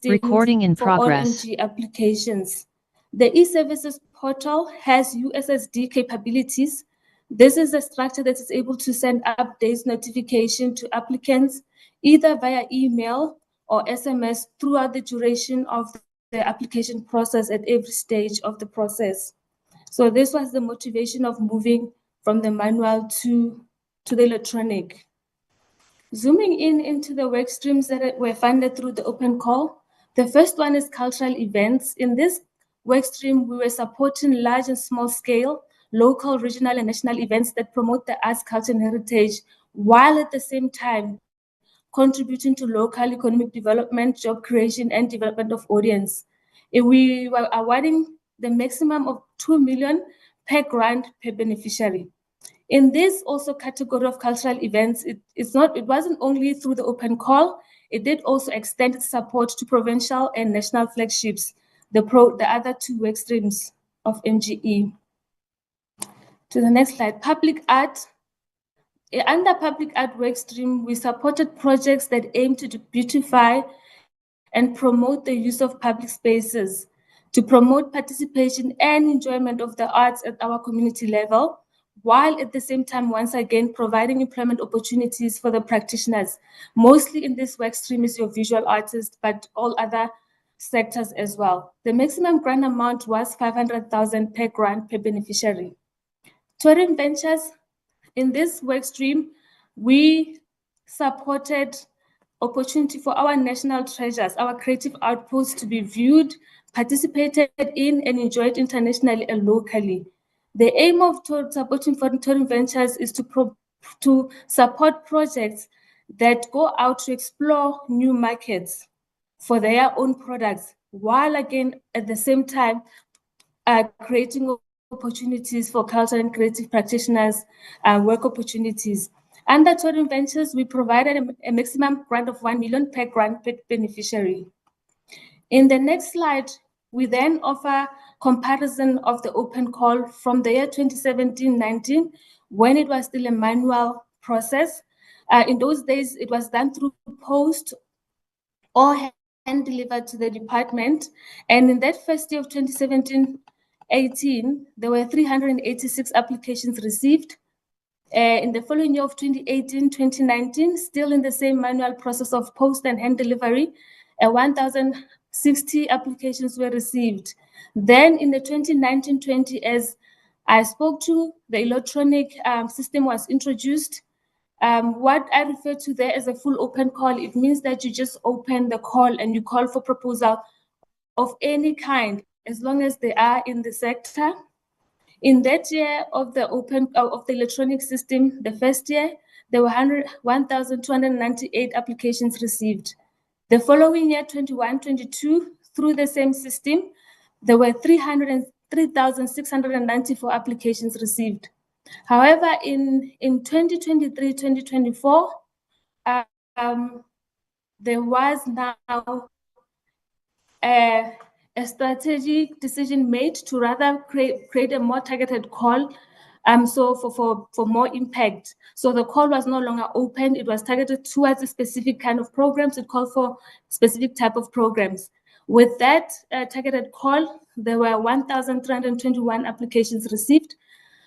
Recording in for all progress. MG applications. The e-services portal has USSD capabilities. This is a structure that is able to send updates notification to applicants either via email or SMS throughout the duration of the application process at every stage of the process. So this was the motivation of moving from the manual to the electronic. Zooming into the work streams that were funded through the open call, the first one is cultural events. In this work stream, we were supporting large and small scale, local, regional, and national events that promote the arts, culture, and heritage, while at the same time contributing to local economic development, job creation, and development of audience. We were awarding the maximum of 2 million per grant per beneficiary. In this also category of cultural events, it wasn't only through the open call, it did also extend its support to provincial and national flagships, the other two work streams of MGE. To the next slide, public art. Under public art work stream, we supported projects that aim to beautify and promote the use of public spaces, to promote participation and enjoyment of the arts at our community level, while at the same time, once again, providing employment opportunities for the practitioners. Mostly in this work stream is your visual artists, but all other sectors as well. The maximum grant amount was 500,000 per grant per beneficiary. Touring Ventures, in this work stream, we supported opportunity for our national treasures, our creative outputs to be viewed, participated in, and enjoyed internationally and locally. The aim of supporting foreign ventures is to support projects that go out to explore new markets for their own products, while again, at the same time, creating opportunities for cultural and creative practitioners, work opportunities. Under Touring Ventures, we provided a maximum grant of 1 million per grant per beneficiary. In the next slide, we then offer comparison of the open call from the year 2017-19, when it was still a manual process. In those days, it was done through post or hand delivered to the department. And in that first year of 2017-18, there were 386 applications received. In the following year of 2018-2019, still in the same manual process of post and hand delivery, 1,060 applications were received. Then in the 2019-20, as I spoke to, the electronic system was introduced. What I refer to there as a full open call, it means that you just open the call and you call for proposal of any kind, as long as they are in the sector. In that year of the electronic system, the first year, there were 1,298 applications received. The following year, 21-22, through the same system, there were 3,694 applications received. However, in 2023-2024, there was now a strategic decision made to rather create a more targeted call, so for more impact. So the call was no longer open, it was targeted towards a specific kind of programs, it called for specific type of programs. With that targeted call, there were 1,321 applications received.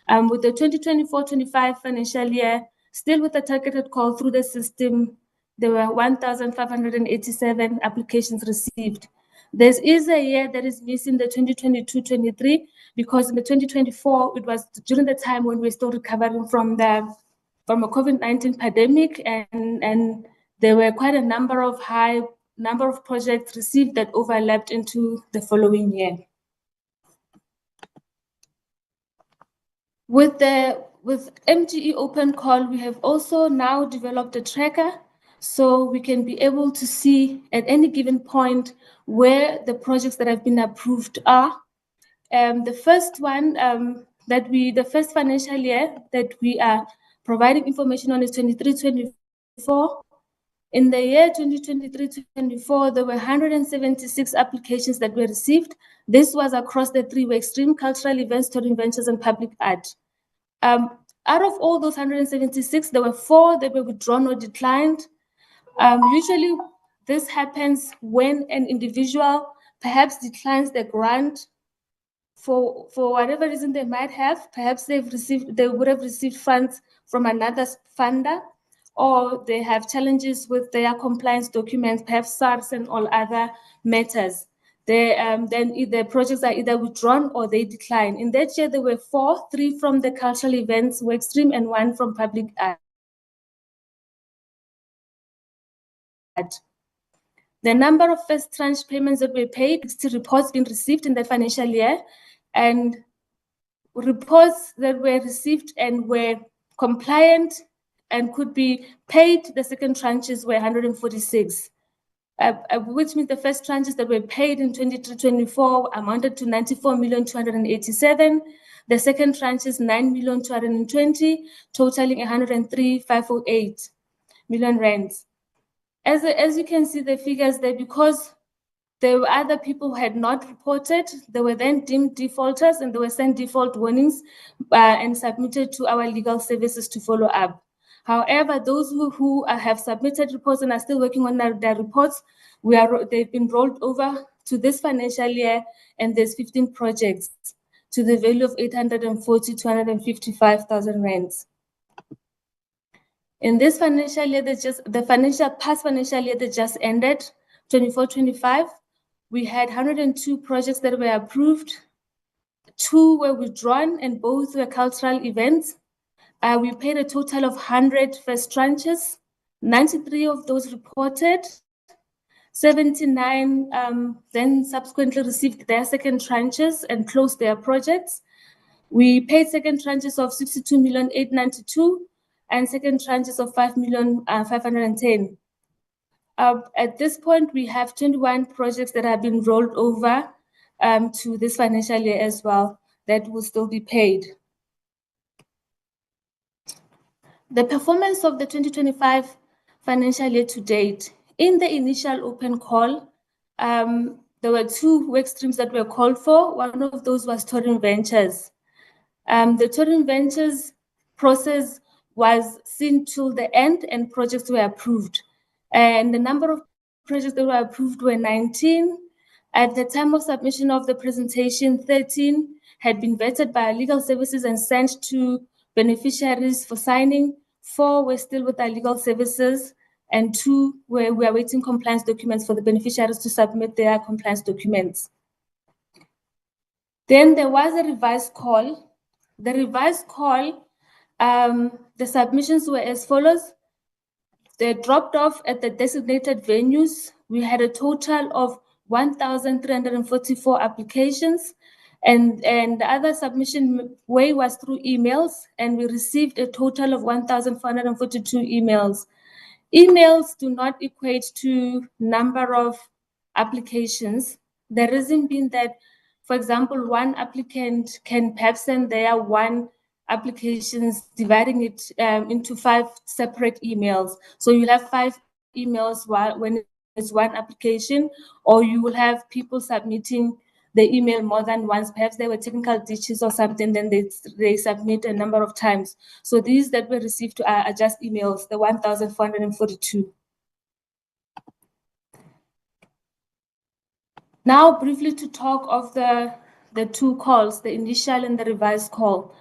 With the 2024-25 financial year, still with the targeted call through the system, there were 1,587 applications received. There is a year that is missing, the 2022-23, because in the 2024, it was during the time when we're still recovering from a COVID-19 pandemic, and there were quite a high number of projects received that overlapped into the following year. With MGE Open Call, we have also now developed a tracker, so we can be able to see at any given point where the projects that have been approved are. The first one, the first financial year that we are providing information on is 23-24. In the year 2023-24, there were 176 applications that were received. This was across the three work stream: cultural events, touring ventures, and public art. Out of all those 176, there were 4 that were withdrawn or declined. Usually This happens when an individual perhaps declines the grant for whatever reason they might have. Perhaps they would have received funds from another funder, or they have challenges with their compliance documents, perhaps SARS and all other matters. Then the projects are either withdrawn or they decline. In that year, there were 4, 3 from the cultural events work stream and 1 from public art. The number of first tranche payments that were paid, 60 reports being received in the financial year, and reports that were received and were compliant and could be paid, the second tranches were 146. Which means the first tranches that were paid in 23-24 amounted to 94,287,000. The second tranche is 9,220,000, totaling 103,508 million rands. As you can see the figures there, because there were other people who had not reported, they were then deemed defaulters and they were sent default warnings and submitted to our legal services to follow up. However, those who have submitted reports and are still working on their reports, they've been rolled over to this financial year, and there's 15 projects to the value of 840,255,000 rands. In this financial year, past financial year that just ended, 24-25, we had 102 projects that were approved, 2 were withdrawn, and both were cultural events. We paid a total of 100 first tranches, 93 of those reported, 79 then subsequently received their second tranches and closed their projects. We paid second tranches of 62,892,000 and second tranches of 5,510,000. At this point, we have 21 projects that have been rolled over to this financial year as well that will still be paid. The performance of the 2025 financial year to date. In the initial open call, there were 2 work streams that were called for. One of those was touring ventures. The touring ventures process was seen till the end and projects were approved. And the number of projects that were approved were 19. At the time of submission of the presentation, 13 had been vetted by our legal services and sent to beneficiaries for signing. 4 were still with our legal services, and 2 we are awaiting compliance documents for the beneficiaries to submit their compliance documents. Then there was a revised call. The revised call, the submissions were as follows. They dropped off at the designated venues. We had a total of 1,344 applications, and the other submission way was through emails, and we received a total of 1,442 emails. Emails do not equate to number of applications. The reason being that, for example, one applicant can perhaps send their 1 applications, dividing it into 5 separate emails. So you'll have 5 emails when it's 1 application, or you will have people submitting the email more than once. Perhaps there were technical glitches or something, then they submit a number of times. So these that were received are just emails, the 1,442. Now, briefly to talk of the 2 calls, the initial and the revised call.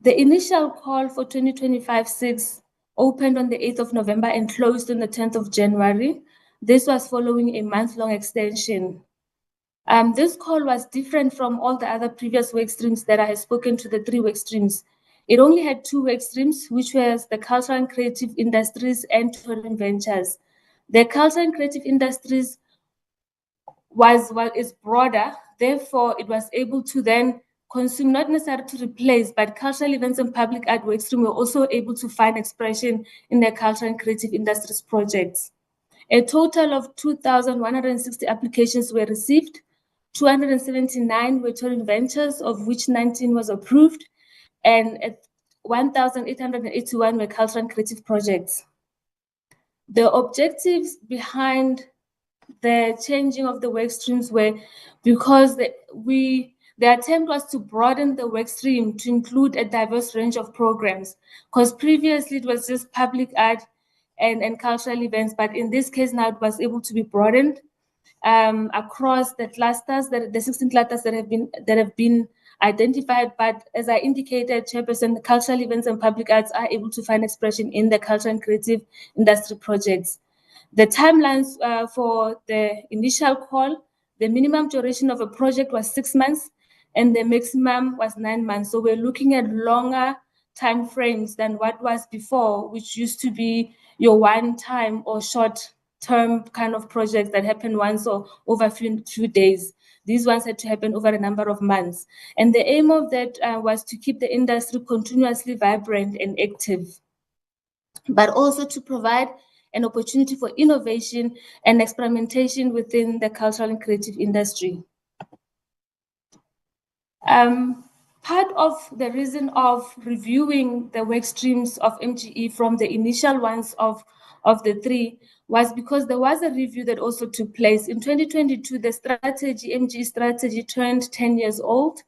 The initial call for 2025-6 opened on the 8th of November and closed on the 10th of January. This was following a month-long extension. This call was different from all the other previous work streams that I have spoken to, the 3 work streams. It only had 2 work streams, which was the cultural and creative industries and tourism ventures. The cultural and creative industries is broader, therefore it was able to then consume, not necessarily to replace, but cultural events and public art work stream were also able to find expression in their cultural and creative industries projects. A total of 2,160 applications were received. 279 were touring ventures, of which 19 was approved, and 1,881 were cultural and creative projects. The objectives behind the changing of the work streams were because the attempt was to broaden the work stream to include a diverse range of programs, because previously it was just public art and cultural events. But in this case now it was able to be broadened across the clusters, the 16 clusters that have been identified. But as I indicated, Chairperson, the cultural events and public arts are able to find expression in the cultural and creative industry projects. The timelines for the initial call, the minimum duration of a project was 6 months and the maximum was 9 months. So we're looking at longer time frames than what was before, which used to be your one-time or short-term kind of projects that happen once or over a few days. These ones had to happen over a number of months. And the aim of that was to keep the industry continuously vibrant and active, but also to provide an opportunity for innovation and experimentation within the cultural and creative industry. Part of the reason of reviewing the work streams of MGE from the initial ones of the three was because there was a review that also took place. In 2022, the strategy, MGE strategy, turned 10 years old,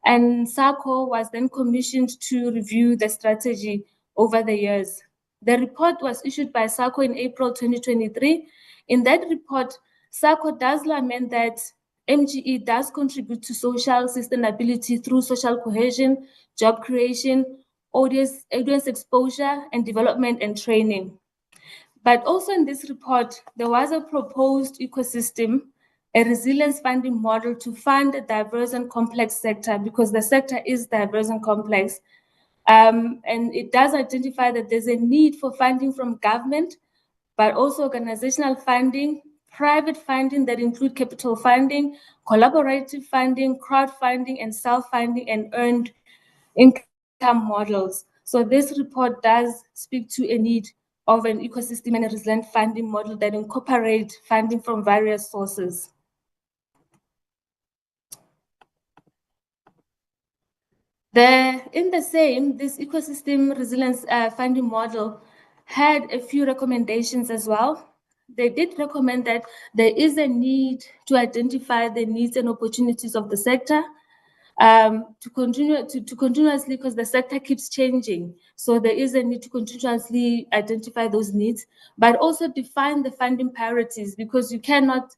and SACO was then commissioned to review the strategy over the years. The report was issued by SACO in April 2023. In that report, SACO does lament that MGE does contribute to social sustainability through social cohesion, job creation, audience exposure, and development and training. But also in this report, there was a proposed ecosystem, a resilience funding model to fund a diverse and complex sector, because the sector is diverse and complex. And it does identify that there's a need for funding from government, but also organizational funding, private funding that include capital funding, collaborative funding, crowdfunding, and self-funding and earned income models. So this report does speak to a need of an ecosystem and a resilient funding model that incorporate funding from various sources. This ecosystem resilience funding model had a few recommendations as well. They did recommend that there is a need to identify the needs and opportunities of the sector, to continuously, because the sector keeps changing. So there is a need to continuously identify those needs, but also define the funding priorities, because you cannot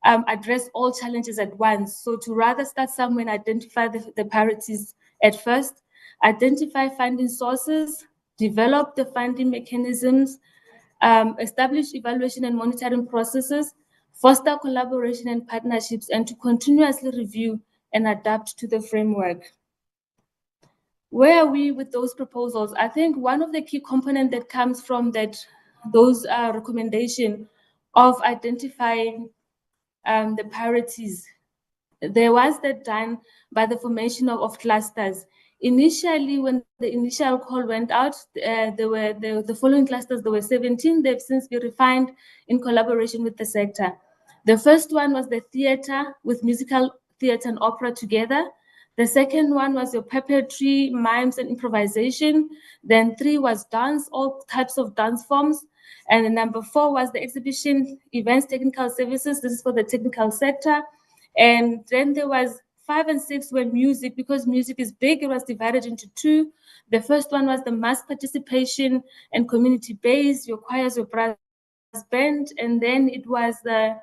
address all challenges at once. So to rather start somewhere and identify the priorities at first, identify funding sources, develop the funding mechanisms, establish evaluation and monitoring processes, foster collaboration and partnerships, and to continuously review and adapt to the framework. Where are we with those proposals? I think one of the key components that comes from those recommendations of identifying the priorities, there was that done by the formation of clusters. Initially, when the initial call went out, there were the following clusters. There were 17. They've since been refined in collaboration with the sector. The first one was the theater, with musical theater and opera together. The second one was your puppetry, mimes, and improvisation. Then 3 was dance, all types of dance forms. And number 4 was the exhibition, events, technical services. This is for the technical sector. And then there was 5 and 6 were music, because music is big. It was divided into 2. The first one was the mass participation and community-based, your choirs, your brass band. And then it was the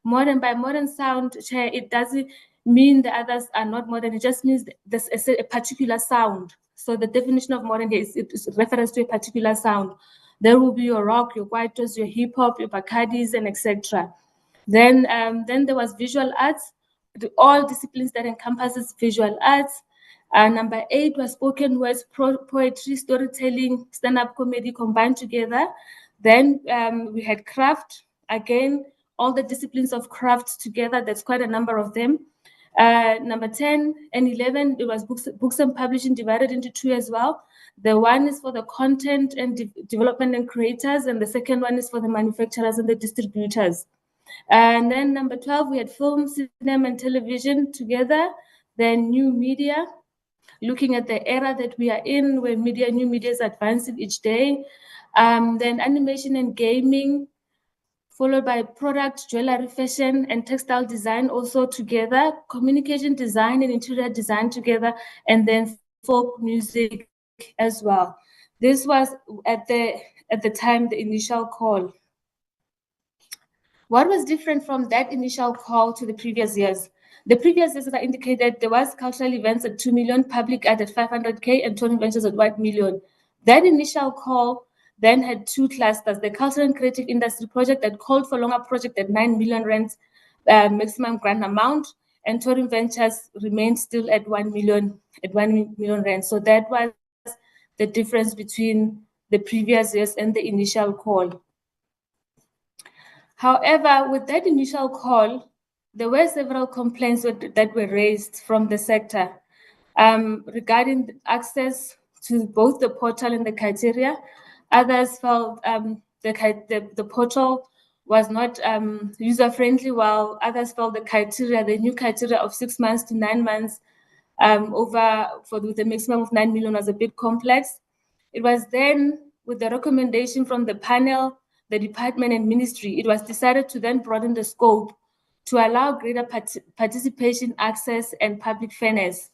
modern. By modern sound, it doesn't mean the others are not modern. It just means there's a particular sound. So the definition of modern is reference to a particular sound. There will be your rock, your kwaito, your hip hop, your bacardis, and etc. Then there was visual arts, all disciplines that encompasses visual arts. Number 8 was spoken words, poetry, storytelling, stand-up comedy combined together. Then we had craft, again, all the disciplines of crafts together. That's quite a number of them. Number 10 and 11, it was books and publishing, divided into 2 as well. The one is for the content and development and creators, and the second one is for the manufacturers and the distributors. And then number 12, we had film, cinema, and television together. Then new media, looking at the era that we are in, where new media is advancing each day. Then animation and gaming, followed by product, jewelry, fashion, and textile design also together, communication design and interior design together, and then folk music as well. This was at the at the time the initial call. What was different from that initial call to the previous years? The previous years, as I indicated, there was cultural events at 2 million, public art at 500K, and touring ventures at 1 million. That initial call then had two clusters: the cultural and creative industry project that called for longer project at 9 million rands maximum grant amount, and touring ventures remained still at 1 million rands. So that was the difference between the previous years and the initial call. However, with that initial call, there were several complaints that were raised from the sector regarding access to both the portal and the criteria. Others felt the portal was not user-friendly, while others felt the new criteria of 6 months to 9 months with the maximum of 9 million was a bit complex. It was then, with the recommendation from the panel, the department and ministry, it was decided to then broaden the scope to allow greater participation, access, and public fairness.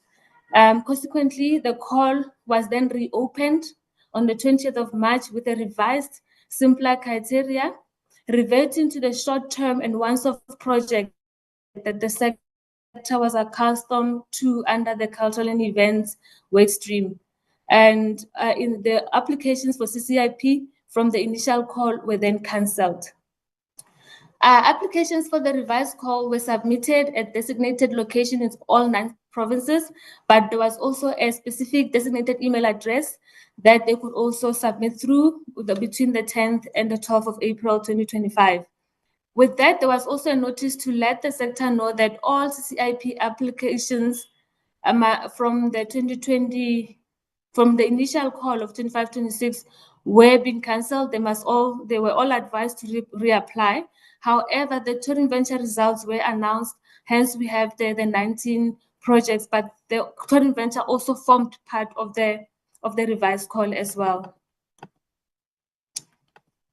Consequently, the call was then reopened on the 20th of March with a revised, simpler criteria, reverting to the short-term and once-off project that the sector was accustomed to under the cultural and events work stream. And in the applications for CCIP from the initial call were then cancelled. Applications for the revised call were submitted at designated locations in all 9 provinces, but there was also a specific designated email address that they could also submit through between the 10th and the 12th of April 2025. With that, there was also a notice to let the sector know that all CCIP applications from the initial call of 25-26 were being cancelled. They were all advised to reapply. However, the touring venture results were announced. Hence, we have the 19 projects, but the touring venture also formed part of the revised call as well.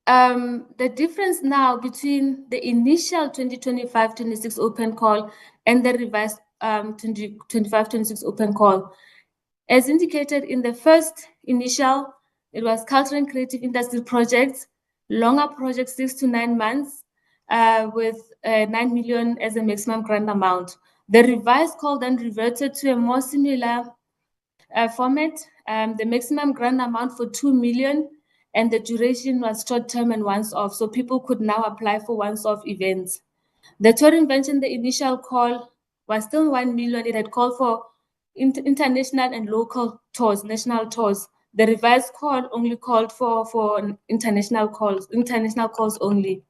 The difference now between the initial 2025-26 open call and the revised 2025-26 open call, as indicated in the first initial, it was cultural and creative industry projects, longer projects, 6 to 9 months, with 9 million as a maximum grant amount. The revised call then reverted to a more similar format. The maximum grant amount for 2 million, and the duration was short-term and once-off, so people could now apply for once-off events. The touring venture, the initial call was still 1 million. It had called for international and local tours, national tours. The revised call only called for international calls only.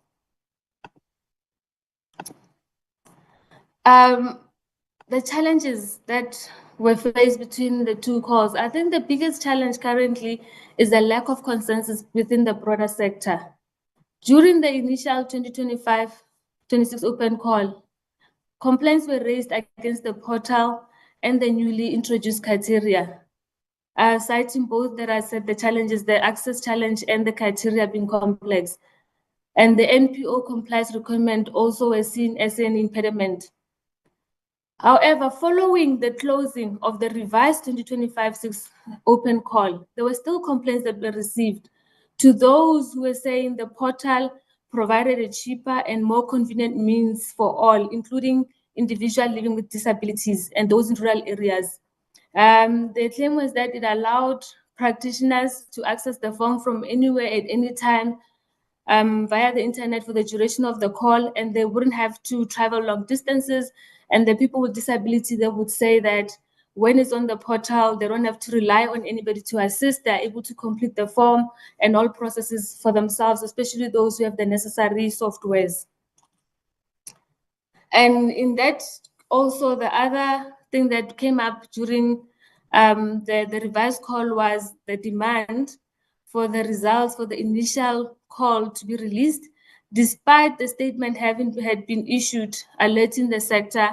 The challenges that were faced between the two calls, I think the biggest challenge currently is the lack of consensus within the broader sector. During the initial 2025-26 open call, complaints were raised against the portal and the newly introduced criteria, citing both that I said the challenges, the access challenge and the criteria being complex. And the NPO compliance requirement also was seen as an impediment. However, following the closing of the revised 2025-6 open call, there were still complaints that were received to those who were saying the portal provided a cheaper and more convenient means for all, including individuals living with disabilities and those in rural areas. The claim was that it allowed practitioners to access the form from anywhere at any time via the internet for the duration of the call, and they wouldn't have to travel long distances. And the people with disability, they would say that when it's on the portal, they don't have to rely on anybody to assist. They're able to complete the form and all processes for themselves, especially those who have the necessary softwares. And in that, also the other thing that came up during the revised call was the demand for the results for the initial call to be released, despite the statement had been issued alerting the sector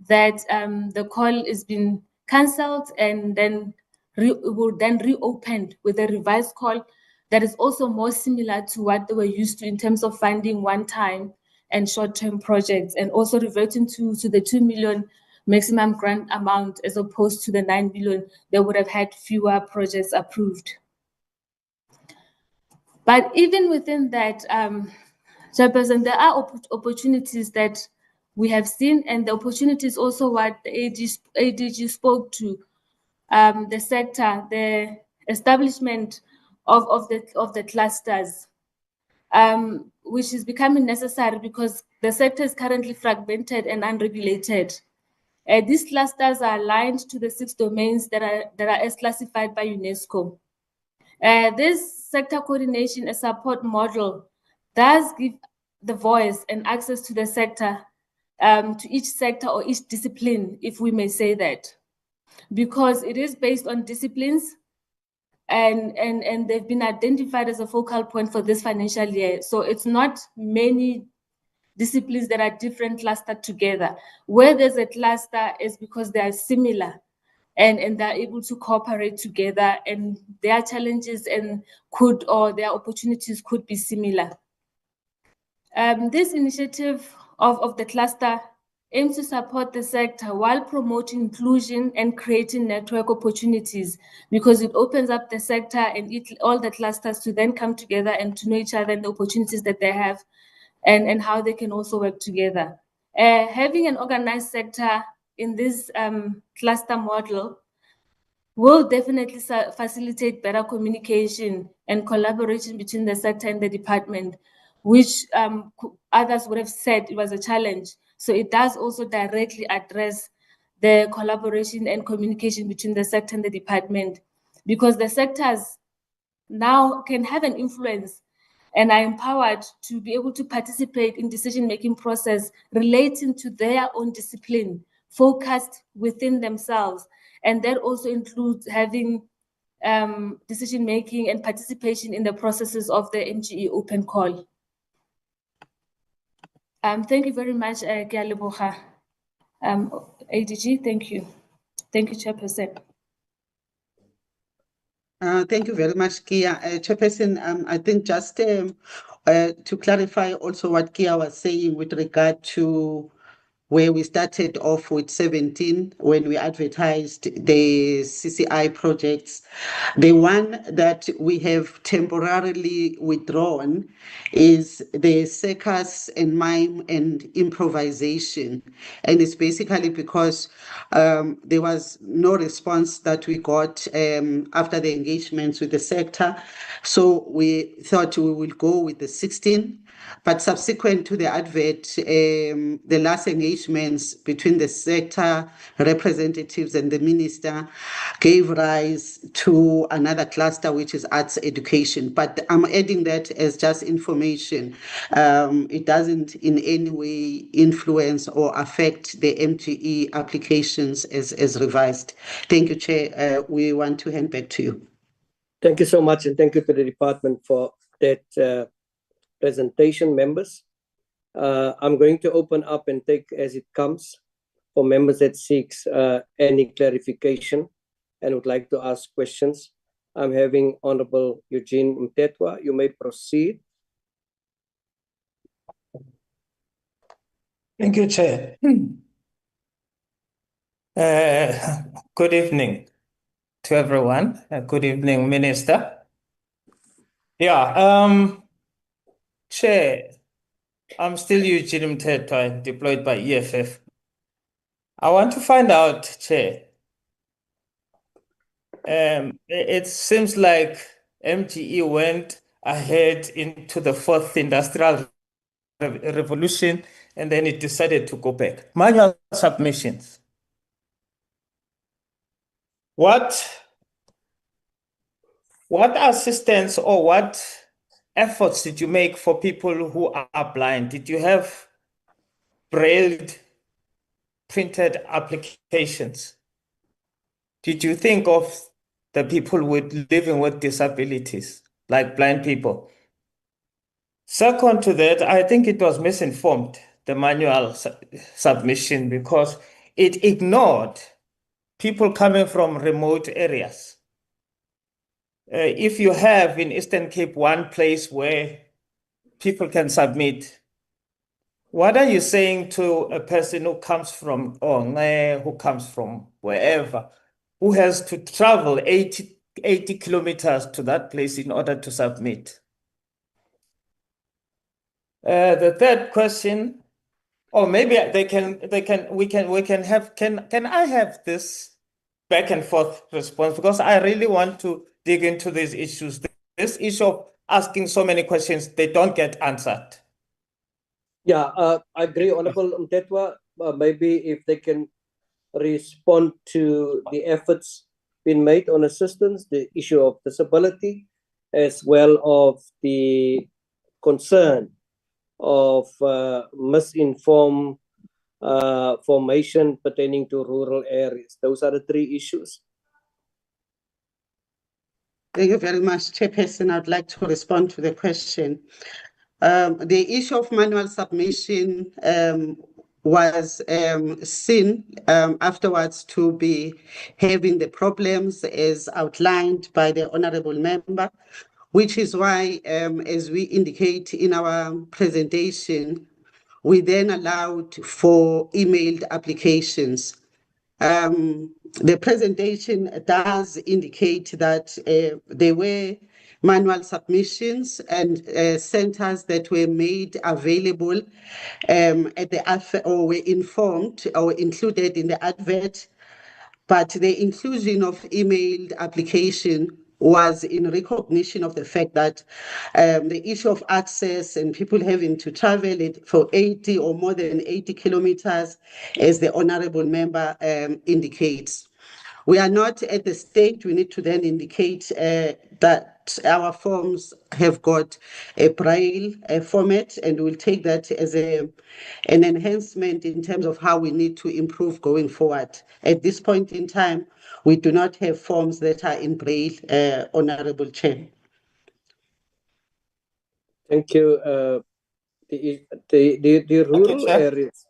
that the call has been cancelled and then reopened with a revised call that is also more similar to what they were used to in terms of funding one-time and short-term projects, and also reverting to the 2 million maximum grant amount as opposed to the 9 billion. They would have had fewer projects approved. But even within that, Chairperson, there are opportunities that we have seen, and the opportunities also what the ADG spoke to, the sector, the establishment of the clusters, which is becoming necessary because the sector is currently fragmented and unregulated. These clusters are aligned to the 6 domains that are as classified by UNESCO. This sector coordination and support model does give the voice and access to the sector, to each sector or each discipline, if we may say that, because it is based on disciplines and they've been identified as a focal point for this financial year. So it's not many disciplines that are different clustered together. Where there's a cluster is because they are similar and they're able to cooperate together, and their challenges and their opportunities could be similar. This initiative of the cluster aims to support the sector while promoting inclusion and creating network opportunities, because it opens up the sector and all the clusters to then come together and to know each other and the opportunities that they have and how they can also work together. Having an organized sector in this cluster model will definitely facilitate better communication and collaboration between the sector and the department, which others would have said it was a challenge. So it does also directly address the collaboration and communication between the sector and the department, because the sectors now can have an influence and are empowered to be able to participate in decision-making process relating to their own discipline, focused within themselves. And that also includes having decision-making and participation in the processes of the MGE open call. Thank you very much, Kialeboha. ADG, thank you. Thank you, Chairperson. Thank you very much, Kia. Chairperson, I think just to clarify also what Kia was saying with regard to where we started off with 17 when we advertised the CCI projects. The one that we have temporarily withdrawn is the circus and mime and improvisation. And it's basically because there was no response that we got after the engagements with the sector. So we thought we will go with the 16. But subsequent to the advert, the last engagements between the sector representatives and the minister gave rise to another cluster, which is arts education. But I'm adding that as just information. It doesn't in any way influence or affect the MGE applications as revised. Thank you, Chair. We want to hand back to you. Thank you so much, and thank you to the department for that presentation, members. I'm going to open up and take as it comes for members that seeks any clarification and would like to ask questions. I'm having Honorable Eugene Mtetwa. You may proceed. Thank you, Chair. Good evening to everyone. Good evening, Minister. Yeah, Chair, I'm still Eugene Mtetwa, deployed by EFF. I want to find out, Chair, it seems like MGE went ahead into the 4th industrial revolution and then it decided to go back. Manual submissions. What assistance or what efforts did you make for people who are blind? Did you have braille printed applications? Did you think of the people living with disabilities, like blind people? Second to that, I think it was misinformed, the manual submission, because it ignored people coming from remote areas. If you have in Eastern Cape one place where people can submit, what are you saying to a person who comes from who comes from wherever, who has to travel 80 kilometers to that place in order to submit? The third question, or maybe can I have this back and forth response? Because I really want to dig into these issues. This issue of asking so many questions, they don't get answered. Yeah, I agree, Honorable Mtetwa. Maybe if they can respond to the efforts being made on assistance, the issue of disability, as well of the concern of misinformed formation pertaining to rural areas. Those are the three issues. Thank you very much, Chairperson. I'd like to respond to the question. The issue of manual submission was seen afterwards to be having the problems as outlined by the Honourable Member, which is why, as we indicate in our presentation, we then allowed for emailed applications. The presentation does indicate that there were manual submissions and centers that were made available at the or were informed or included in the advert, but the inclusion of emailed application was in recognition of the fact that the issue of access and people having to travel it for 80 or more than 80 kilometers, as the Honourable Member indicates. We are not at the stage we need to then indicate that our forms have got a braille format, and we'll take that as an enhancement in terms of how we need to improve going forward. At this point in time, we do not have forms that are in braille, Honourable Chair. Thank you. The rural Chair. areas,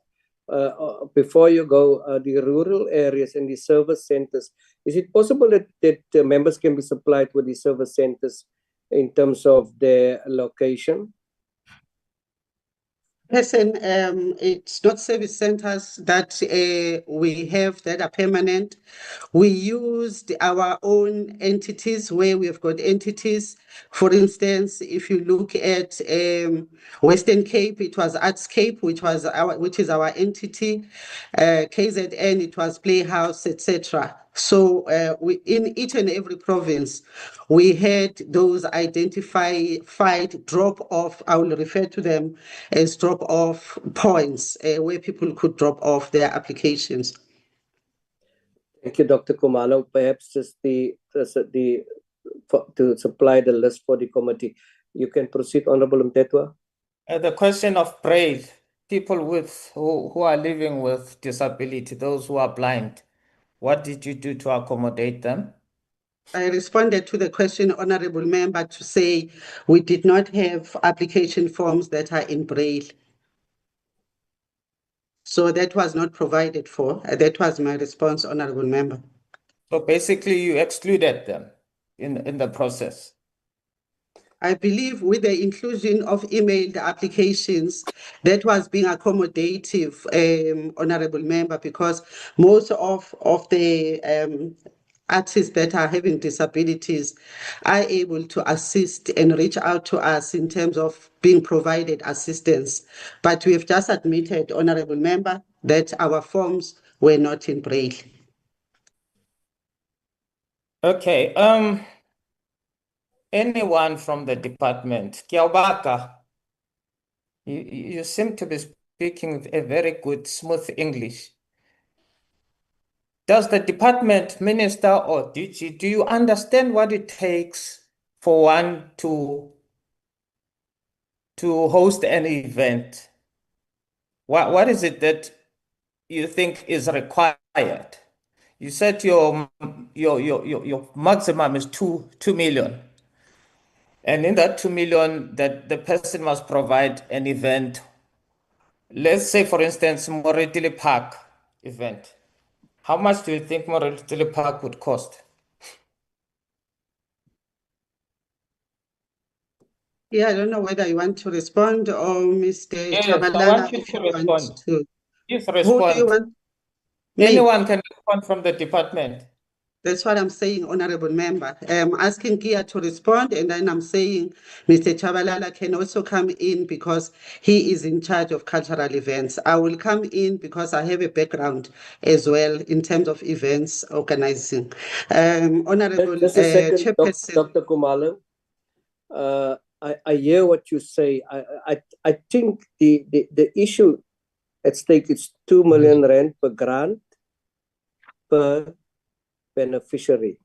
before you go, the rural areas and the service centers, is it possible that members can be supplied with the service centers in terms of their location? Person, it's not service centers that we have that are permanent. We used our own entities where we've got entities. For instance, if you look at Western Cape, it was Artscape, which is our entity. KZN, it was Playhouse, etc. So we, in each and every province, we had those identified drop-off, I will refer to them as drop-off points, where people could drop off their applications. Thank you, Dr. Kumalo. Perhaps just to supply the list for the committee. You can proceed, Honorable Mtetwa. The question of braille, people who are living with disability, those who are blind, what did you do to accommodate them? I responded to the question, Honourable Member, to say we did not have application forms that are in braille. So that was not provided for. That was my response, Honourable Member. So basically you excluded them in the process. I believe with the inclusion of emailed applications, that was being accommodative, Honourable Member, because most of the artists that are having disabilities are able to assist and reach out to us in terms of being provided assistance. But we have just admitted, Honourable Member, that our forms were not in braille. Okay, anyone from the department? Kiaubaka, you seem to be speaking a very good, smooth English. Does the department minister or DG, do you understand what it takes for one to host an event? What is it that you think is required? You said your maximum is 2 million. And in that 2 million, that the person must provide an event. Let's say, for instance, Moretile Park event. How much do you think Moretile Park would cost? Yeah, I don't know whether you want to respond or Mr. Yes, Chabalala, I want you if to you want respond. to. Please Who do you respond. want? Me? Anyone can respond from the department. That's what I'm saying, Honorable Member. I'm asking Gia to respond, and then I'm saying Mr. Chabalala can also come in because he is in charge of cultural events. I will come in because I have a background as well in terms of events organizing. Honorable Just a second, Chairperson. Dr. Kumalo. I hear what you say. I think the issue at stake is 2 million rand per grant per beneficiary.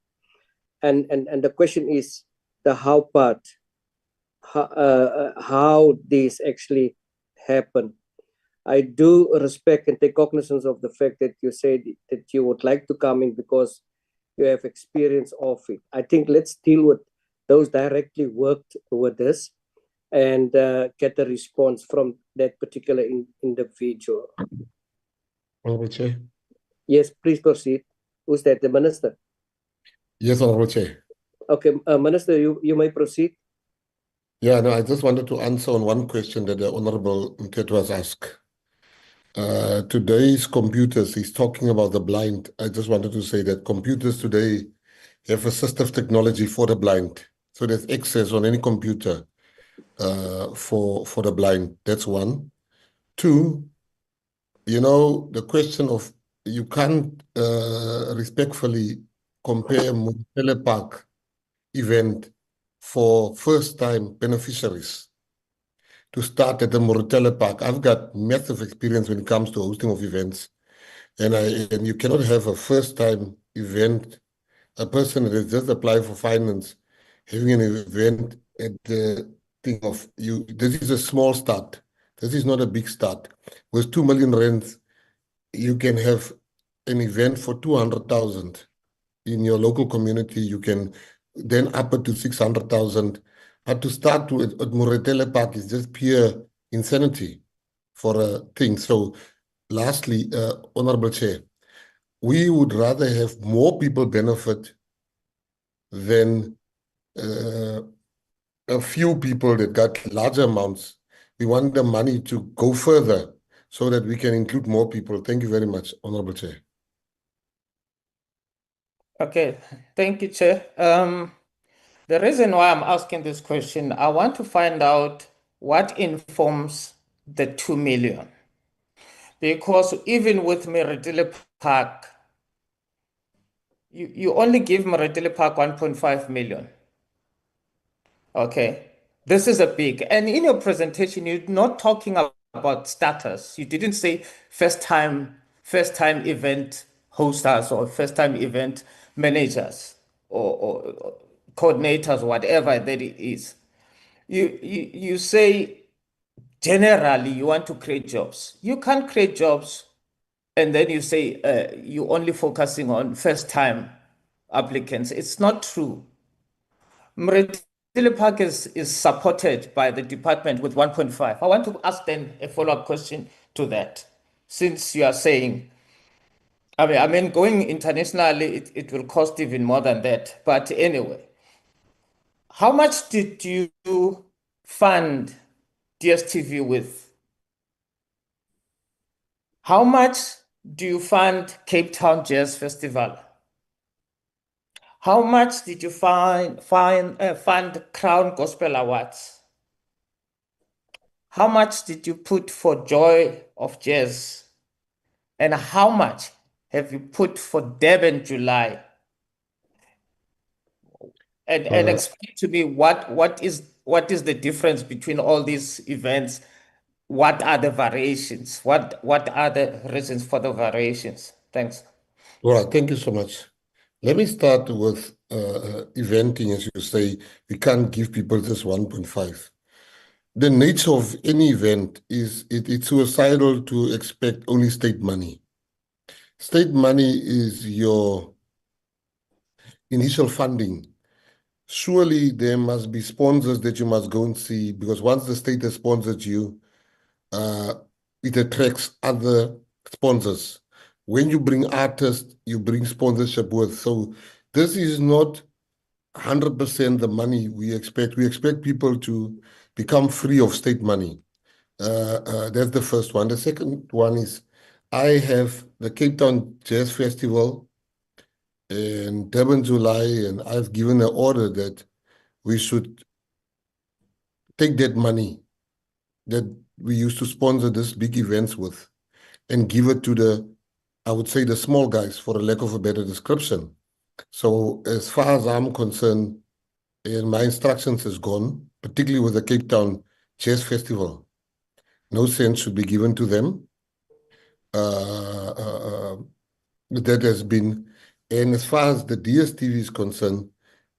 And the question is the how part, how this actually happen. I do respect and take cognizance of the fact that you said that you would like to come in because you have experience of it. I think let's deal with those directly worked with this and get a response from that particular individual. Honorable Chair. Yes, please proceed. Who's that? The Minister? Yes, Honorable Chair. Okay, Minister, you may proceed. Yeah, no, I just wanted to answer on one question that the Honorable Mteto was asked. Today's computers, he's talking about the blind. I just wanted to say that computers today have assistive technology for the blind. So there's access on any computer for the blind. That's one. Two, the question of you can't respectfully compare Mutele Park event for first-time beneficiaries to start at the Morutele Park. I've got massive experience when it comes to hosting of events, and you cannot have a first-time event, a person that has just applied for finance, having an event at the thing of you. This is a small start. This is not a big start. With 2 million rands, you can have an event for 200,000 in your local community. You can then up it to 600,000. But to start with at Morutele Park is just pure insanity for a thing. So lastly, Honorable Chair, we would rather have more people benefit than a few people that got larger amounts. We want the money to go further so that we can include more people. Thank you very much, Honorable Chair. Okay, thank you, Chair. The reason why I'm asking this question, I want to find out what informs the 2 million. Because even with Meredile Park, you only give Meredile Park 1.5 million. Okay, this is a big, and in your presentation, you're not talking about status. You didn't say first time event hosters or first time event managers or coordinators, whatever that it is. You say generally you want to create jobs. You can't create jobs and then you say you're only focusing on first time applicants. It's not true. Mredile Park is supported by the department with 1.5. I want to ask then a follow-up question to that. Since you are saying, I mean, going internationally, it will cost even more than that. But anyway, how much did you fund DSTV with? How much do you fund Cape Town Jazz Festival? How much did you fund Crown Gospel Awards? How much did you put for Joy of Jazz? And how much have you put for Durban July? And explain to me what is the difference between all these events? What are the variations? What are the reasons for the variations? Thanks. All right, thank you so much. Let me start with eventing, as you say. We can't give people just 1.5. The nature of any event is it's suicidal to expect only state money. State money is your initial funding. Surely there must be sponsors that you must go and see, because once the state has sponsored you, it attracts other sponsors. When you bring artists, you bring sponsorship with. So this is not 100% the money we expect. We expect people to become free of state money. That's the first one. The second one is I have the Cape Town Jazz Festival, in Durban, July, and I've given an order that we should take that money that we used to sponsor this big events with and give it to the, I would say, the small guys, for a lack of a better description. So as far as I'm concerned, and my instructions is gone, particularly with the Cape Town Jazz Festival. No cent should be given to them. That has been, and as far as the DSTV is concerned,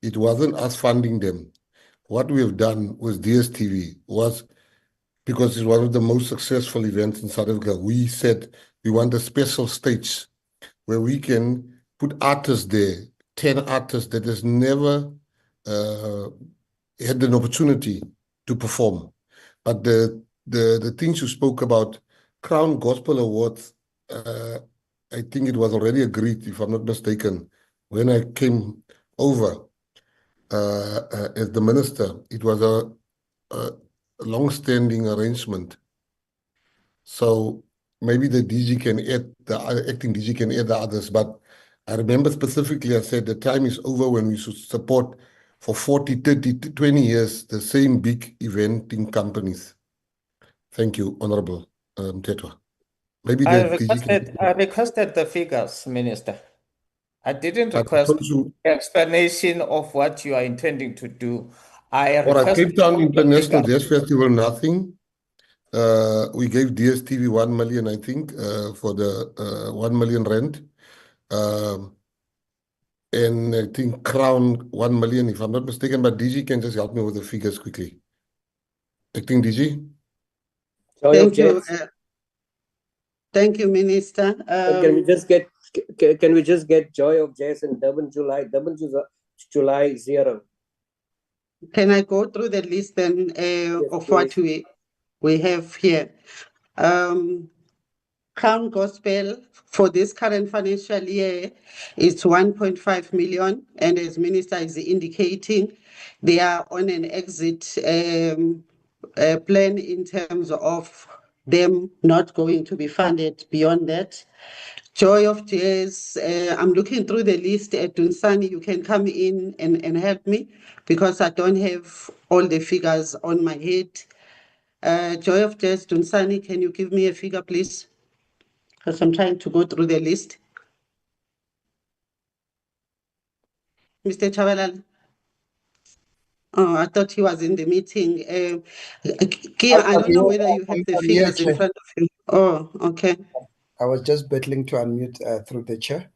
it wasn't us funding them. What we have done with DSTV was, because it's one of the most successful events in South Africa, we said we want a special stage where we can put artists there, 10 artists that has never had an opportunity to perform. But the things you spoke about, Crown Gospel Awards, I think it was already agreed, if I'm not mistaken, when I came over as the minister. It was a long-standing arrangement. So maybe the DG can add, the acting DG can add the others, but I remember specifically I said the time is over when we should support for 40, 30, 20 years the same big eventing companies. Thank you, Honorable Tetwa. Maybe I the DG can... requested the figures, Minister. I didn't I request told you, explanation of what you are intending to do. I all right, requested Cape Town all the International figures. Jazz Festival, nothing. We gave DSTV 1 million, I think, for the 1 million rent. And I think Crown 1 million, if I'm not mistaken, but DG can just help me with the figures quickly. Acting DG? Joy of Thank you. Jazz. Thank you, Minister. Can we just get Joy of Jazz in Durban, July? Durban, July 0. Can I go through the list then of what we have here? Crown Gospel for this current financial year is 1.5 million, and as Minister is indicating, they are on an exit plan in terms of them not going to be funded beyond that. Joy of Jazz, I'm looking through the list. Dunsani, you can come in and help me because I don't have all the figures on my head. Joy of Jazz, Dunsani, can you give me a figure, please? Because I'm trying to go through the list. Mr. Chabalala. Oh, I thought he was in the meeting. Kia, I don't know whether you have the figures in front of you. Oh, okay. I was just battling to unmute through the chair.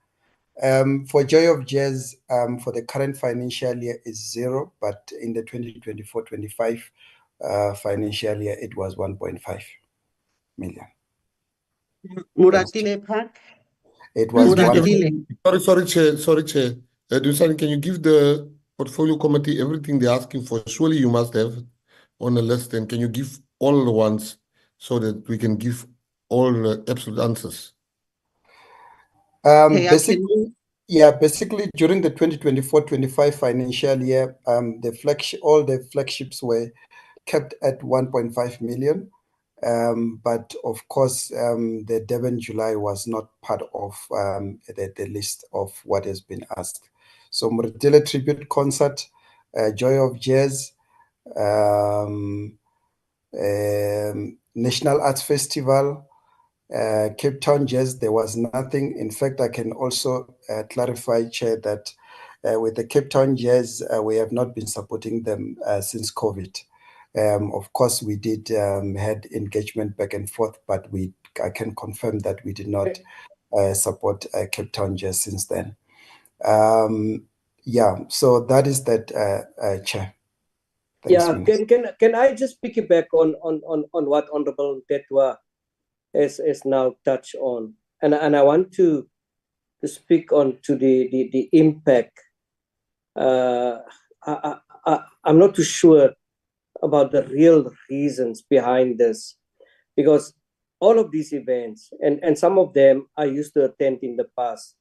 For Joy of Jazz, for the current financial year is 0, but in the 2024-25 financial year, it was 1.5 million. Muratile Park. It was Muratile. Sorry, Chair. Dunsani, can you give the portfolio committee everything they're asking for? Surely you must have on the list, and can you give all the ones so that we can give all the absolute answers? Basically during the 2024-25 financial year, all the flagships were kept at 1.5 million. But of course, the Durban July was not part of the list of what has been asked. So Muratile Tribute Concert, Joy of Jazz, National Arts Festival, Cape Town Jazz, there was nothing. In fact, I can also clarify, Chair, that with the Cape Town Jazz, we have not been supporting them since COVID. Of course, we did had engagement back and forth, but I can confirm that we did not support Cape Town Jazz since then. So that is that, Chair. Thanks, can I just piggyback on what Honorable Tetwa has now touched on, and I want to speak on to the impact. I'm not too sure about the real reasons behind this, because all of these events, and some of them I used to attend in the past.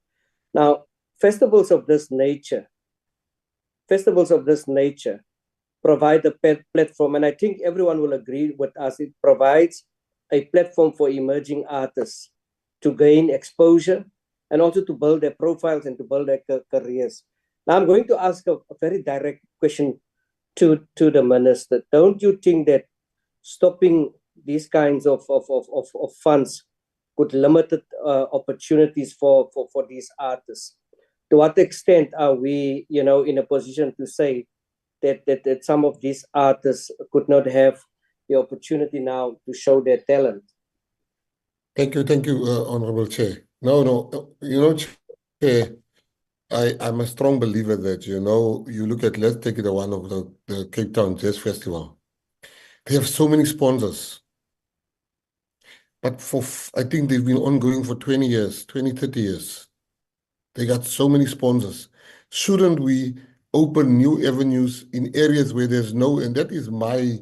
Now, festivals of this nature provide a platform, and I think everyone will agree with us, it provides a platform for emerging artists to gain exposure and also to build their profiles and to build their careers. Now, I'm going to ask a very direct question to the minister. Don't you think that stopping these kinds of funds could limit opportunities for these artists? To what extent are we, in a position to say that some of these artists could not have the opportunity now to show their talent? Thank you, Honorable Chair. No, Chair, I'm a strong believer that, you look at, let's take the one of the Cape Town Jazz Festival. They have so many sponsors. But I think they've been ongoing for 20 years, 20, 30 years. They got so many sponsors. Shouldn't we open new avenues in areas where there's no, and that is my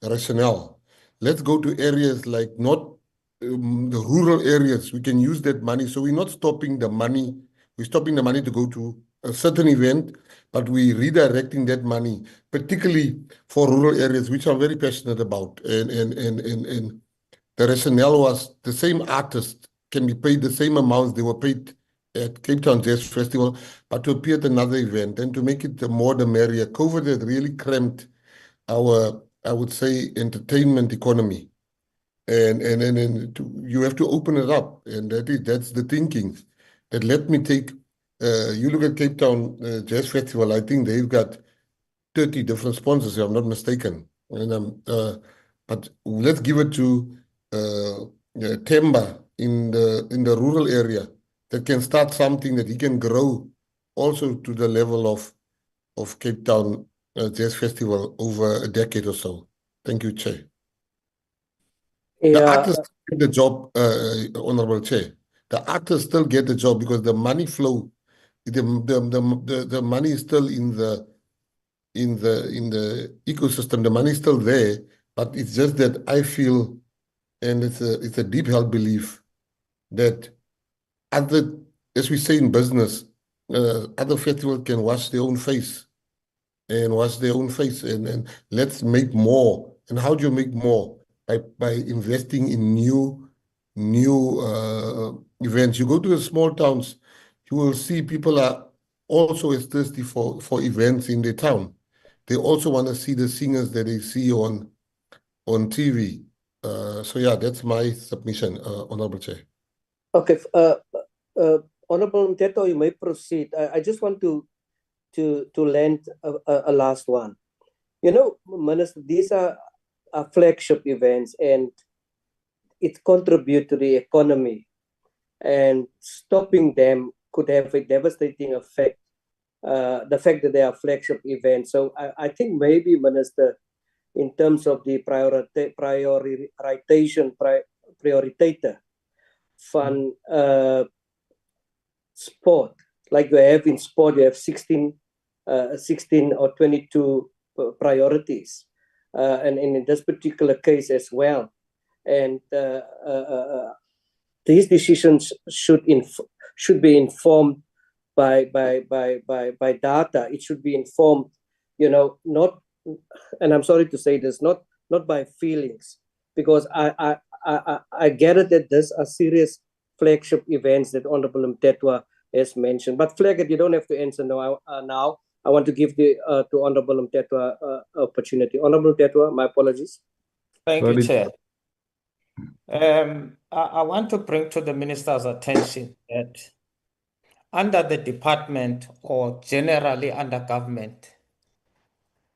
rationale. Let's go to areas like not the rural areas. We can use that money. So we're not stopping the money. We're stopping the money to go to a certain event, but we're redirecting that money, particularly for rural areas, which I'm very passionate about. And the rationale was the same artists can be paid the same amounts they were paid at Cape Town Jazz Festival, but to appear at another event and to make it the more the merrier. COVID had really cramped our, I would say, entertainment economy. And you have to open it up. And that's the thinking. That let me take, you look at Cape Town Jazz Festival, I think they've got 30 different sponsors, if I'm not mistaken. And but let's give it to Temba in the rural area that can start something that he can grow also to the level of Cape Town Jazz Festival over a decade or so. Thank you, Chair. The artists get the job, Honorable Chair. The artists still get the job because the money flow, the money is still in the ecosystem. The money is still there, but it's just that I feel, and it's a deep held belief that as we say in business, other festivals can wash their own face and let's make more. And how do you make more? By investing in new events. You go to the small towns, you will see people are also as thirsty for events in their town. They also want to see the singers that they see on TV. So yeah, that's my submission, Honorable Chair. Okay, Honorable Mteto, you may proceed. I just want to land a last one. Minister, these are flagship events and it contributes to the economy, and stopping them could have a devastating effect. The fact that they are flagship events. So I think maybe, Minister, in terms of the prioritator fund sport, like you have in sport, you have 16 or 22 priorities, and in this particular case as well. And these decisions should be informed by data. It should be informed, not, and I'm sorry to say this, not by feelings, because I get it that there's a serious flagship events that Honorable Mtetwa has mentioned. But flag it, you don't have to answer now. I want to give to Honorable Mtetwa opportunity. Honorable Mtetwa, my apologies. Thank you, Chair. I want to bring to the Minister's attention that under the department, or generally under government,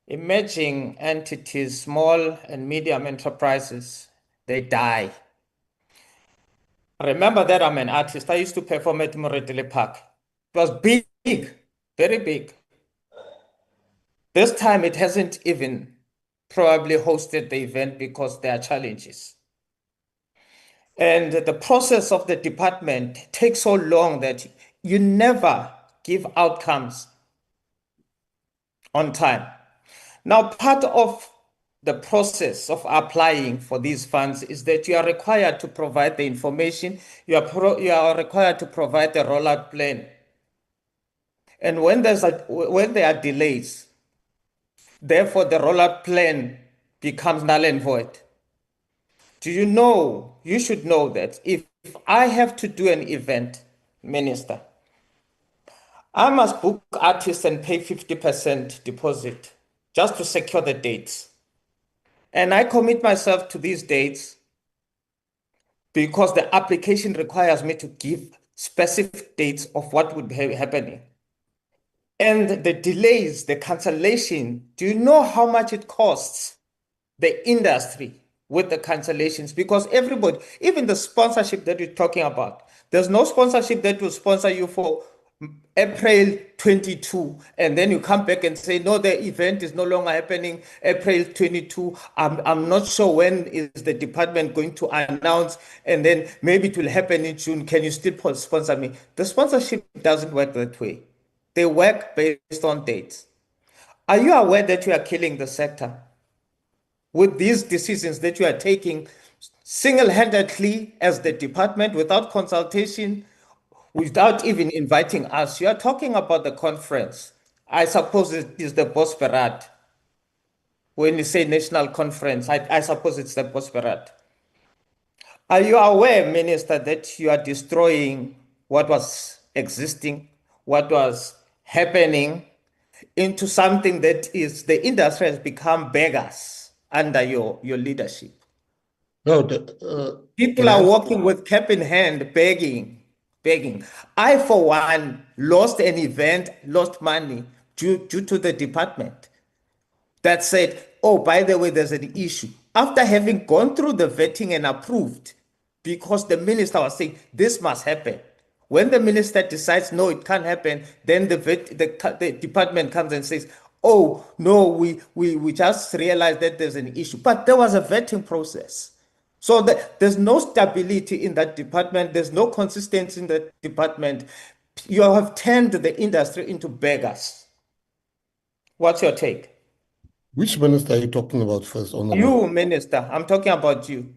emerging entities, small and medium enterprises, they die. Remember that I'm an artist. I used to perform at Moretele Park. It was big, very big. This time it hasn't even probably hosted the event because there are challenges. And the process of the department takes so long that you never give outcomes on time. Now, part of the process of applying for these funds is that you are required to provide the information, you are required to provide the rollout plan. And when there are delays, therefore the rollout plan becomes null and void. You should know that if I have to do an event Minister. I must book artists and pay 50% deposit just to secure the dates. And I commit myself to these dates because the application requires me to give specific dates of what would be happening. And the delays, the cancellation, do you know how much it costs the industry with the cancellations? Because everybody, even the sponsorship that you're talking about, there's no sponsorship that will sponsor you for April 22, and then you come back and say, no, the event is no longer happening April 22. I'm not sure when is the department going to announce, and then maybe it will happen in June. Can you still sponsor me? The sponsorship doesn't work that way. They work based on dates. Are you aware that you are killing the sector with these decisions that you are taking single-handedly as the department without consultation, without even inviting us? You are talking about the conference. I suppose it is the Bosperat. When you say national conference, I suppose it's the Bosperat. Are you aware, Minister, that you are destroying what was existing, what was happening, into something that is, the industry has become beggars under your leadership? No, People can I are answer? walking with cap in hand, begging. I, for one, lost an event, lost money due to the department that said, oh, by the way, there's an issue. After having gone through the vetting and approved, because the minister was saying, this must happen. When the minister decides, no, it can't happen, then the department comes and says, oh, no, we just realized that there's an issue. But there was a vetting process. So there's no stability in that department. There's no consistency in that department. You have turned the industry into beggars. What's your take? Which minister are you talking about first, Honorable? You, Minister, I'm talking about you.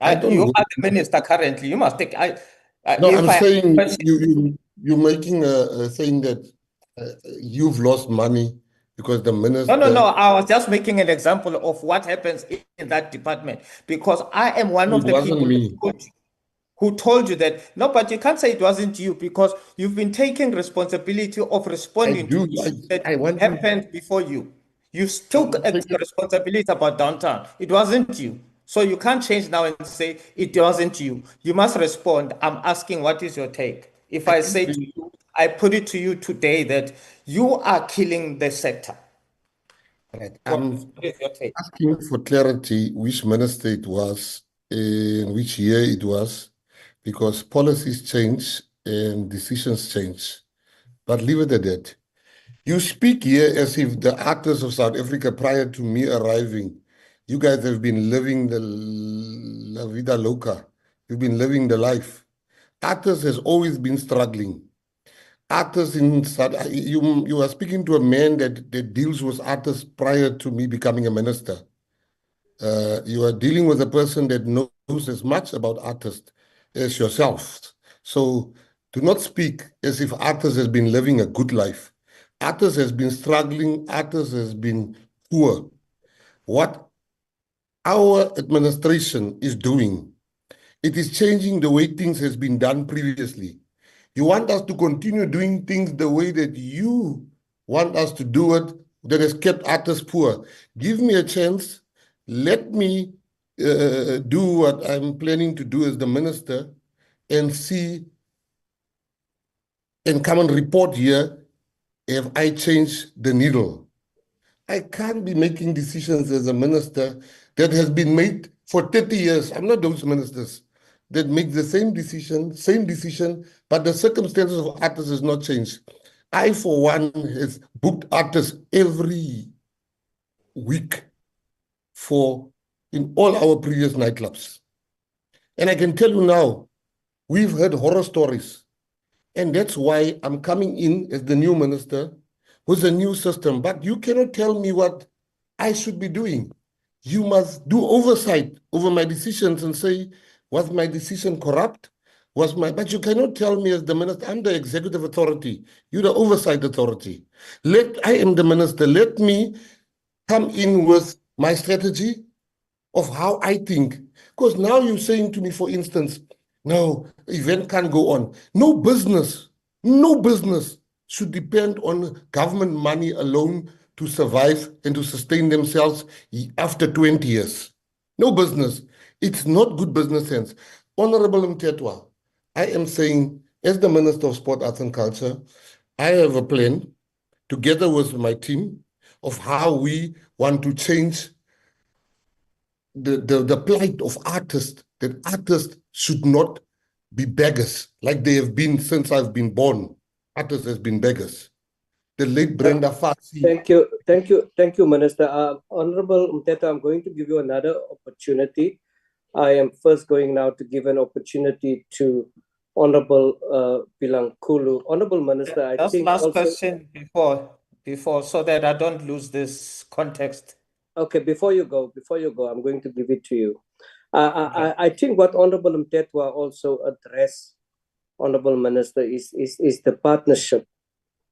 I don't You know. are the minister currently. You must take. No, if I'm I saying question- you're making a saying that you've lost money because the minister. No. I was just making an example of what happens in that department, because I am one of It the wasn't people me. who told you that. No, but you can't say it wasn't you, because you've been taking responsibility of I responding to do. issues that I want to. happened before you. You took Take it. responsibility about downtown. It wasn't you. So you can't change now and say it wasn't you. You must respond. I'm asking, what is your take? If I say to you, I put it to you today that you are killing the sector. Right. What I'm is your take? asking for clarity which minister it was, in which year it was, because policies change and decisions change. But leave it at that. You speak here as if the actors of South Africa prior to me arriving, you guys have been living the la vida loca. You've been living the life. Actors has always been struggling. Actors in South, you are speaking to a man that deals with artists prior to me becoming a minister. You are dealing with a person that knows as much about artists as yourself. So do not speak as if artists has been living a good life. Artists has been struggling. Artists has been poor. What our administration is doing, it is changing the way things has been done previously. You want us to continue doing things the way that you want us to do it, that has kept artists poor. Give me a chance. Let me do what I'm planning to do as the minister and see and come and report here if I change the needle. I can't be making decisions as a minister that has been made for 30 years. I'm not those ministers that make the same decision, but the circumstances of artists has not changed. I, for one, has booked artists every week in all our previous nightclubs. And I can tell you now, we've heard horror stories. And that's why I'm coming in as the new minister with a new system. But you cannot tell me what I should be doing. You must do oversight over my decisions and say, was my decision corrupt? But you cannot tell me as the minister, I'm the executive authority. You're the oversight authority. I am the minister. Let me come in with my strategy of how I think. Because now you're saying to me, for instance, No, event can't go on. No business should depend on government money alone to survive and to sustain themselves after 20 years. No business. It's not good business sense. Honorable Mtetwa, I am saying, as the Minister of Sport, Arts and Culture, I have a plan together with my team of how we want to change the plight of artists, that artists should not be beggars like they have been since I've been born. Artists has been beggars. The late Brenda Fassie. Thank you, Minister. Honorable Mtetwa, I'm going to give you another opportunity. I am first going now to give an opportunity to Honorable Bilankulu. Honorable Minister, I Just think last also, question before, so that I don't lose this context. okay, before you go, I'm going to give it to you. I think what Honorable Mtetwa also addressed, Honorable Minister, is the partnership.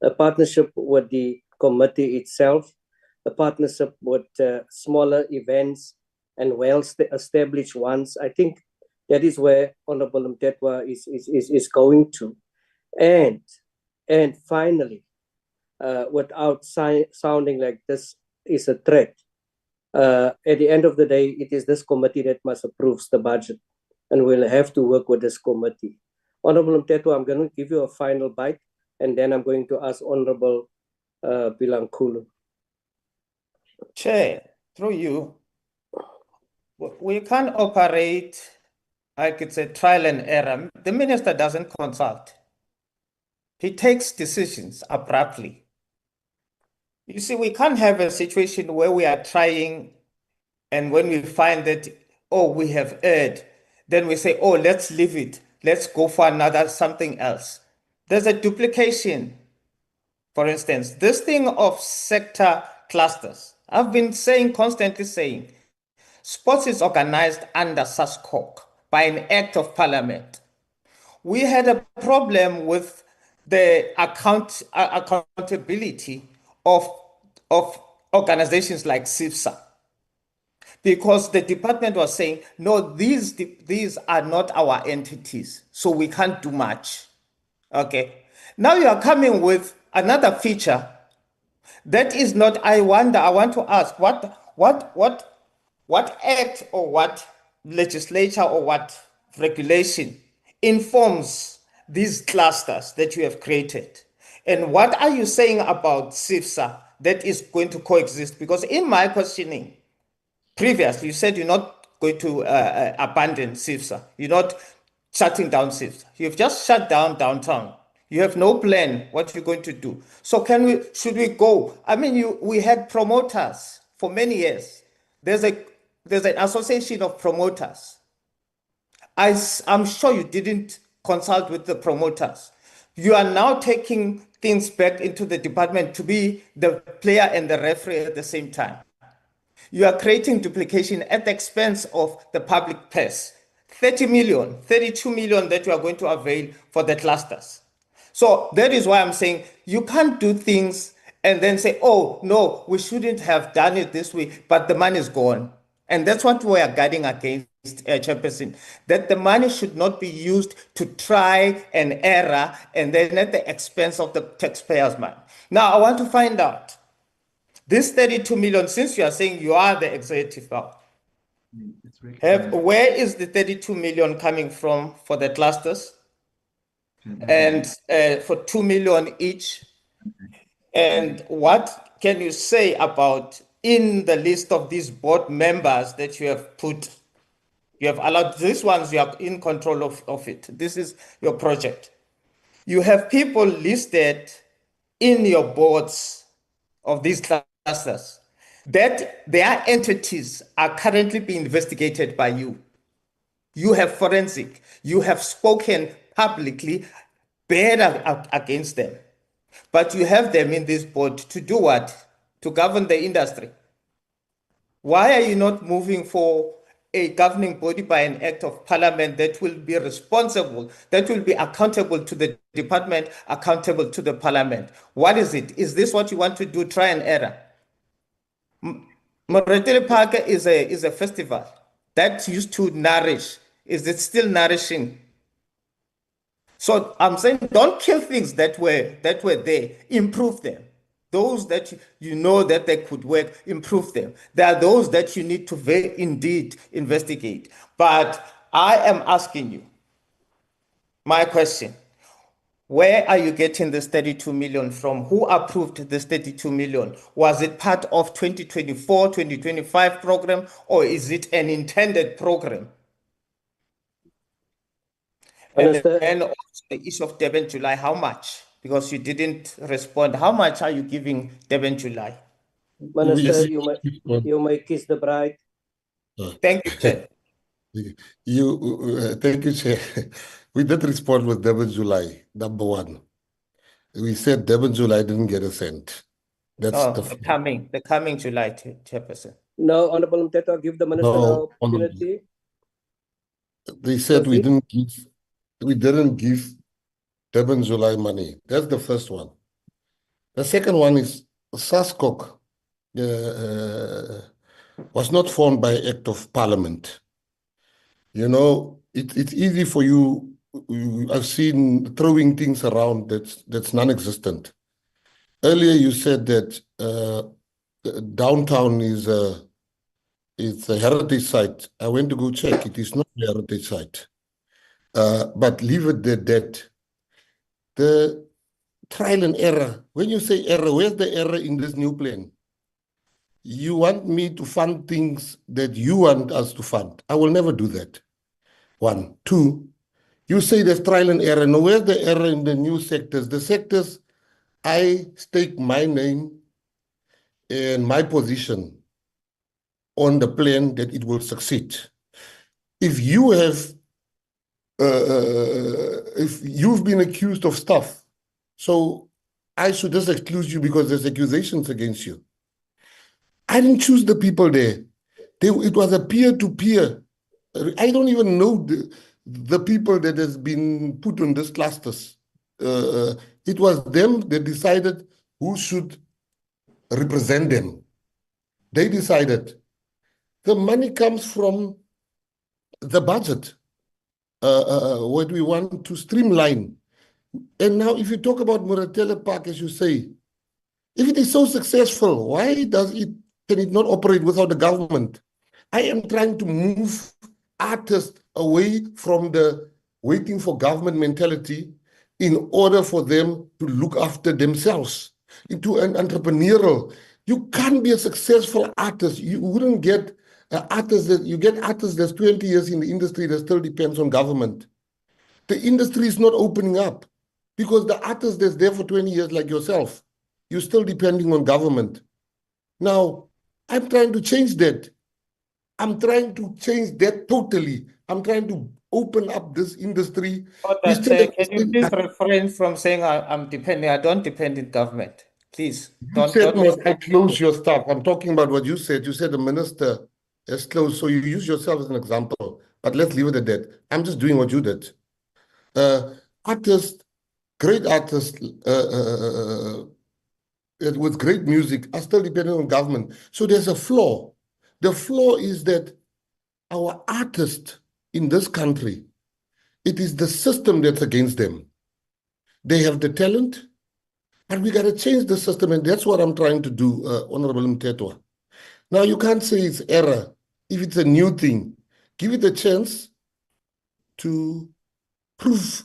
A partnership with the committee itself, a partnership with smaller events and well-established ones. I think that is where Honorable Mtetwa is going to. And finally, without sounding like this is a threat, at the end of the day, it is this committee that must approve the budget, and we'll have to work with this committee. Honorable Mtetwa, I'm going to give you a final bite, and then I'm going to ask Honorable Bilankulu. Chair, through you, we can't operate like it's a trial and error. The minister doesn't consult. He takes decisions abruptly. You see, we can't have a situation where we are trying, and when we find that, oh, we have erred, then we say, oh, let's leave it. Let's go for another something else. There's a duplication. For instance, this thing of sector clusters, I've been constantly saying, sports is organized under SACO by an act of parliament. We had a problem with the accountability of organizations like SIFSA, because the department was saying, no, these are not our entities, so we can't do much. Okay. Now you are coming with another feature that is not, I want to ask, what act or what legislature or what regulation informs these clusters that you have created? And what are you saying about SIFSA that is going to coexist? Because in my questioning previously, you said you're not going to abandon SIFSA. You're not shutting down SIFSA. You've just shut down downtown. You have no plan what you're going to do. So should we go? I mean, we had promoters for many years. There's an association of promoters. I'm sure you didn't consult with the promoters. You are now taking things back into the department to be the player and the referee at the same time. You are creating duplication at the expense of the public purse. 30 million, 32 million that you are going to avail for the clusters. So that is why I'm saying you can't do things and then say, oh, no, we shouldn't have done it this way, but the money is gone. And that's what we are guarding against, Chairperson, that the money should not be used to try an error and then at the expense of the taxpayers' money. Now, I want to find out, this 32 million, since you are saying you are the executive power, where is the 32 million coming from for the clusters? And for 2 million each. And what can you say about in the list of these board members that you have put? You have allowed these ones, you are in control of it. This is your project. You have people listed in your boards of these clusters that their entities are currently being investigated by you. You have forensic, you have spoken publicly bad against them, but you have them in this board to do what? To govern the industry. Why are you not moving for a governing body by an act of parliament that will be responsible, that will be accountable to the department, accountable to the parliament? What is it? Is this what you want to do, try and error? Moretele Park is a festival that used to nourish. Is it still nourishing So I'm saying don't kill things that were there, improve them. Those that you know that they could work, improve them. There are those that you need to indeed investigate. But I am asking you, my question, where are you getting this 32 million from? Who approved this 32 million? Was it part of 2024, 2025 program, or is it an intended program? And Minister, then also the issue of Durban July, how much? Because you didn't respond. How much are you giving Durban July? Minister, We- you may kiss the bride. Thank you, Chair. Thank you, Chair. We did respond with Durban July, number one. We said Durban July didn't get a cent. That's Oh, the coming July, Chairperson. No, Honorable Mteto, give the minister an No, opportunity. they said we Proceed. didn't give Durban July money. That's the first one. The second one is SASCO was not formed by Act of Parliament. You know, it's easy for you. I've seen throwing things around that's non-existent. Earlier, you said that downtown it's a heritage site. I went to go check. It is not a heritage site. But leave it at that. The trial and error. When you say error, where's the error in this new plan? You want me to fund things that you want us to fund. I will never do that. One. Two, you say there's trial and error. Now, where's the error in the new sectors? The sectors, I stake my name and my position on the plan that it will succeed. If you have, if you've been accused of stuff, so I should just exclude you because there's accusations against you. I didn't choose the people there. It was a peer-to-peer. I don't even know the people that has been put on these clusters. It was them that decided who should represent them. They decided. The money comes from the budget, what we want to streamline. And now if you talk about Muratele Park, as you say, if it is so successful, why can it not operate without the government? I am trying to move artists away from the waiting for government mentality in order for them to look after themselves into an entrepreneurial. You can't be a successful artist. You wouldn't get artists you get artists that's 20 years in the industry that still depends on government. The industry is not opening up because the artist that's there for 20 years like yourself, you're still depending on government. Now, I'm trying to change that. I'm trying to change that totally. I'm trying to open up this industry. Can you please refrain from saying I'm depending? I don't depend on government. Please. You said, must I close your stuff? I'm talking about what you said. You said the minister has closed. So you use yourself as an example. But let's leave it at that. I'm just doing what you did. Artists, great artists with great music are still dependent on government. So there's a flaw. The flaw is that our artists in this country, it is the system that's against them. They have the talent, and we got to change the system, and that's what I'm trying to do, Honorable Mteto. Now, you can't say it's error if it's a new thing. Give it a chance to prove.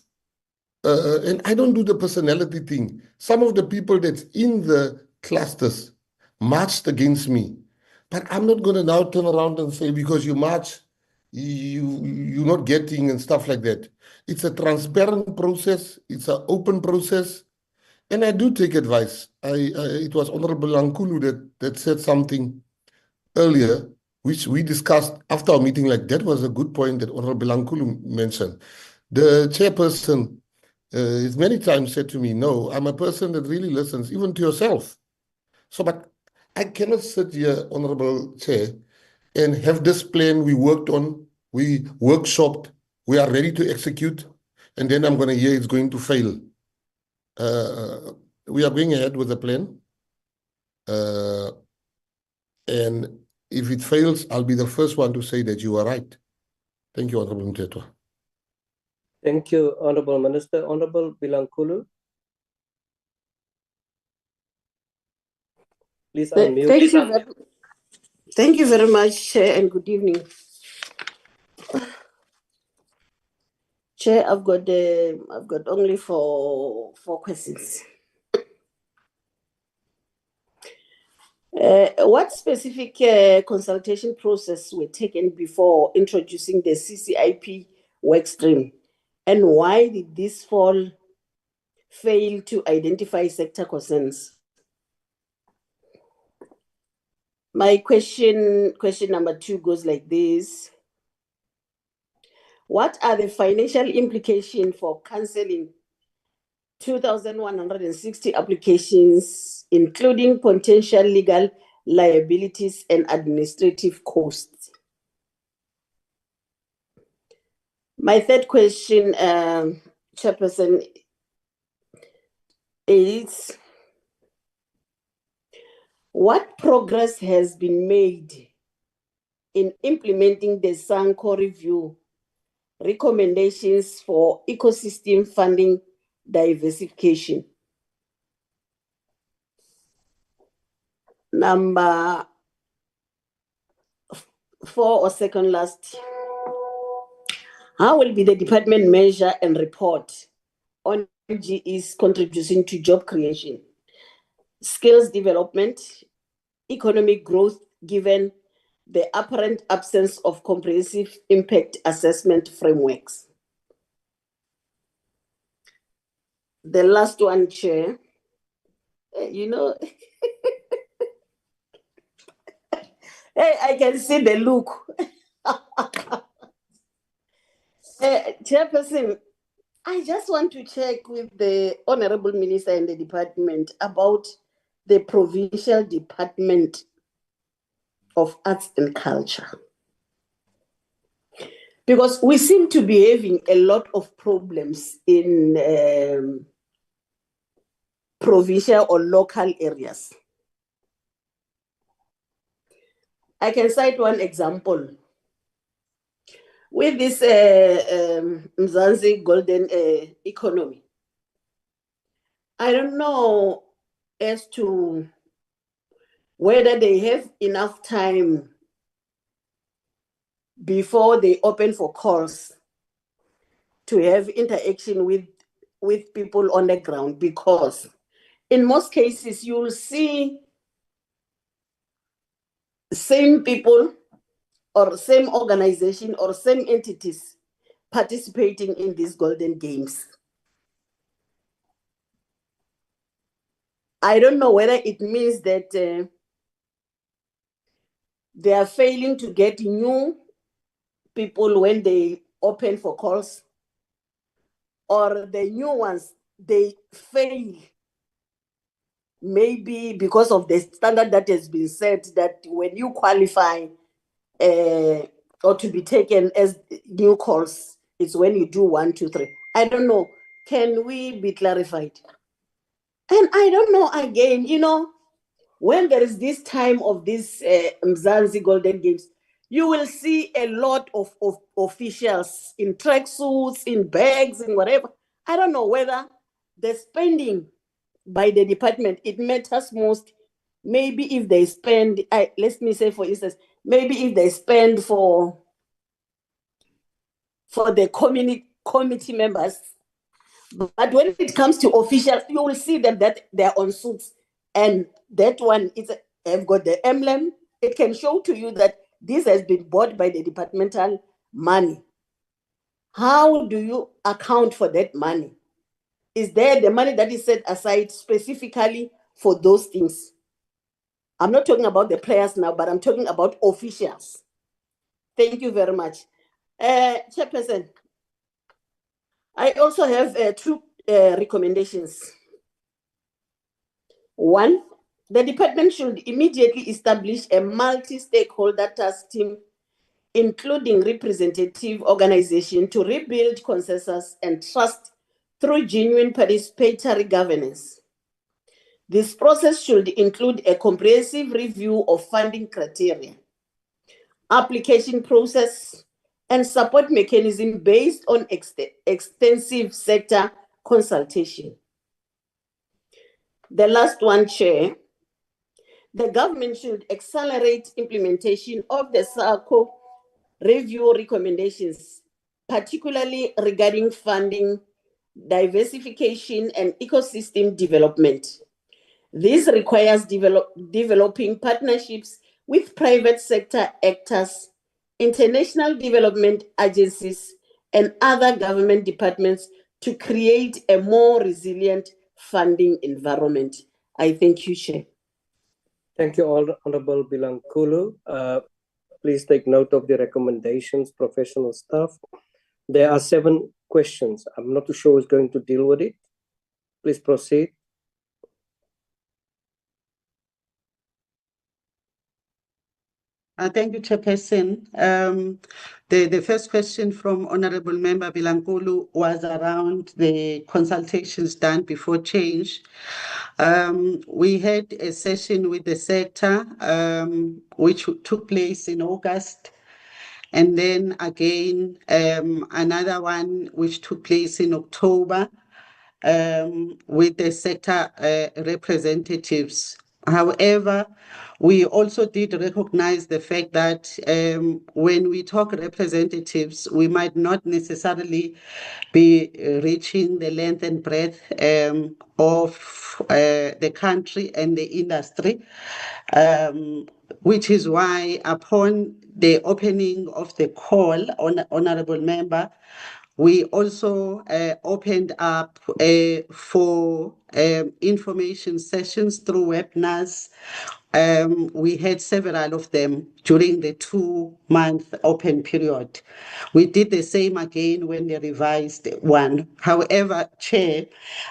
And I don't do the personality thing. Some of the people that's in the clusters marched against me. But I'm not going to now turn around and say, because you march, you're not getting and stuff like that. It's a transparent process. It's an open process. And I do take advice. It was Honorable Lankulu that said something earlier, which we discussed after our meeting. Like, that was a good point that Honorable Lankulu mentioned. The chairperson has many times said to me, no, I'm a person that really listens, even to yourself. So, but I cannot sit here, Honorable Chair, and have this plan we worked on, we workshopped, we are ready to execute, and then I'm going to hear it's going to fail. We are going ahead with the plan. And if it fails, I'll be the first one to say that you are right. Thank you, Honorable Mteto. Thank you, Honorable Minister. Honorable Bilankulu. Please unmute. Thank you very much, Chair, and good evening. Chair, I've got only four questions. What specific consultation process were taken before introducing the CCIP workstream, and why did this fail to identify sector concerns? My question number 2 goes like this. What are the financial implications for cancelling 2,160 applications, including potential legal liabilities and administrative costs? My third question, Chairperson, is what progress has been made in implementing the SACO review recommendations for ecosystem funding diversification? Number 4 or second last, how will be the department measure and report on GE's contribution to job creation, skills development, economic growth, given the apparent absence of comprehensive impact assessment frameworks? The last one, Chair, you know, hey, I can see the look. Chairperson, I just want to check with the Honorable Minister and the department about the Provincial Department of Arts and Culture. Because we seem to be having a lot of problems in provincial or local areas. I can cite one example. With this Mzansi Golden Economy, I don't know as to whether they have enough time before they open for calls to have interaction with people on the ground, because in most cases you'll see same people or same organization or same entities participating in these golden games. I don't know whether it means that they are failing to get new people when they open for calls, or the new ones, they fail maybe because of the standard that has been set, that when you qualify or to be taken as new calls, it's when you do 1, 2, 3. I don't know. Can we be clarified? And I don't know, again, you know, when there is this time of this Mzansi Golden Games, you will see a lot of officials in tracksuits, in bags, and whatever. I don't know whether the spending by the department, it matters most. Maybe if they spend, let me say, for instance, maybe if they spend for the committee members, but when it comes to officials, you will see them that they're on suits, and that one have got the emblem. It can show to you that this has been bought by the departmental money. How do you account for that money? Is there the money that is set aside specifically for those things? I'm not talking about the players now, but I'm talking about officials. Thank you very much. Chairperson, I also have 2 recommendations. One, the department should immediately establish a multi-stakeholder task team, including representative organizations, to rebuild consensus and trust through genuine participatory governance. This process should include a comprehensive review of funding criteria, application process, and support mechanism based on extensive sector consultation. The last one, Chair, the government should accelerate implementation of the SACO review recommendations, particularly regarding funding, diversification, and ecosystem development. This requires developing partnerships with private sector actors, international development agencies, and other government departments to create a more resilient funding environment. I thank you, Chair. Thank you, Honorable Bilankulu. Please take note of the recommendations, professional staff. There are 7 questions. I'm not too sure who's going to deal with it. Please proceed. Thank you, Chairperson. The first question from Honorable Member Bilankulu was around the consultations done before change. We had a session with the sector, which took place in August, and then again another one which took place in October with the sector representatives. However, we also did recognize the fact that when we talk representatives, we might not necessarily be reaching the length and breadth of the country and the industry, which is why upon the opening of the call, Honorable Member, we also opened up for information sessions through webinars. We had several of them during the 2-month open period. We did the same again when the revised one. However, Chair,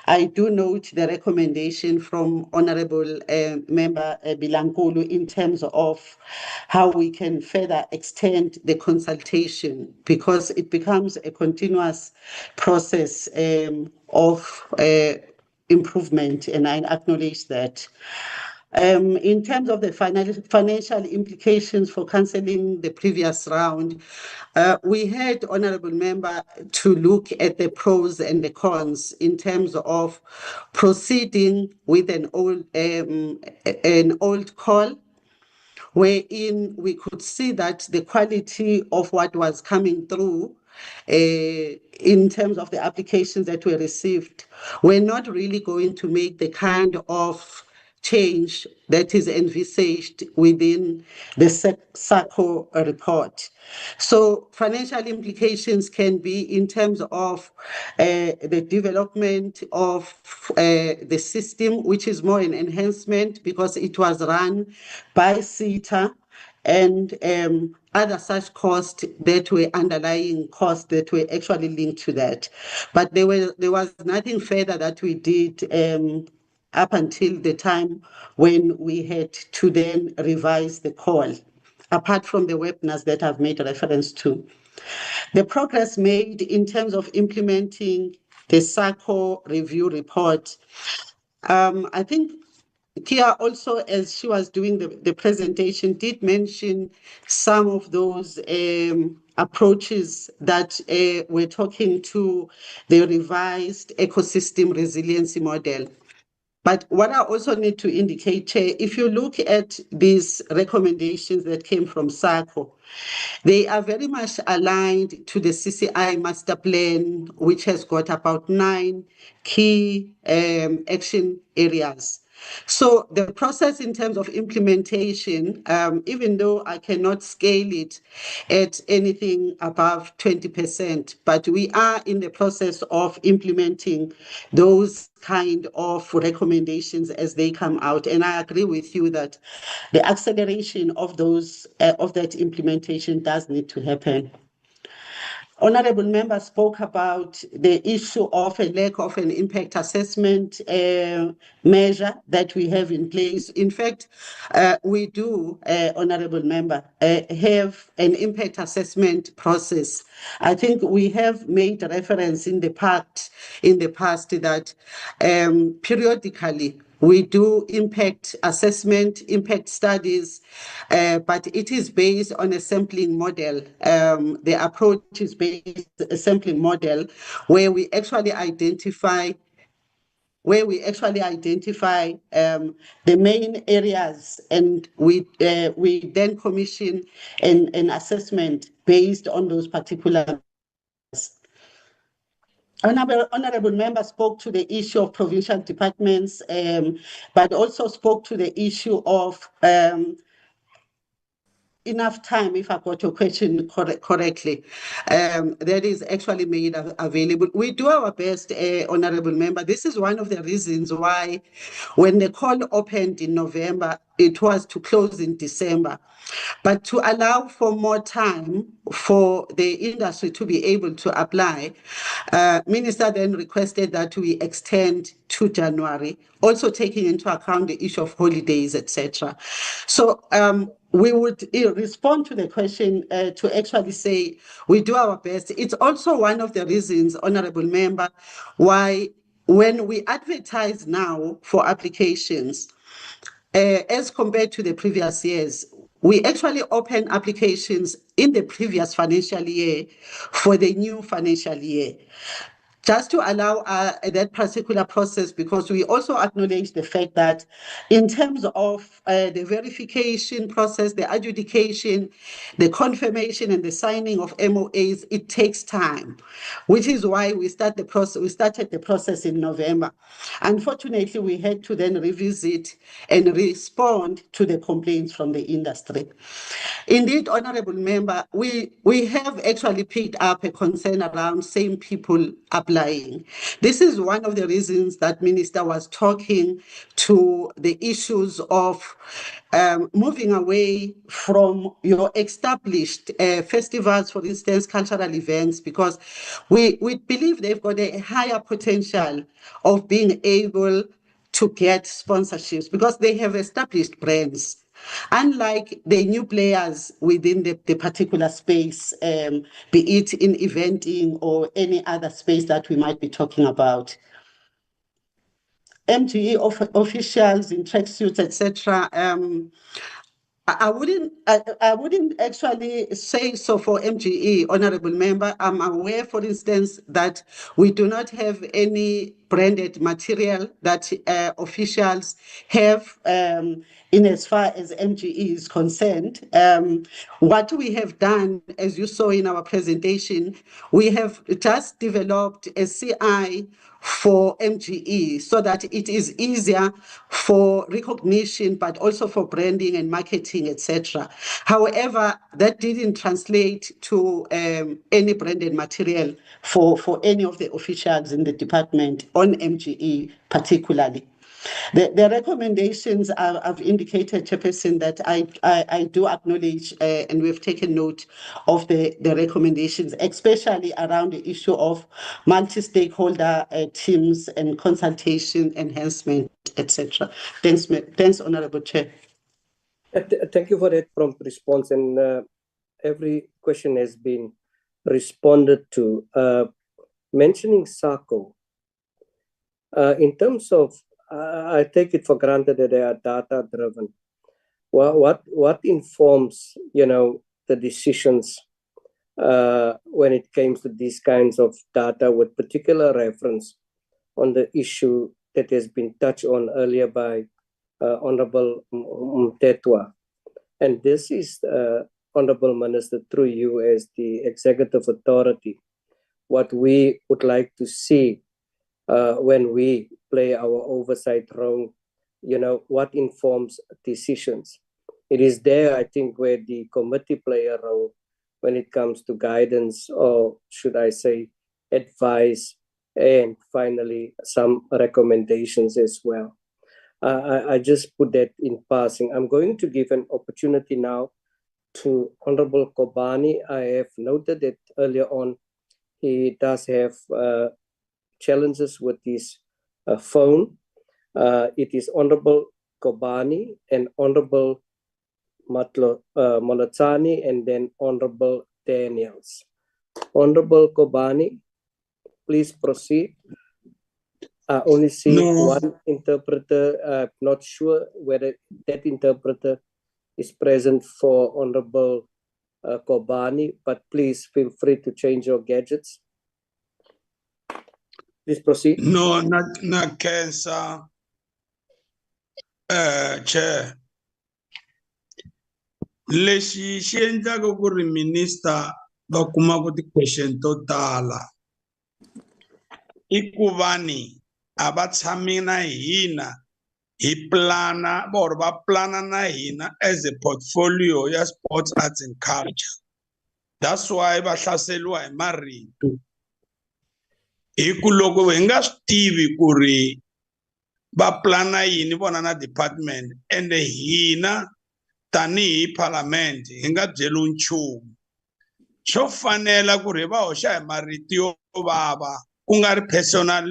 I do note the recommendation from Honorable Member Bilankulu in terms of how we can further extend the consultation, because it becomes a continuous process of improvement, and I acknowledge that. In terms of the financial implications for cancelling the previous round, we had, Honourable Member, to look at the pros and the cons in terms of proceeding with an old call, wherein we could see that the quality of what was coming through in terms of the applications that were received were not really going to make the kind of change that is envisaged within the SACO report. So financial implications can be in terms of the development of the system, which is more an enhancement because it was run by SETA, and other such costs that were underlying costs that were actually linked to that. But there was nothing further that we did up until the time when we had to then revise the call, apart from the webinars that I've made reference to. The progress made in terms of implementing the SACO review report, I think Kia also, as she was doing the presentation, did mention some of those approaches that we're talking to the revised ecosystem resiliency model. But what I also need to indicate, Chair, if you look at these recommendations that came from SACO, they are very much aligned to the CCI master plan, which has got about 9 key action areas. So the process in terms of implementation, even though I cannot scale it at anything above 20%, but we are in the process of implementing those kind of recommendations as they come out. And I agree with you that the acceleration of those of that implementation does need to happen. Honourable Member spoke about the issue of a lack of an impact assessment measure that we have in place. In fact, we do, Honourable Member, have an impact assessment process. I think we have made reference in the past that periodically we do impact assessment, impact studies, but it is based on a sampling model. The approach is based on a sampling model where we actually identify the main areas, and we then commission an assessment based on those particular. Honorable member spoke to the issue of provincial departments, but also spoke to the issue of enough time, if I got your question correctly, that is actually made available. We do our best, honorable member. This is one of the reasons why when the call opened in November, it was to close in December. But to allow for more time for the industry to be able to apply, Minister then requested that we extend to January, also taking into account the issue of holidays, etc. So we would respond to the question to actually say we do our best. It's also one of the reasons, honorable member, why when we advertise now for applications, as compared to the previous years, we actually open applications in the previous financial year for the new financial year, just to allow that particular process, because we also acknowledge the fact that in terms of the verification process, the adjudication, the confirmation and the signing of MOAs, it takes time, which is why we started the process in November. Unfortunately, we had to then revisit and respond to the complaints from the industry. Indeed, honorable member, we have actually picked up a concern around same people applying. This is one of the reasons that Minister was talking to the issues of moving away from your established festivals, for instance, cultural events, because we believe they've got a higher potential of being able to get sponsorships because they have established brands. Unlike the new players within the particular space, be it in eventing or any other space that we might be talking about. MGE officials in tracksuits, etc. I wouldn't actually say so for MGE, honorable member. I'm aware, for instance, that we do not have any branded material that officials have in as far as MGE is concerned. What we have done, as you saw in our presentation, we have just developed a CI for MGE so that it is easier for recognition, but also for branding and marketing, etc. However, that didn't translate to any branded material for any of the officials in the department on MGE particularly. The recommendations I've indicated, Chairperson, that I do acknowledge and we've taken note of the recommendations, especially around the issue of multi-stakeholder teams and consultation enhancement, etc. Thanks, Honorable Chair. Thank you for that prompt response, and every question has been responded to. Mentioning SACO, in terms of, I take it for granted that they are data driven. What informs, the decisions when it comes to these kinds of data, with particular reference on the issue that has been touched on earlier by Honorable Mtetwa? And this is, Honorable Minister, through you as the executive authority, what we would like to see when we play our oversight role, what informs decisions. It is there, I think, where the committee play a role when it comes to guidance, or should I say advice, and finally some recommendations as well. I just put that in passing. I'm going to give an opportunity now to Honorable Kobani. I have noted that earlier on he does have challenges with his phone. It is Honorable Kobani and Honorable Molatsani, and then Honorable Daniels. Honorable Kobani, please proceed. I only see No. one interpreter. I'm not sure whether that interpreter is present for Honorable Kobani, but please feel free to change your gadgets. Please proceed. No, not cancer. Chair. Lexi xi endlaka ku ri minister va kuma ku ti-question to tala i ku vani a va tshami na hina hi plana or va plana na hina as a portfolio ya sports, arts and culture. That's why va hlaseriwa hi marito. Hi ku loko hi nga swi tivi ku ri va plana yini vona na department ende hina tanihi parliament hi nga byeliwi nchumu swo fanela ku ri va hoxa hi marito yo vava ku nga ri personal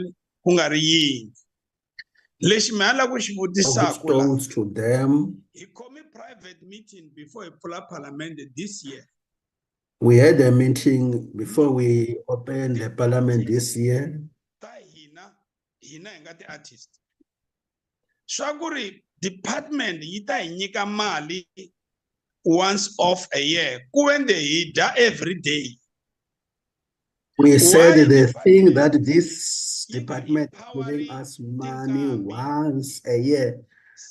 ku nga ri yini lexi mi hala ku xi vutisaka la stones to them. hi khome private meeting before hi pfula parliament this year. We had a meeting before we opened the parliament this year. ta hina hi nga ti-artist swa ku ri department yi ta hi nyika mali once off a year kuende hi dya every day. We said Why the thing that department this department is giving us money once a year,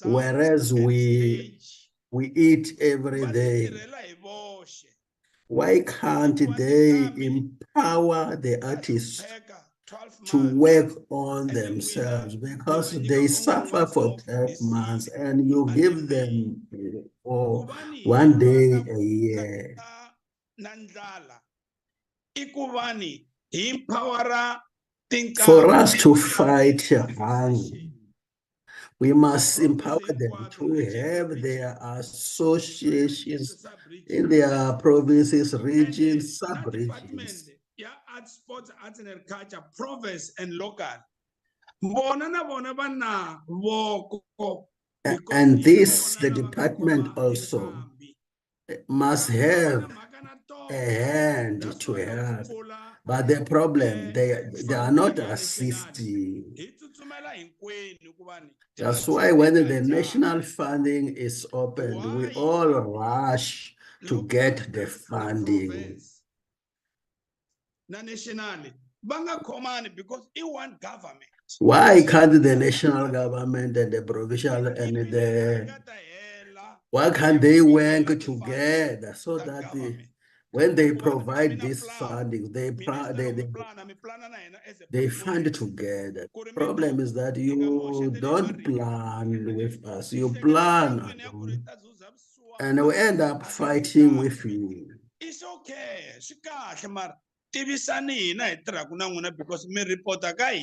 whereas we eat every day. Why can't they empower the artists to work on themselves? Because they suffer for 12 months and you give them for 1 day a year. For us to fight hunger, we must empower them to have their associations in their provinces, regions, sub-regions. Yeah, arts, sports, arts and agriculture, province and local. And this, the department also must have a hand to help. But the problem, they are not assisting. That's why when the national funding is opened, we all rush to get the funding. Because it one government. Why can't the national government and the provincial and why can't they work together so that when they provide this funding, they fund together? The problem is that you don't plan with us, you plan alone, and we end up fighting with you. It's okay. Because me reporter guy.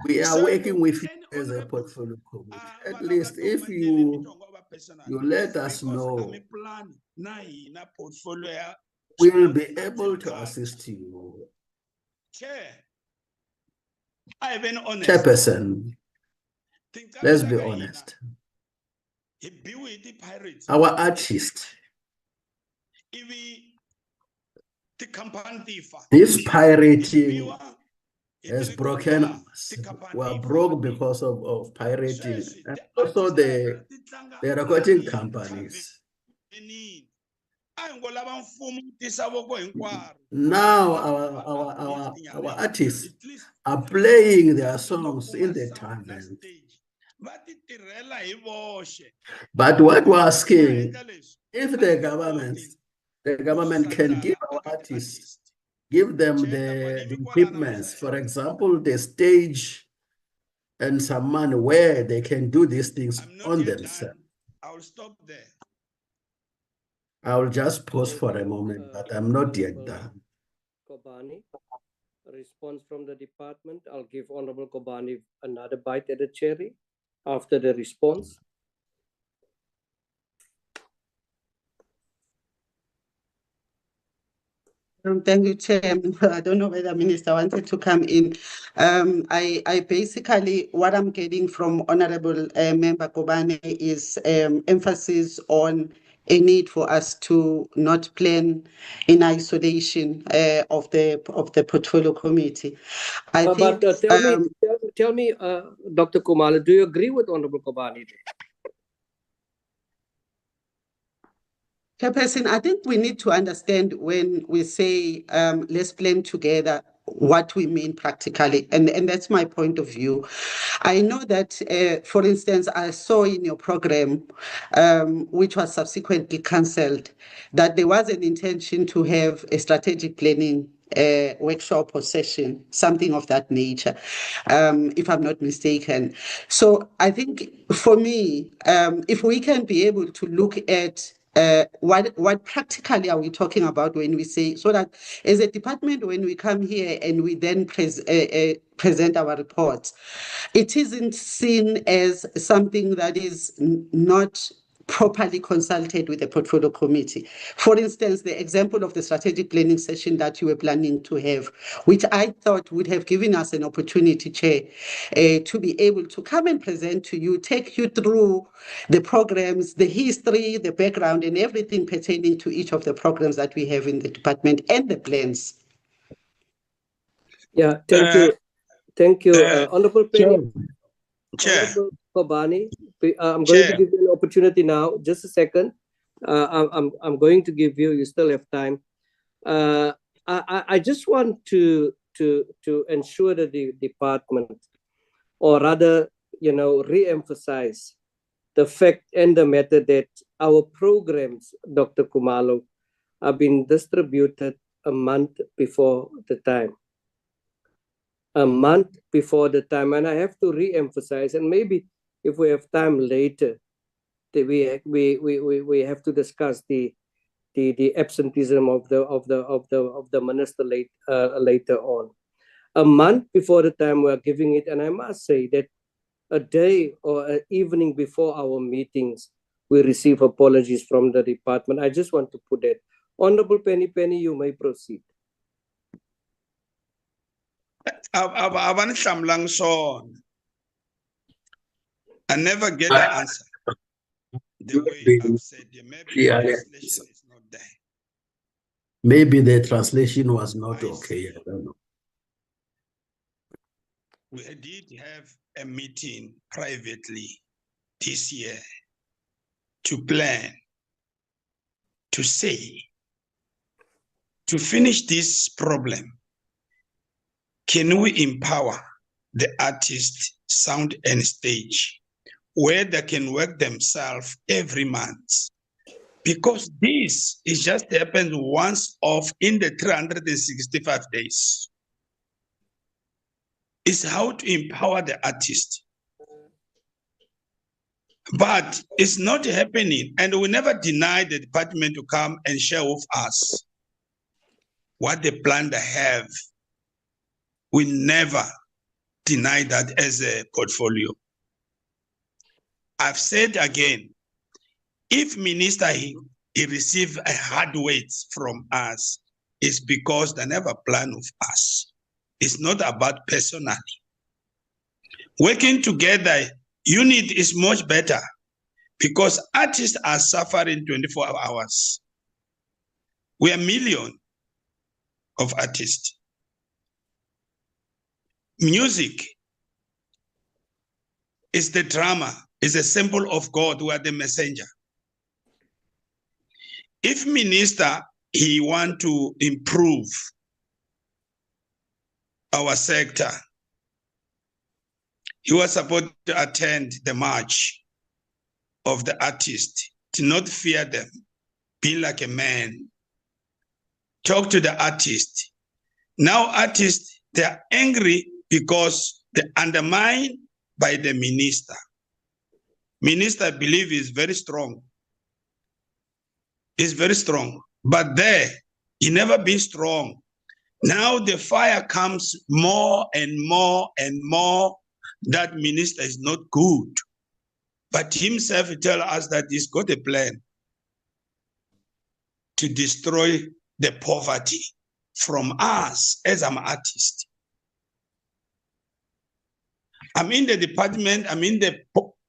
We are working with you as a portfolio committee. At least if you let us know, we will be able to assist you. Chairperson, let's be honest. Our artists, this pirating has broken us. We are broke because of pirating. And also the recording companies. Now our artists are playing their songs in the tavern. But what we're asking, if the government can give our artists, give them the equipments, for example, the stage and some money where they can do these things on themselves. I will stop there. I will just pause for a moment, but I'm not yet done. Kobani, a response from the department. I'll give Honorable Kobani another bite at the cherry after the response. Thank you, Chair. I don't know whether the Minister wanted to come in. I basically, what I'm getting from Honorable Member Kobane is emphasis on a need for us to not plan in isolation of the portfolio committee. I think. Tell tell me, Dr. Kumalo, do you agree with Honorable Kobani? Chairperson, I think we need to understand when we say let's plan together what we mean practically, and that's my point of view. I know that, for instance, I saw in your program, which was subsequently cancelled, that there was an intention to have a strategic planning workshop or session, something of that nature, if I'm not mistaken. So I think for me, if we can be able to look at what practically are we talking about when we say, so that as a department, when we come here and we then present our reports, it isn't seen as something that is not properly consulted with the portfolio committee. For instance, the example of the strategic planning session that you were planning to have, which I thought would have given us an opportunity, Chair, to be able to come and present to you, take you through the programs, the history, the background, and everything pertaining to each of the programs that we have in the department and the plans. Yeah, thank you. Thank you, Honorable Penny. Chair. Honorable Kobani, I'm going to give you an opportunity now. Just a second. I'm going to give you. You still have time. I just want to ensure that the department, or rather, re-emphasize the fact and the matter that our programs, Dr. Kumalo, are being distributed a month before the time. A month before the time, and I have to re-emphasize, and maybe if we have time later, we have to discuss the absenteeism of the minister later on. A month before the time we are giving it, and I must say that a day or an evening before our meetings, we receive apologies from the department. I just want to put that. Honorable Penny, you may proceed. I never get the answer. The way I've said, maybe the translation is not there. Maybe the translation was not okay. I don't know. We did have a meeting privately this year to plan, to say, to finish this problem, can we empower the artist, sound and stage, where they can work themselves every month? Because this is just happens once off in the 365 days. It's how to empower the artist. But it's not happening, and we never deny the department to come and share with us what they plan to have. We never deny that as a portfolio. I've said again, if minister he receive a hard weight from us, it's because they never plan with us. It's not about personally. Working together, unit is much better because artists are suffering 24 hours. We are millions of artists. Music is the drama, is a symbol of God. We are the messenger. If minister, he want to improve our sector, he was supposed to attend the march of the artist, to not fear them, be like a man, talk to the artist. Now artists, they are angry because they're undermined by the minister. Minister, I believe, is very strong. He's very strong. But there, he never been strong. Now the fire comes more and more and more. That minister is not good. But himself tell us that he's got a plan to destroy the poverty from us as an artist. I'm in the department, I'm in the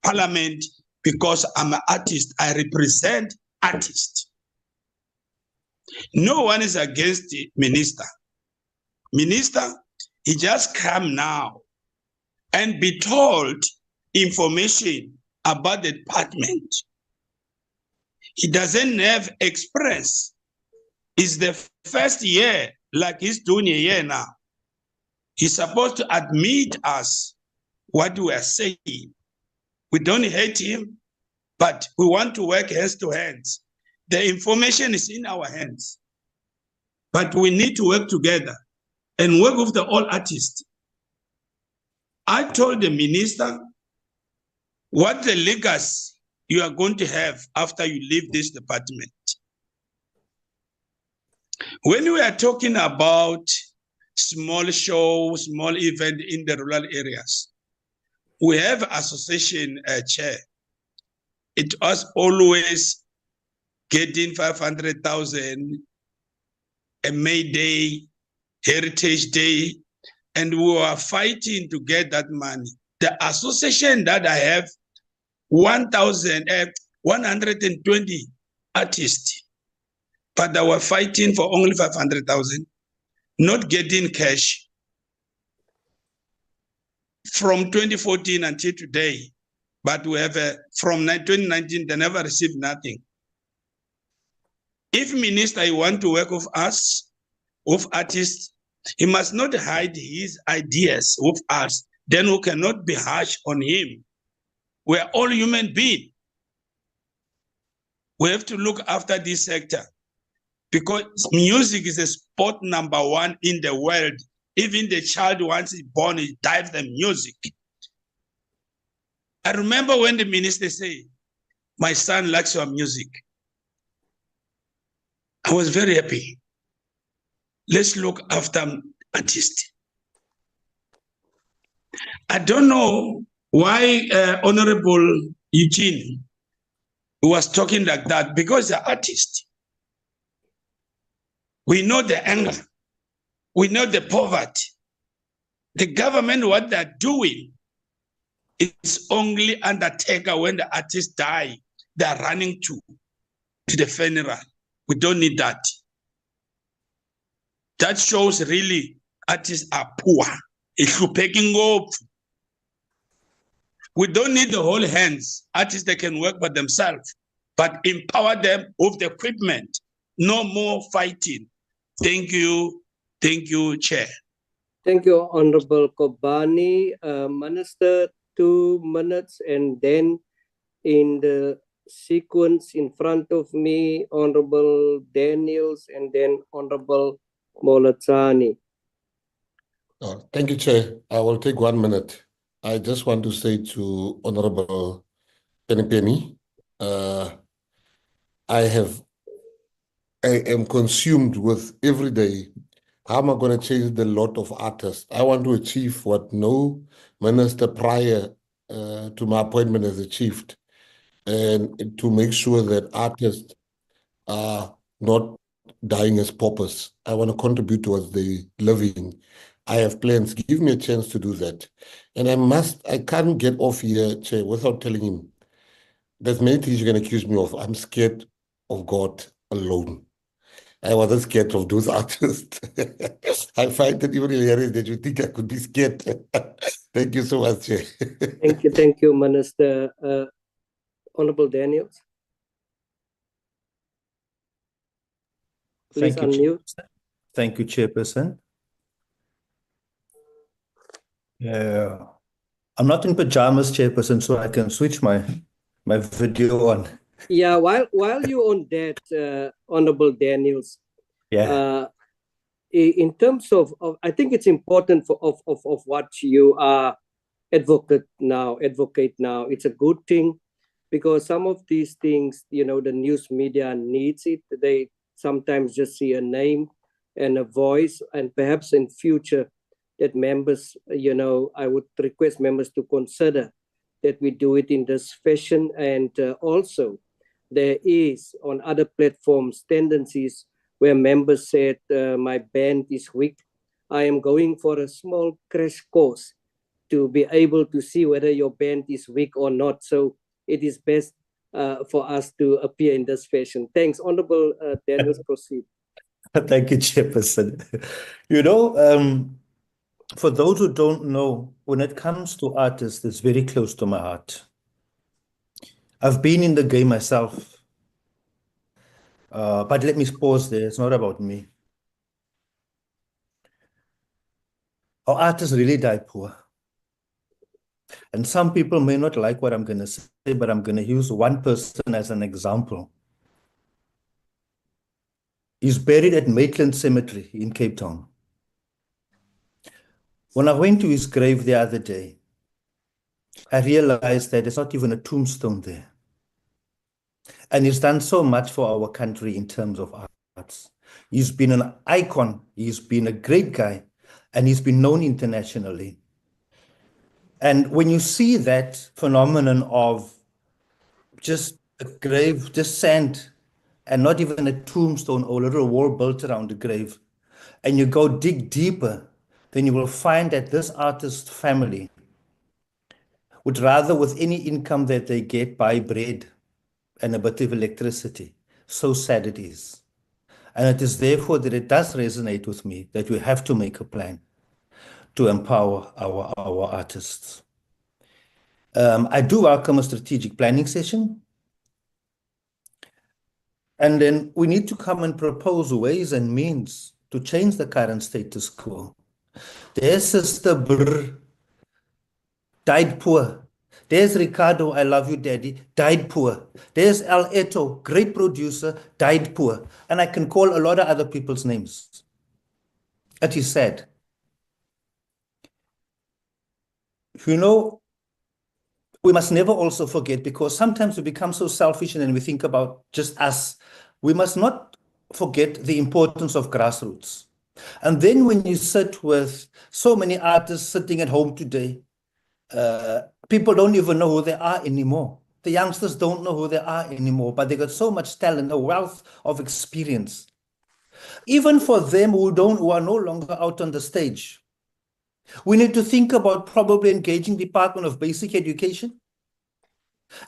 parliament because I'm an artist. I represent artists. No one is against the minister. Minister, he just come now and be told information about the department. He doesn't have experience. It's the first year, like he's doing a year now. He's supposed to admit us what we are saying. We don't hate him, but we want to work hands to hands. The information is in our hands, but we need to work together and work with the all artists. I told the minister what the legacy you are going to have after you leave this department. When we are talking about small shows, small event in the rural areas, we have association chair. It was always getting 500,000 a May Day, Heritage Day, and we were fighting to get that money. The association that I have 120 artists, but they were fighting for only 500,000, not getting cash. From 2014 until today, but we have from 2019, they never received nothing. If minister you want to work with us, with artists, he must not hide his ideas with us. Then we cannot be harsh on him. We're all human beings. We have to look after this sector because music is a sport #1 in the world. Even the child, once he's born, he dives the music. I remember when the minister said, my son likes your music. I was very happy. Let's look after artists. I don't know why Honorable Eugene was talking like that, because the artist. We know the anger. We know the poverty. The government, what they're doing, it's only undertaker when the artists die, they're running to the funeral. We don't need that. That shows really artists are poor. We don't need the whole hands. Artists, they can work by themselves, but empower them with the equipment. No more fighting. Thank you. Thank you, Chair. Thank you, Honorable Kobani. Minister, 2 minutes, and then in the sequence in front of me, Honorable Daniels, and then Honorable Molatsani. Oh, thank you, Chair. I will take 1 minute. I just want to say to Honorable Penny, I am consumed with every day. How am I going to change the lot of artists? I want to achieve what no minister prior to my appointment has achieved, and to make sure that artists are not dying as paupers. I want to contribute towards the living. I have plans. Give me a chance to do that. And I can't get off here, Chair, without telling him there's many things you're going to accuse me of. I'm scared of God alone. I wasn't scared of those artists. I find it even hilarious that you think I could be scared. Thank you so much, Chair. Thank you, Minister. Honorable Daniels. Please unmute. Thank you, Chairperson. Yeah, I'm not in pajamas, Chairperson, so I can switch my video on. Yeah, while you're on that, Honorable Daniels, Yeah. In terms of I think it's important of what you are advocate now. It's a good thing, because some of these things, the news media needs it. They sometimes just see a name and a voice, and perhaps in future that members, I would request members to consider that we do it in this fashion. And also, there is on other platforms tendencies where members said, my band is weak. I am going for a small crash course to be able to see whether your band is weak or not. So it is best for us to appear in this fashion. Thanks, Honorable Daniels, proceed. Thank you, Chairperson. For those who don't know, when it comes to artists, it's very close to my heart. I've been in the game myself. But let me pause there. It's not about me. Our artists really die poor. And some people may not like what I'm going to say, but I'm going to use one person as an example. He's buried at Maitland Cemetery in Cape Town. When I went to his grave the other day, I realized that there's not even a tombstone there. And he's done so much for our country in terms of arts. He's been an icon. He's been a great guy, and he's been known internationally. And when you see that phenomenon of just a grave, just sand, and not even a tombstone or a little wall built around the grave, and you go dig deeper, then you will find that this artist family would rather, with any income that they get, buy bread and a bit of electricity. So sad it is. And it is therefore that it does resonate with me that we have to make a plan to empower our artists. I do welcome a strategic planning session. And then we need to come and propose ways and means to change the current status quo. There's Sister Brr, died poor. There's Ricardo, I love you, Daddy, died poor. There's El Eto, great producer, died poor. And I can call a lot of other people's names. It is sad. You know, we must never also forget, because sometimes we become so selfish and then we think about just us. We must not forget the importance of grassroots. And then when you sit with so many artists sitting at home today, people don't even know who they are anymore. The youngsters don't know who they are anymore, but they got so much talent, a wealth of experience. Even for them who are no longer out on the stage, we need to think about probably engaging Department of Basic Education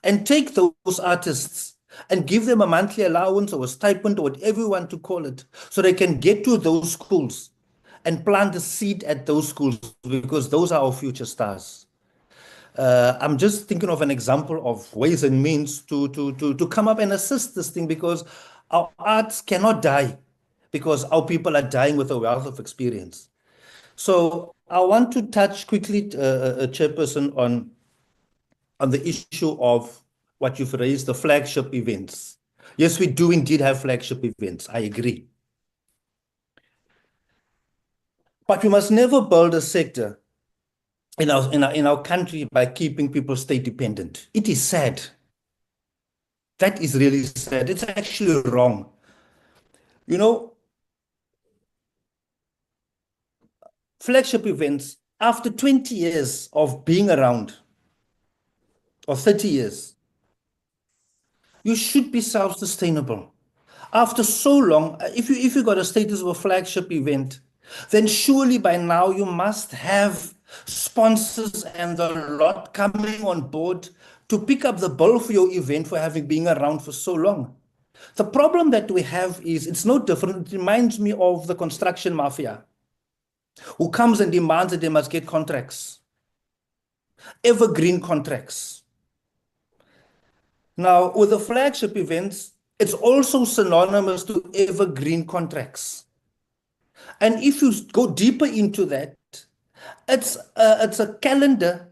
and take those artists and give them a monthly allowance or a stipend or whatever you want to call it, so they can get to those schools and plant a seed at those schools, because those are our future stars. I'm just thinking of an example of ways and means to come up and assist this thing, because our arts cannot die because our people are dying with a wealth of experience. So I want to touch quickly, Chairperson, on the issue of what you've raised, the flagship events. Yes, we do indeed have flagship events. I agree. But we must never build a sector in our country by keeping people state dependent. It is sad. That is really sad. It's actually wrong. You know, flagship events, after 20 years of being around, or 30 years, you should be self-sustainable. After so long, if you got a status of a flagship event, then surely by now you must have sponsors and a lot coming on board to pick up the bill for your event for having been around for so long. The problem that we have is it's no different. It reminds me of the construction mafia, who comes and demands that they must get contracts, evergreen contracts. Now, with the flagship events, it's also synonymous to evergreen contracts. And if you go deeper into that, it's a calendar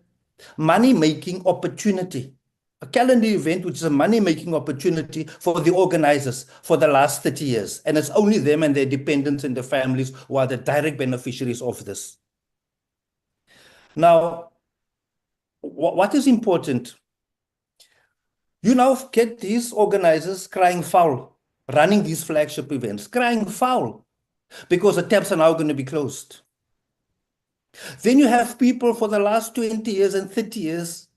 money-making opportunity. A calendar event which is a money-making opportunity for the organizers for the last 30 years. And it's only them and their dependents and their families who are the direct beneficiaries of this. Now, what is important? You now get these organizers crying foul, running these flagship events, crying foul, because the taps are now going to be closed. Then you have people for the last 20 years and 30 years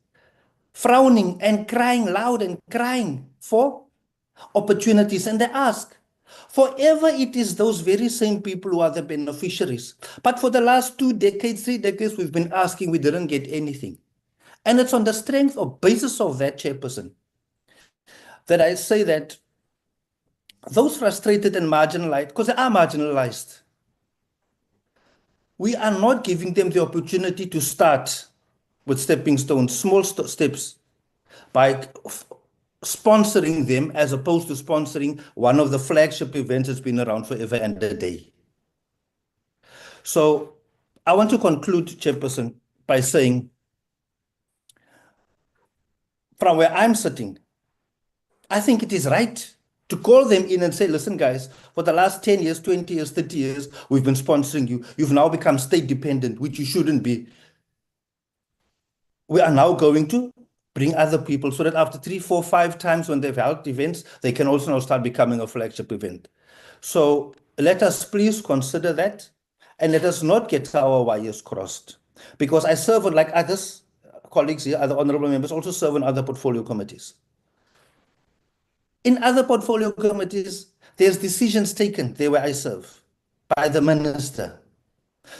frowning and crying loud and crying for opportunities. And they ask, forever it is those very same people who are the beneficiaries. But for the last 2 decades, 3 decades, we've been asking, we didn't get anything. And it's on the strength or basis of that, Chairperson, that I say that those frustrated and marginalized, because they are marginalized, we are not giving them the opportunity to start with stepping stones, small steps, by sponsoring them as opposed to sponsoring one of the flagship events that's been around forever and a day. So I want to conclude, Chairperson, by saying, from where I'm sitting, I think it is right to call them in and say, listen, guys, for the last 10 years, 20 years, 30 years, we've been sponsoring you. You've now become state dependent, which you shouldn't be. We are now going to bring other people so that after 3, 4, 5 times when they've held events, they can also now start becoming a flagship event. So let us please consider that, and let us not get our wires crossed. Because I serve on, like others, colleagues here, other honorable members, also serve on other portfolio committees. In other portfolio committees, there's decisions taken there where I serve by the minister.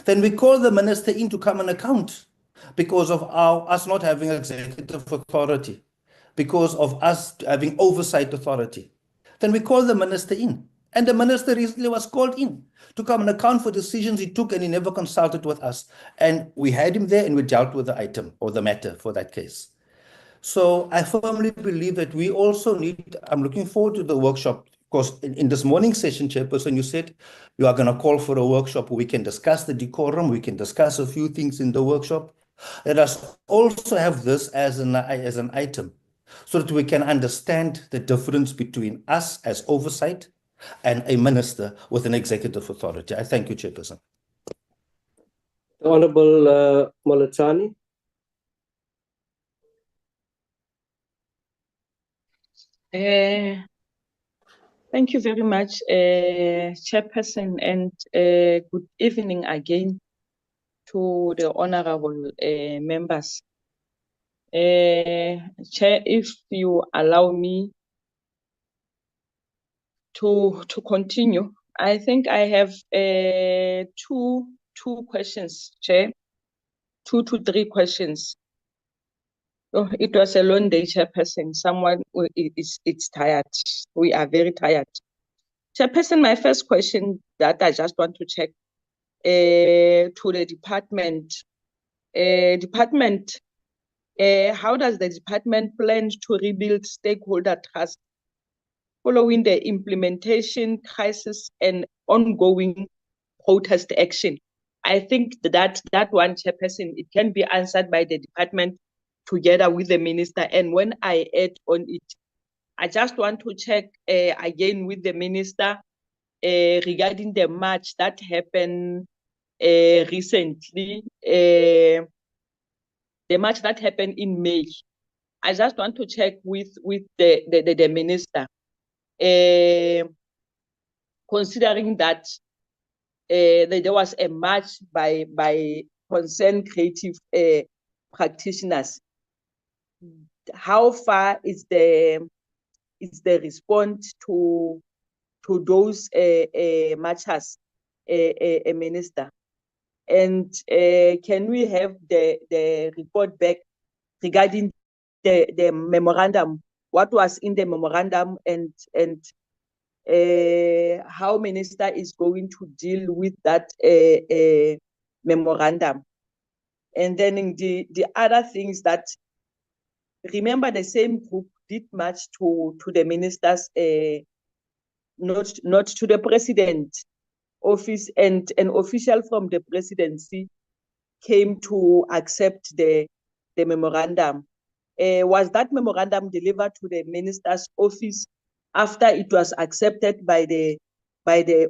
Then we call the minister in to come and account because of us not having executive authority, because of us having oversight authority. Then we call the minister in. And the minister recently was called in to come and account for decisions he took, and he never consulted with us. And we had him there and we dealt with the item or the matter for that case. So I firmly believe that we also need, I'm looking forward to the workshop, because in this morning session, Chairperson, you said you are going to call for a workshop where we can discuss the decorum, we can discuss a few things in the workshop. Let us also have this as an item so that we can understand the difference between us as oversight and a minister with an executive authority. I thank you, Chairperson. Honorable Molatani. Thank you very much, Chairperson, and good evening again to the honorable members. Chair, if you allow me to continue, I think I have two questions, Chair, 2 to 3 questions. Oh, it was a long day, Chairperson. Someone it's tired. We are very tired. Chairperson, my first question that I just want to check to the department. How does the department plan to rebuild stakeholder trust following the implementation crisis and ongoing protest action? I think that one, Chairperson, it can be answered by the department together with the minister. And when I add on it, I just want to check again with the minister regarding the march that happened recently, the march that happened in May. I just want to check with the minister, considering that there was a march by concerned creative practitioners. How far is the response to those marchers, a minister? And can we have the report back regarding the memorandum? What was in the memorandum, and how minister is going to deal with that memorandum? And then the other things that, remember, the same group did march to the ministers, not to the president office, and an official from the presidency came to accept the memorandum. Was that memorandum delivered to the minister's office after it was accepted by the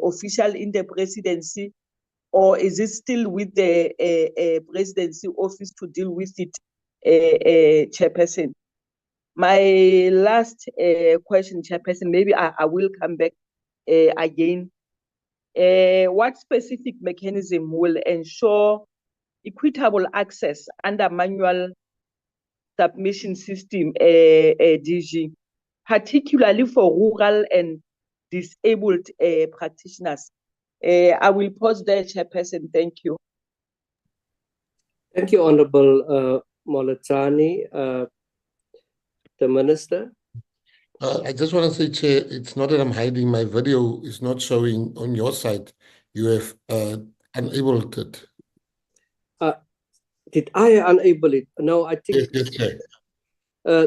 official in the presidency, or is it still with the presidency office to deal with it, Chairperson? My last question, Chairperson, maybe I will come back again. What specific mechanism will ensure equitable access under manual submission system, DG, particularly for rural and disabled practitioners? I will pause there, Chairperson. Thank you. Thank you, Honorable Molatani. The Minister. I just want to say, Chair, it's not that I'm hiding. My video is not showing on your side. You have enabled it. Did I enable it? No, I think Yes, Chair. who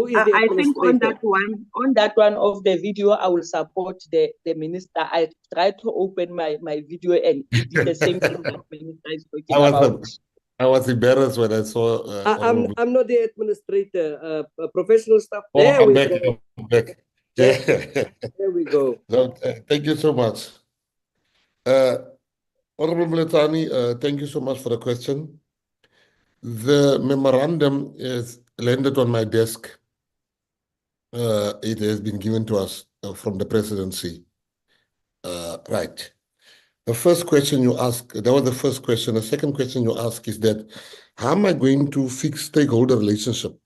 is the I think on administrator? that one of the video, I will support the minister. I tried to open my video and it did the same thing that minister is talking about. I was embarrassed when I saw. I'm not the administrator. Professional staff. Oh, There I'm we back. go. I'm back. There, Yeah. there we go. So, thank you so much. Honorable Mletsani, thank you so much for the question. The memorandum is landed on my desk. It has been given to us from the presidency. Right. The first question you ask, that was the first question. The second question you ask is that, how am I going to fix stakeholder relationship?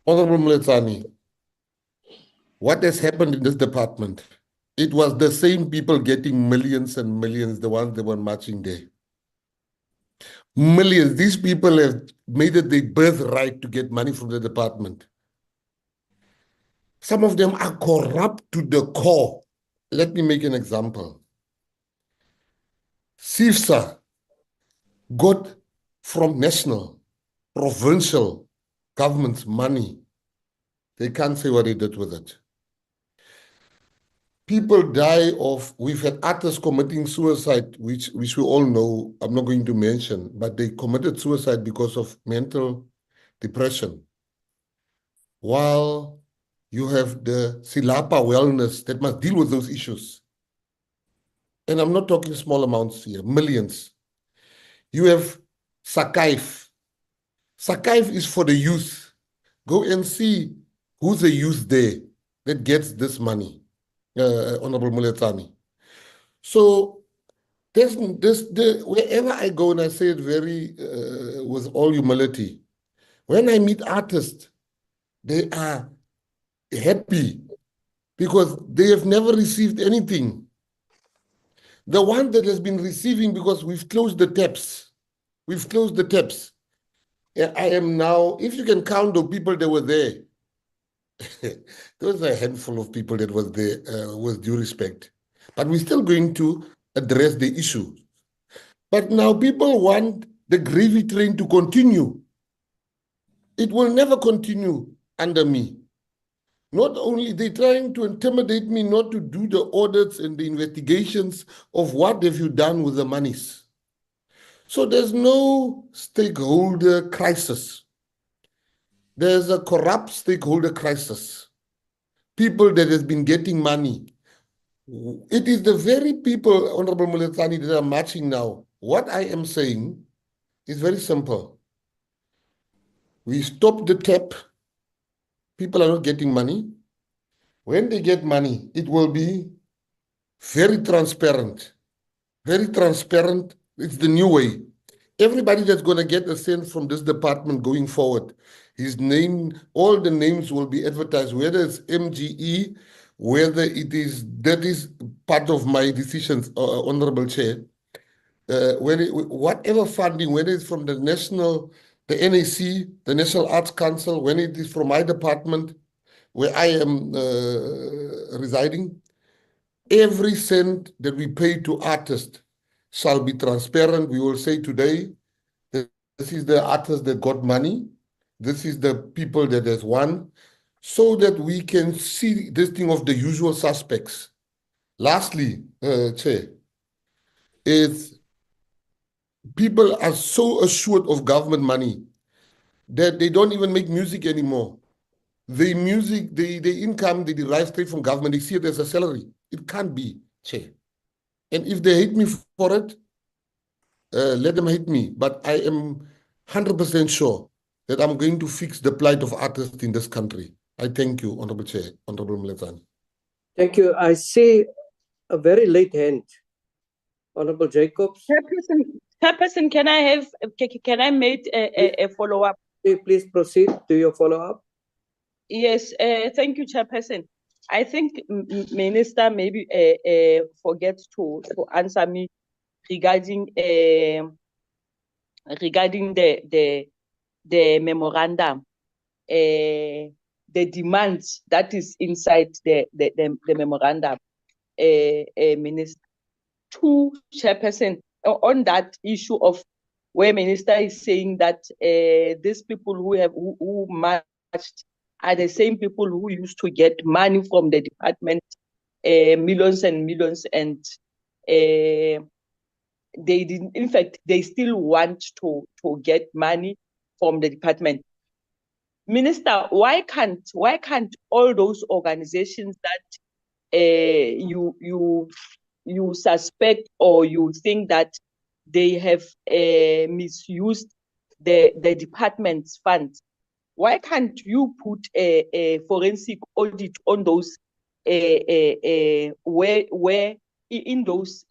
Honorable Mletsani, what has happened in this department? It was the same people getting millions and millions, the ones that were marching there. Millions. These people have made it their birthright to get money from the department. Some of them are corrupt to the core. Let me make an example. SIFSA got from national, provincial governments money. They can't say what they did with it. People die of, we've had artists committing suicide, which we all know, I'm not going to mention, but they committed suicide because of mental depression. While you have the Silapa wellness that must deal with those issues. And I'm not talking small amounts here, millions. You have SACO. SACO is for the youth. Go and see who's the youth there that gets this money, Honorable Mletsani. So wherever I go, and I say it very with all humility, when I meet artists, they are happy because they have never received anything. The one that has been receiving, because we've closed the taps. We've closed the taps. I am now, if you can count the people that were there, there was a handful of people that was there, with due respect. But we're still going to address the issue. But now people want the gravy train to continue. It will never continue under me. Not only they're trying to intimidate me not to do the audits and the investigations of what have you done with the monies. So there's no stakeholder crisis. There's a corrupt stakeholder crisis. People that has been getting money. It is the very people, Honorable Mletsani, that are marching now. What I am saying is very simple. We stop the tap. People are not getting money. When they get money, it will be very transparent. Very transparent. It's the new way. Everybody that's going to get a cent from this department going forward, his name, all the names will be advertised, whether it's MGE, whether it is, that is part of my decisions, Honorable Chair. Whatever funding, whether it's from the national, the NAC, the National Arts Council, when it is from my department, where I am residing, every cent that we pay to artists shall be transparent. We will say today, this is the artist that got money. This is the people that has won, so that we can see this thing of the usual suspects. Lastly, Chair, is people are so assured of government money that they don't even make music anymore. The music, the income they derive straight from government, they see it as a salary. It can't be, Chair. And if they hate me for it, let them hate me. But I am 100% sure that I'm going to fix the plight of artists in this country. I thank you, Honorable Chair, Honorable Mletsani. Thank you. I see a very late hand. Honorable Jacobs. Chairperson, can I make a follow-up? Please proceed to your follow-up. Yes, thank you, Chairperson. I think Minister maybe forgets to answer me regarding the memorandum, the demands that is inside the memorandum, Minister. To Chairperson, on that issue of where Minister is saying that these people who marched are the same people who used to get money from the department, millions and millions, and they didn't. In fact, they still want to get money from the department. Minister, why can't all those organizations that you suspect or you think that they have misused the department's funds, why can't you put a forensic audit on those where in those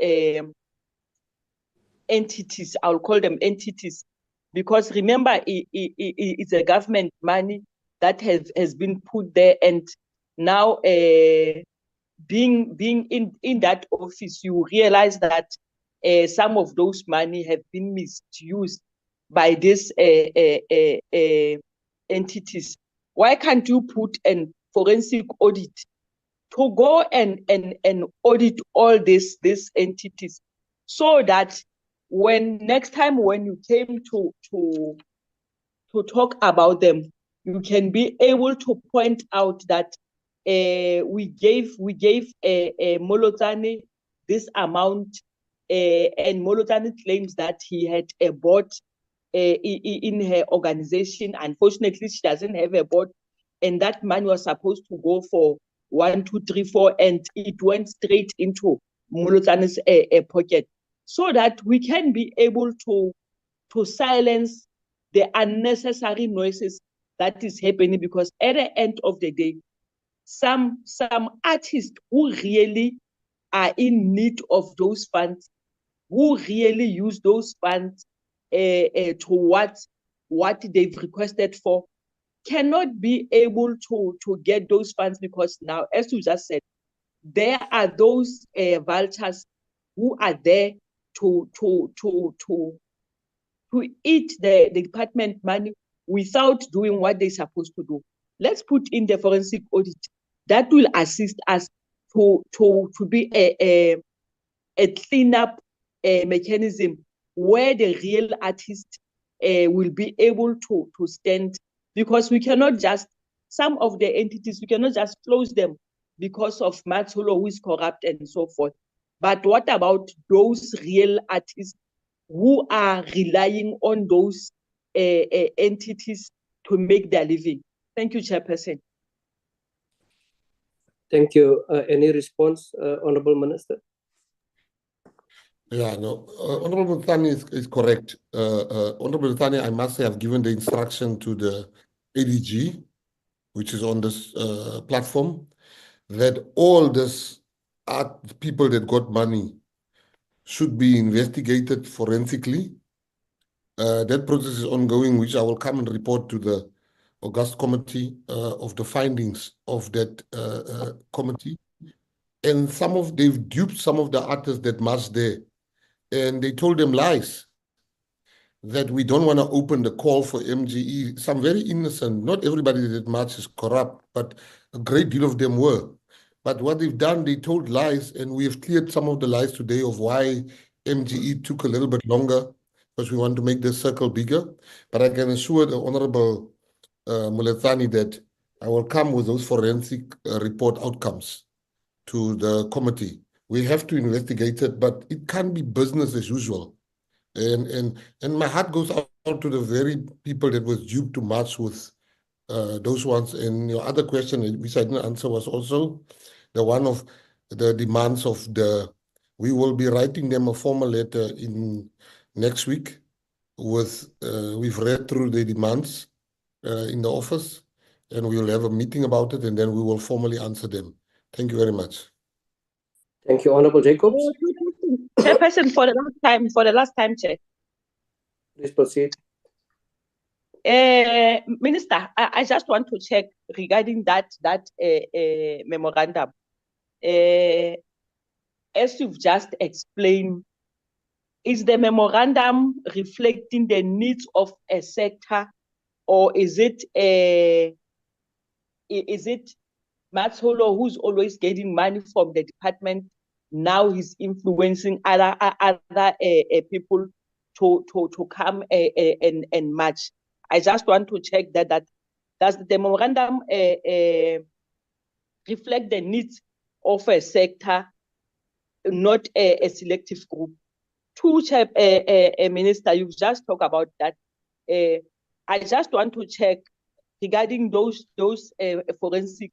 entities? I'll call them entities, because remember, it's a government money that has been put there, and now being in that office, you realize that some of those money have been misused by these entities. Why can't you put a forensic audit to go and audit all these entities, so that when next time when you came to talk about them, you can be able to point out that we gave Molotani this amount, and Molotani claims that he had a board in her organization. Unfortunately, she doesn't have a board, and that money was supposed to go for 1, 2, 3, 4, and it went straight into Molotani's pocket, so that we can be able to silence the unnecessary noises that is happening. Because at the end of the day, some artists who really are in need of those funds, who really use those funds towards what they've requested for, cannot be able to get those funds, because now, as you just said, there are those vultures who are there to eat the department money without doing what they're supposed to do. Let's put in the forensic audit that will assist us to be a cleanup mechanism where the real artist will be able to stand, because we cannot just, some of the entities, we cannot just close them because of Matsolo who is corrupt and so forth. But what about those real artists who are relying on those entities to make their living? Thank you, Chairperson. Thank you. Any response, Honorable Minister? Yeah, no, Honorable Mzansi is correct. Honorable Mzansi, I must say, I've given the instruction to the ADG, which is on this platform, that all this art people that got money should be investigated forensically. That process is ongoing, which I will come and report to the August committee of the findings of that committee. And they've duped some of the artists that marched there, and they told them lies, that we don't want to open the call for MGE. Some very innocent, not everybody that marched is corrupt, but a great deal of them were. But what they've done, they told lies, and we have cleared some of the lies today of why MGE took a little bit longer, because we want to make the circle bigger. But I can assure the Honorable Moletsani that I will come with those forensic report outcomes to the committee. We have to investigate it, but it can't be business as usual. And my heart goes out to the very people that was duped to march with those ones. And your other question, which I didn't answer, was also the one of the demands of we will be writing them a formal letter in next week with, we've read through the demands in the office, and we will have a meeting about it, and then we will formally answer them. Thank you very much. Thank you, Honorable Jacobs. Chairperson, for the last time, Chair. Please proceed. Minister, I just want to check regarding that memorandum. As you've just explained, is the memorandum reflecting the needs of a sector, or is it Matsolo who's always getting money from the department now he's influencing other people to come and march. I just want to check that does the memorandum reflect the needs of a sector, not a selective group. Two, Minister, you've just talked about that. I just want to check regarding those forensic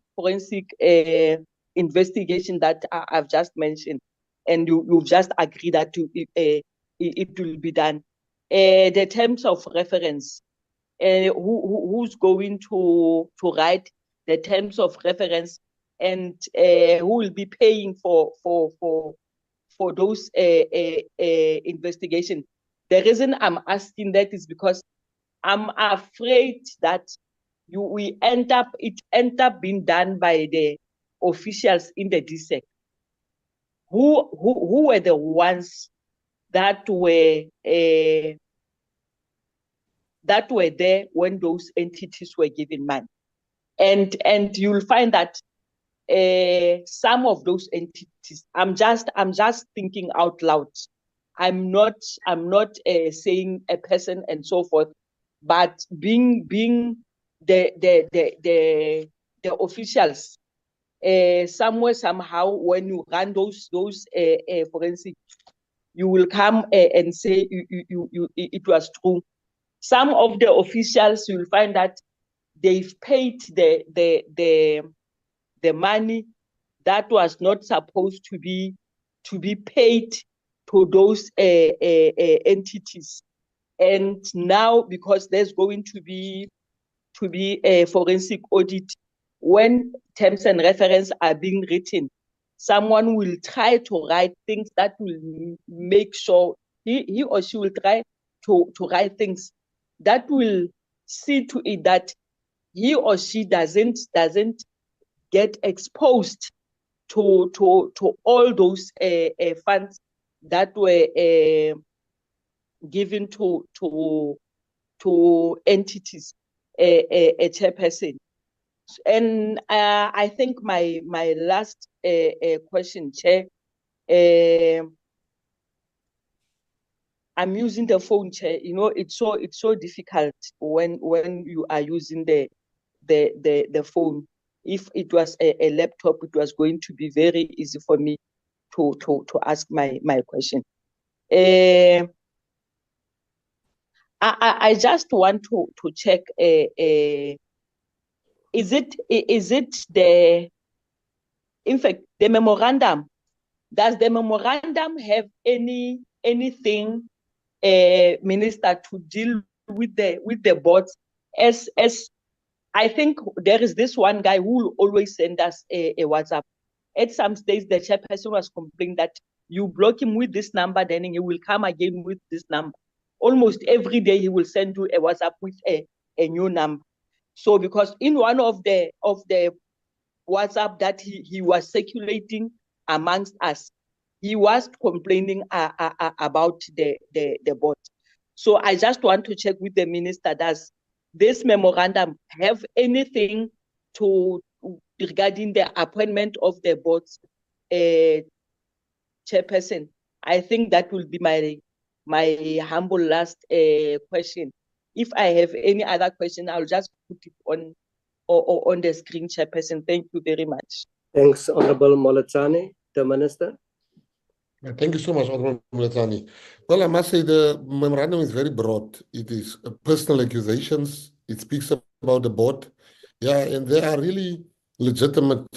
investigation that I've just mentioned, and you've just agreed that it will be done. The terms of reference, who's going to write the terms of reference, and who will be paying for those investigation? The reason I'm asking that is because I'm afraid that it end up being done by the officials in the DSEC who were the ones that were there when those entities were given money, and you'll find that some of those entities, I'm just thinking out loud. I'm not saying a person and so forth, but being the officials, somewhere somehow when you run those forensic, you will come and say it was true. Some of the officials, you'll find that they've paid the money that was not supposed to be paid to those entities, and now because there's going to be a forensic audit, when terms and reference are being written, someone will try to write things that will make sure he or she will try to write things that will see to it that he or she doesn't get exposed to all those funds that were given to entities, a chairperson. And I think my last question, Chair, I'm using the phone, Chair. You know, it's so difficult when you are using the phone. If it was a laptop, it was going to be very easy for me to ask my question. I just want to check. Is it in fact the memorandum? Does the memorandum have anything, Minister, to deal with the boards? As I think there is this one guy who will always send us a WhatsApp. At some stage, the chairperson was complaining that you block him with this number, then he will come again with this number. Almost every day, he will send you a WhatsApp with a new number. So, because in one of the WhatsApp that he was circulating amongst us, he was complaining about the board. So I just want to check with the minister, does this memorandum have anything regarding the appointment of the board's chairperson? I think that will be my humble last question. If I have any other question, I'll just put it on the screen, chairperson. Thank you very much. Thanks, Honorable Moletsane. The Minister. Thank you so much, Honorable Muletsani. Well, I must say the memorandum is very broad. It is personal accusations. It speaks about the board. Yeah, and there are really legitimate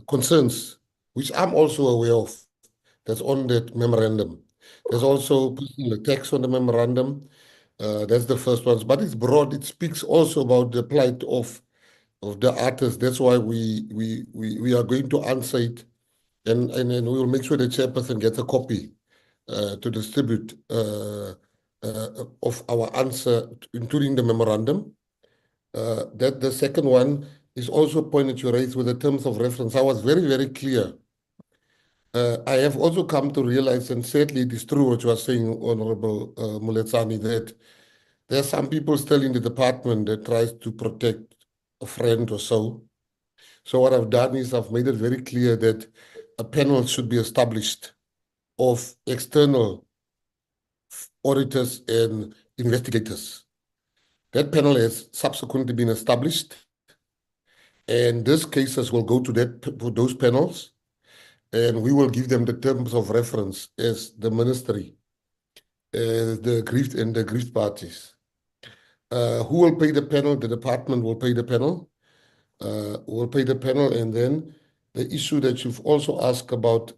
concerns, which I'm also aware of, that's on that memorandum. There's also personal attacks on the memorandum. That's the first one. But it's broad. It speaks also about the plight of the artists. That's why we are going to answer it. And we will make sure the chairperson gets a copy to distribute of our answer, including the memorandum. That the second one is also a point that you raised with the terms of reference. I was very, very clear. I have also come to realize, and sadly it is true what you are saying, Honorable Muletsani, that there are some people still in the department that tries to protect a friend or so. So what I've done is I've made it very clear that a panel should be established of external auditors and investigators. That panel has subsequently been established, and these cases will go to those panels, and we will give them the terms of reference as the ministry, the aggrieved parties. Who will pay the panel? The department will pay the panel. And then the issue that you've also asked about,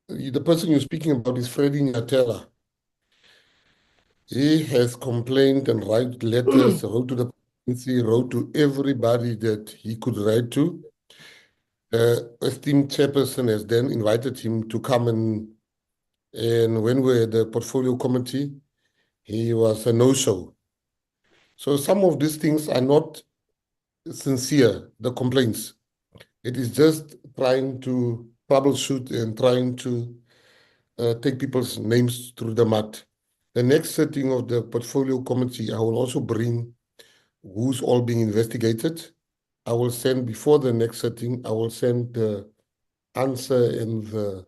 the person you're speaking about is Freddie Nyatela. He has complained and write letters, wrote to the presidency, wrote to everybody that he could write to. Esteemed chairperson has then invited him to come and when we were at the portfolio committee, he was a no-show. So some of these things are not sincere, the complaints. It is just trying to troubleshoot and trying to take people's names through the mud. The next setting of the portfolio committee, I will also bring who's all being investigated. I will send, before the next setting, I will send the answer and the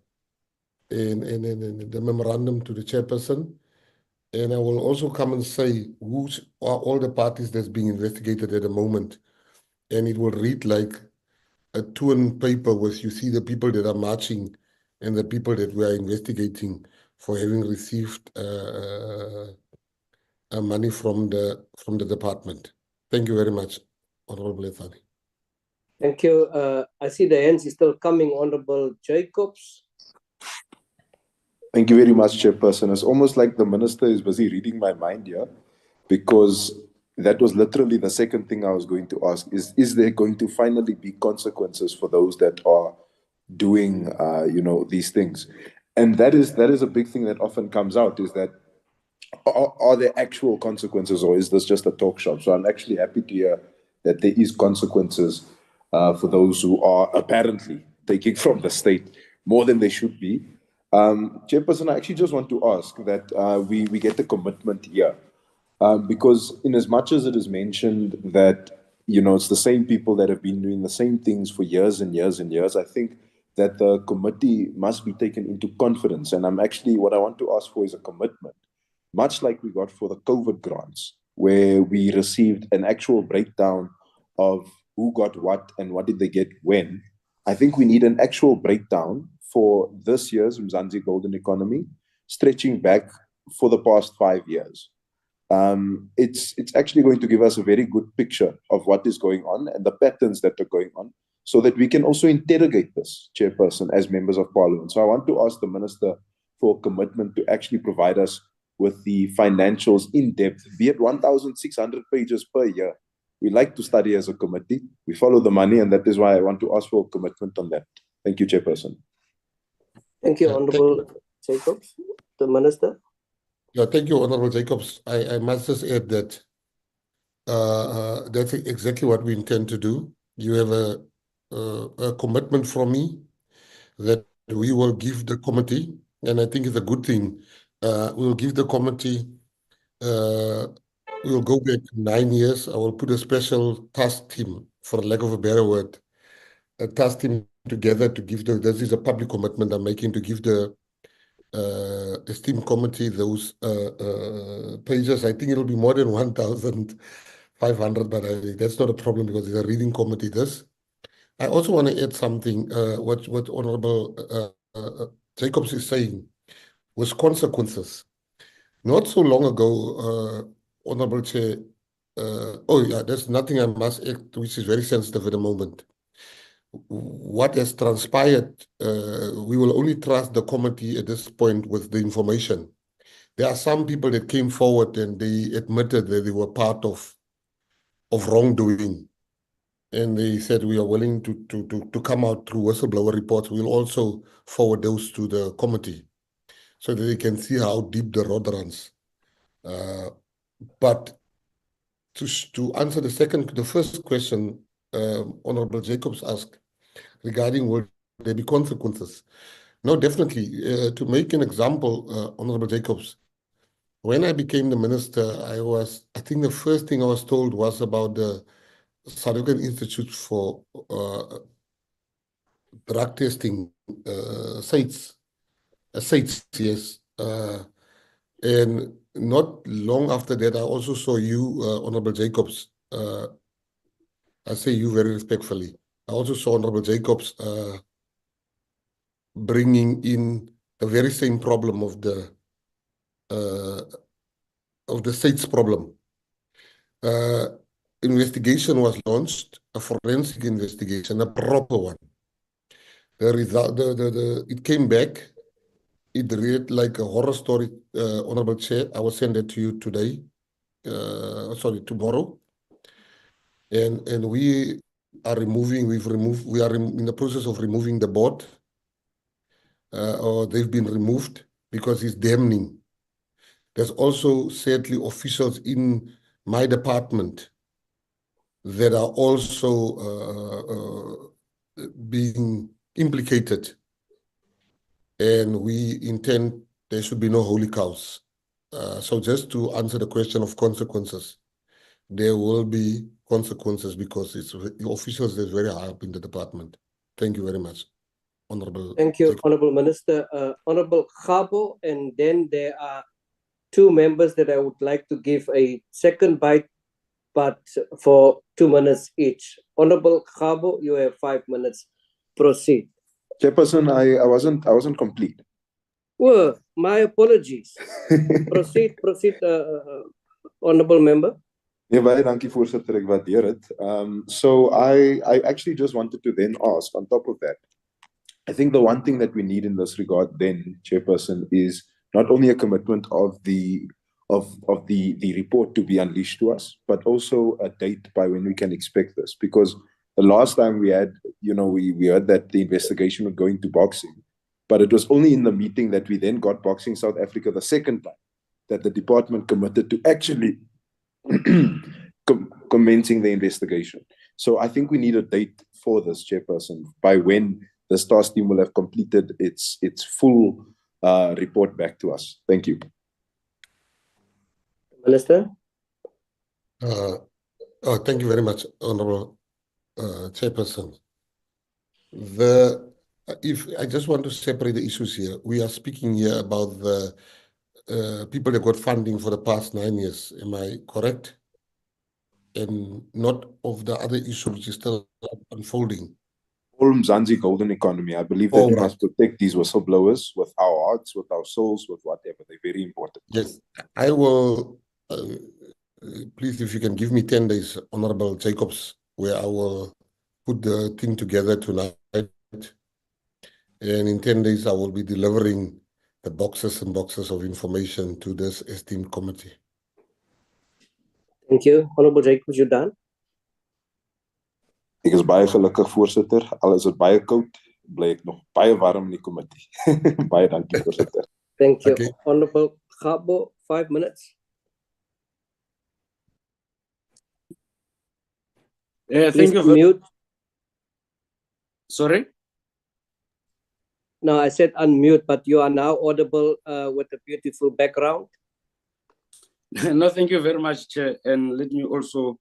memorandum to the chairperson. And I will also come and say who's are all the parties that's being investigated at the moment. And it will read like a two-in paper with, you see the people that are marching and the people that we are investigating for having received money from the department. Thank you very much, Honorable Ethani. Thank you. I see the hands is still coming, Honorable Jacobs. Thank you very much, Chairperson. It's almost like the minister is busy reading my mind here, because that was literally the second thing I was going to ask. Is there going to finally be consequences for those that are doing, these things? And that is a big thing that often comes out, is that are there actual consequences, or is this just a talk shop? So I'm actually happy to hear that there is consequences for those who are apparently taking from the state more than they should be. Chairperson, I actually just want to ask that we get the commitment here. Because in as much as it is mentioned that, it's the same people that have been doing the same things for years and years and years, I think that the committee must be taken into confidence. And what I want to ask for is a commitment, much like we got for the COVID grants, where we received an actual breakdown of who got what and what did they get when. I think we need an actual breakdown for this year's Mzansi Golden Economy, stretching back for the past 5 years. It's actually going to give us a very good picture of what is going on and the patterns that are going on, so that we can also interrogate this, Chairperson, as members of Parliament. So I want to ask the Minister for a commitment to actually provide us with the financials in depth, be it 1,600 pages per year. We like to study as a committee. We follow the money, and that is why I want to ask for a commitment on that. Thank you, Chairperson. Thank you, Honorable Jacobs. The Minister. Yeah, thank you, Honorable Jacobs. I must just add that that's exactly what we intend to do. You have a commitment from me that we will give the committee, and I think it's a good thing. We will give the committee, we will go back 9 years. I will put a special task team, for lack of a better word, a task team together to give this is a public commitment I'm making, to give the esteemed committee those pages. I think it'll be more than 1,500, but that's not a problem because it's a reading committee. I also want to add something, what Honorable Jacobs is saying, with consequences. Not so long ago, Honorable Chair, there's nothing I must add, which is very sensitive at the moment. What has transpired, we will only trust the committee at this point with the information. There are some people that came forward and they admitted that they were part of wrongdoing. And they said we are willing to come out through whistleblower reports. We'll also forward those to the committee so that they can see how deep the road runs. But to answer the first question Honorable Jacobs asked regarding will there be consequences? No, definitely. To make an example, Honorable Jacobs, when I became the minister, I think the first thing I was told was about the South African Institute for Drug Testing sites, yes. And not long after that, I also saw you, Honorable Jacobs. I say you very respectfully. I also saw Honorable Jacobs bringing in the very same problem of the state's problem. Investigation was launched, a forensic investigation, a proper one. The result, it came back. It read like a horror story, Honorable Chair. I will send it to you today. Tomorrow. And we are removing. We are in the process of removing the board, or they've been removed because it's damning. There's also sadly officials in my department that are also being implicated, and we intend there should be no holy cows. So just to answer the question of consequences, there will be consequences because it's the officials that's very high up in the department. Thank you very much, Honorable. Thank you, Honorable Minister. Honorable Khabo, and then there are two members that I would like to give a second bite, but for 2 minutes each. Honorable Khabo, you have 5 minutes. Proceed. Chairperson, I wasn't complete. Well, my apologies. Proceed, Honorable Member. Yeah, baie dankie voorsitter, ek waardeer dit. So I actually just wanted to then ask, on top of that, I think the one thing that we need in this regard then, Chairperson, is not only a commitment of the report to be unleashed to us, but also a date by when we can expect this. Because the last time we had, we heard that the investigation would go into boxing, but it was only in the meeting that we then got Boxing South Africa the second time that the department committed to actually commencing the investigation. So I think we need a date for this, Chairperson, by when the task team will have completed its full report back to us. Thank you. Minister. Thank you very much, Honorable Chairperson. If I just want to separate the issues here, we are speaking here about the people that got funding for the past 9 years. Am I correct? And not of the other issue which is still unfolding. Mzansi Golden Economy. I believe that we must protect these whistleblowers with our hearts, with our souls, with whatever. They're very important. Yes, I will. Please, if you can give me 10 days, Honorable Jacobs, where I will put the thing together tonight. And in 10 days, I will be delivering the boxes and boxes of information to this esteemed committee. Thank you. Honorable Jacobs, you done? Ek is baie gelukkig, voorsitter. Al is dit baie koud, bly ek nog baie warm in die komitee. Baie dankie, voorsitter. Thank you. Okay. Honorable Khabo, 5 minutes. Thank you. Mute. Sorry? No, I said unmute, but you are now audible with a beautiful background. No, thank you very much, Chair. And let me also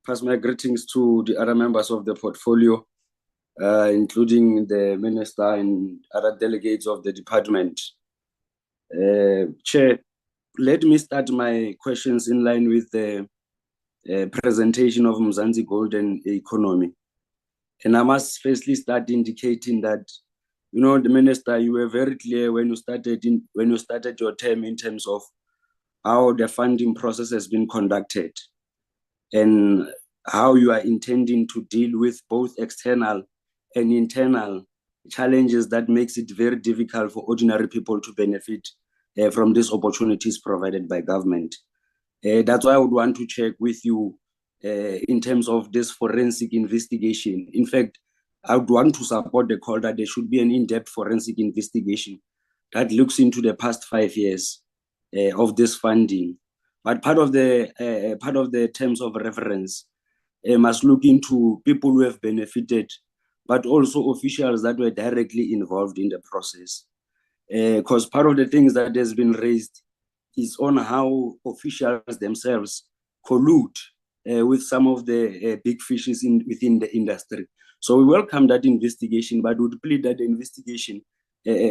pass my greetings to the other members of the portfolio, including the Minister and other delegates of the department. Chair, let me start my questions in line with the presentation of Mzansi Golden Economy. And I must firstly start indicating that, the Minister, you were very clear when you started your term in terms of how the funding process has been conducted and how you are intending to deal with both external and internal challenges that makes it very difficult for ordinary people to benefit from these opportunities provided by government. That's why I would want to check with you in terms of this forensic investigation. In fact, I would want to support the call that there should be an in-depth forensic investigation that looks into the past 5 years of this funding. But part of the terms of reference must look into people who have benefited, but also officials that were directly involved in the process. Because part of the things that has been raised is on how officials themselves collude with some of the big fishes within the industry. So we welcome that investigation, but would plead that the investigation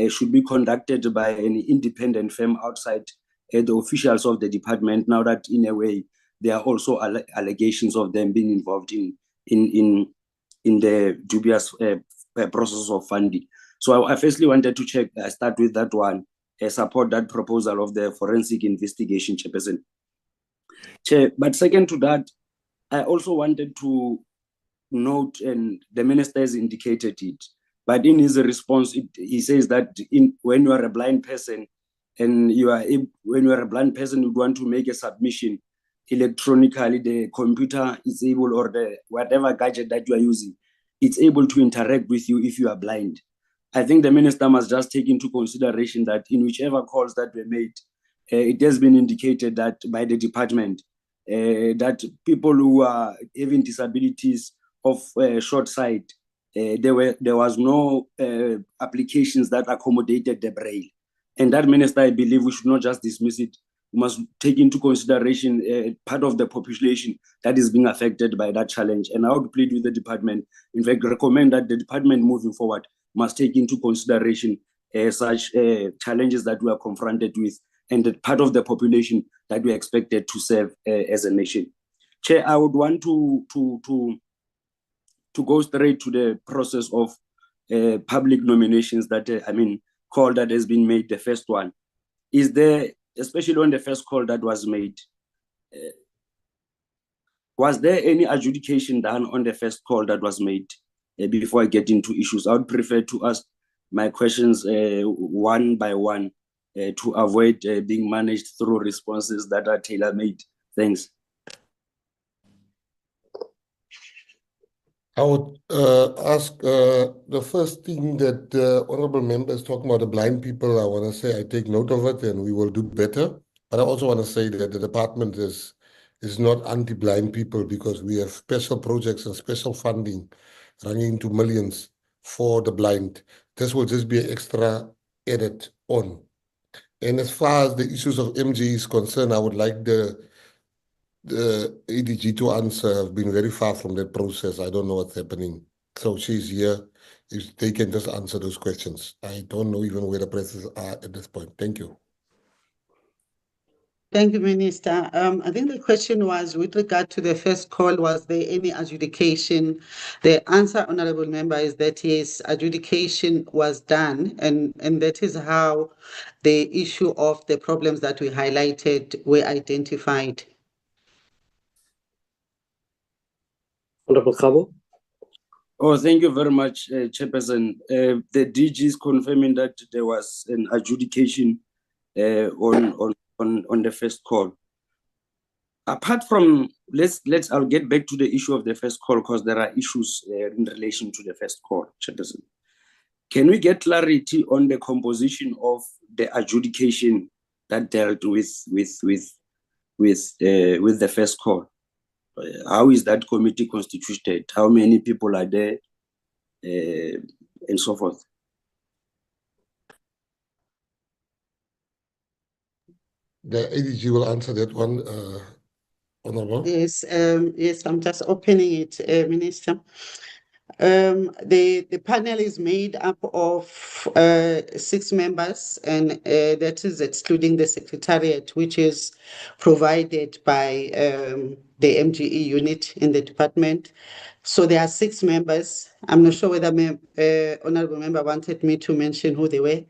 should be conducted by an independent firm outside the officials of the department, now that in a way there are also allegations of them being involved in the dubious process of funding. So I firstly wanted to start with that one, support that proposal of the forensic investigation, Chairperson. Chair, but second to that, I also wanted to note, and the minister has indicated it, but in his response, he says that when you are a blind person and you want to make a submission electronically, the computer is able, or the whatever gadget that you are using, it's able to interact with you if you are blind. I think the minister must just take into consideration that in whichever calls that were made, it has been indicated that by the department that people who are having disabilities of short sight, there was no applications that accommodated the braille. And that, minister, I believe we should not just dismiss it. We must take into consideration part of the population that is being affected by that challenge. And I would plead with the department, in fact, recommend that the department moving forward must take into consideration such challenges that we are confronted with, and that part of the population that we are expected to serve as a nation. Chair, I would want to go straight to the process of public nominations that, call that has been made, the first one. Is there, especially on the first call that was made, was there any adjudication done on the first call that was made? Before I get into issues, I would prefer to ask my questions one by one to avoid being managed through responses that are tailor-made. Thanks. I would ask the first thing that the honorable member is talking about, the blind people. I want to say I take note of it and we will do better. But I also want to say that the department is not anti-blind people, because we have special projects and special funding running into millions for the blind. This will just be an extra edit on. And as far as the issues of MG is concerned, I would like the ADG to answer. I've been very far from that process. I don't know what's happening. So she's here. If they can just answer those questions. I don't know even where the presses are at this point. Thank you. Thank you, Minister. I think the question was with regard to the first call, was there any adjudication? The answer, honorable member, is that yes, adjudication was done, and that is how the issue of the problems that we highlighted were identified. Honorable Khabo. Oh, thank you very much, Chairperson. The DG is confirming that there was an adjudication on the first call. Apart from, I'll get back to the issue of the first call, because there are issues in relation to the first call, Chairperson. Can we get clarity on the composition of the adjudication that dealt with the first call? How is that committee constituted? How many people are there, and so forth? The ADG will answer that one, Honorable. Yes, yes, I'm just opening it, Minister. The panel is made up of 6 members, and that is excluding the secretariat, which is provided by the MGE unit in the department. So there are 6 members. I'm not sure whether honorable member wanted me to mention who they were,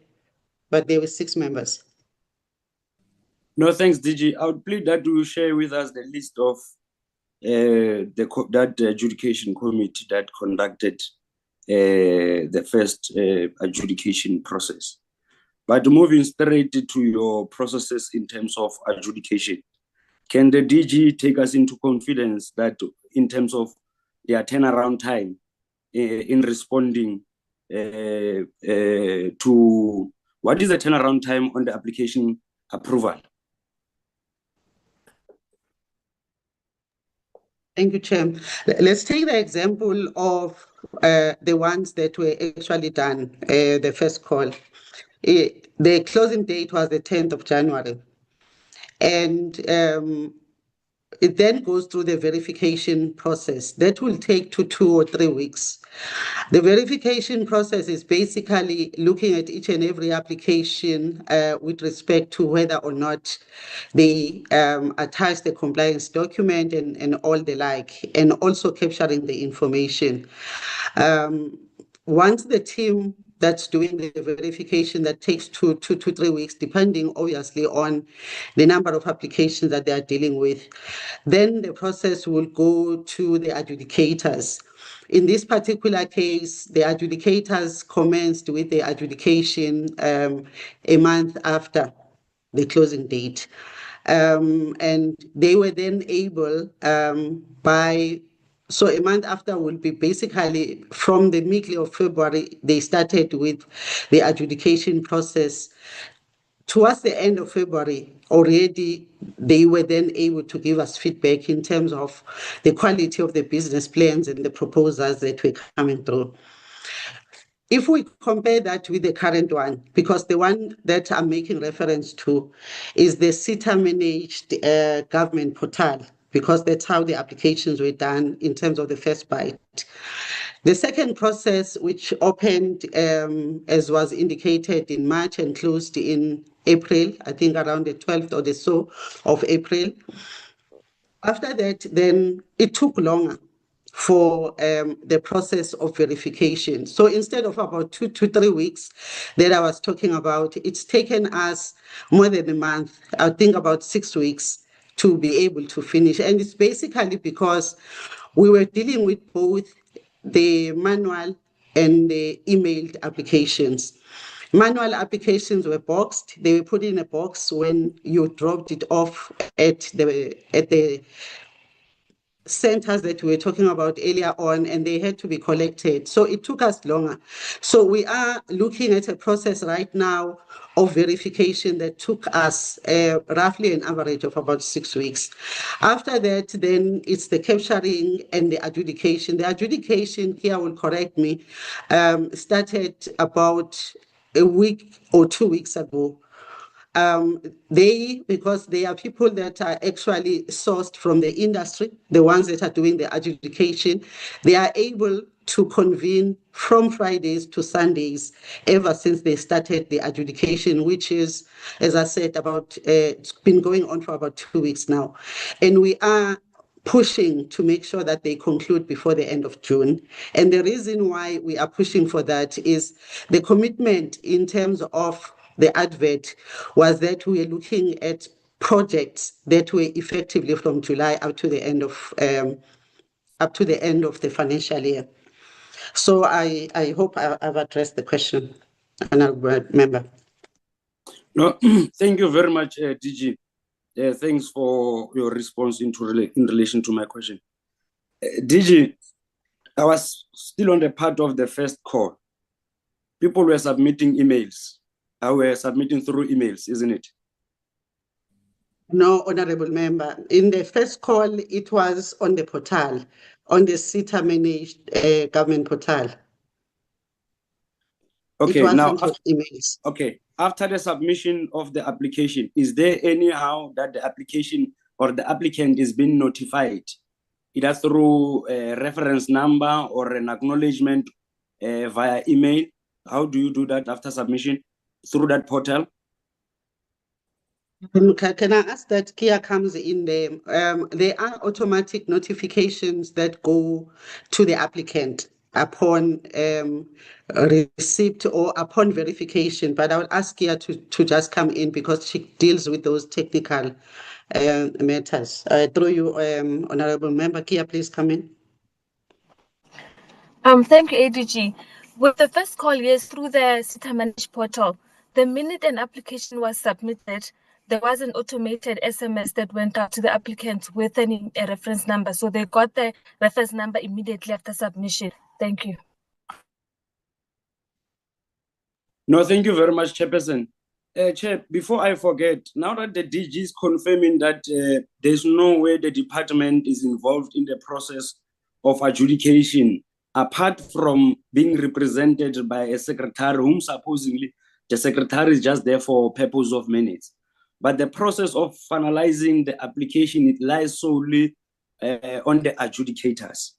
but there were 6 members. No, thanks, DG. I would plead that you share with us the list of that adjudication committee that conducted the first adjudication process. But moving straight to your processes in terms of adjudication, can the DG take us into confidence that in terms of their turnaround time in responding to, what is the turnaround time on the application approval? Thank you, Chair. Let's take the example of the ones that were actually done, the first call. The closing date was the 10th of January. And it then goes through the verification process. That will take 2 or 3 weeks. The verification process is basically looking at each and every application with respect to whether or not they attach the compliance document and all the like, and also capturing the information. Once the team that's doing the verification, that takes 2 to 3 weeks, depending obviously on the number of applications that they are dealing with. Then the process will go to the adjudicators. In this particular case, the adjudicators commenced with the adjudication a month after the closing date. And they were then able so a month after will be basically from the middle of February, they started with the adjudication process. Towards the end of February, already they were then able to give us feedback in terms of the quality of the business plans and the proposals that were coming through. If we compare that with the current one, because the one that I'm making reference to is the SETA managed government portal, because that's how the applications were done in terms of the first bite. The second process, which opened, as was indicated, in March and closed in April, I think around the 12th or so of April. After that, then it took longer for the process of verification. So instead of about 2 to 3 weeks that I was talking about, it's taken us more than a month, I think about 6 weeks, to be able to finish. And it's basically because we were dealing with both the manual and the emailed applications. Manual applications were boxed. They were put in a box when you dropped it off at the centers that we were talking about earlier on, and they had to be collected. So it took us longer. So we are looking at a process right now of verification that took us roughly an average of about 6 weeks. After that, then it's the capturing and the adjudication. The adjudication, here will correct me, started about a week or 2 weeks ago. Because they are people that are actually sourced from the industry, the ones that are doing the adjudication, they are able to convene from Fridays to Sundays ever since they started the adjudication, which is, as I said, it's been going on for about 2 weeks now. And we are pushing to make sure that they conclude before the end of June. And the reason why we are pushing for that is the commitment in terms of the advert was that we are looking at projects that were effectively from July up to the end of the financial year. So I hope I've addressed the question, Honourable Member. No, thank you very much, DG. Thanks for your response in relation to my question. DG, I was still on the part of the first call. People were submitting emails. I were submitting through emails, isn't it? No, Honourable Member. In the first call, it was on the portal, on the SETA managed government portal. Okay, it wasn't now on emails. Okay, after the submission of the application, is there anyhow that the application or the applicant is being notified, either through a reference number or an acknowledgement via email? How do you do that after submission? Through that portal? Can I ask that Kia comes in there? There are automatic notifications that go to the applicant upon receipt or upon verification, but I will ask Kia to just come in because she deals with those technical matters. Through you, Honourable Member, Kia, please come in. Thank you, ADG. With the first call, yes, through the SETA Managed portal, the minute an application was submitted, there was an automated SMS that went out to the applicants with a reference number. So they got the reference number immediately after submission. Thank you. No, thank you very much, Chairperson. Chair, before I forget, now that the DG is confirming that there's no way the department is involved in the process of adjudication, apart from being represented by a secretary, whom supposedly the secretary is just there for purpose of minutes. but the process of finalizing the application, it lies solely on the adjudicators.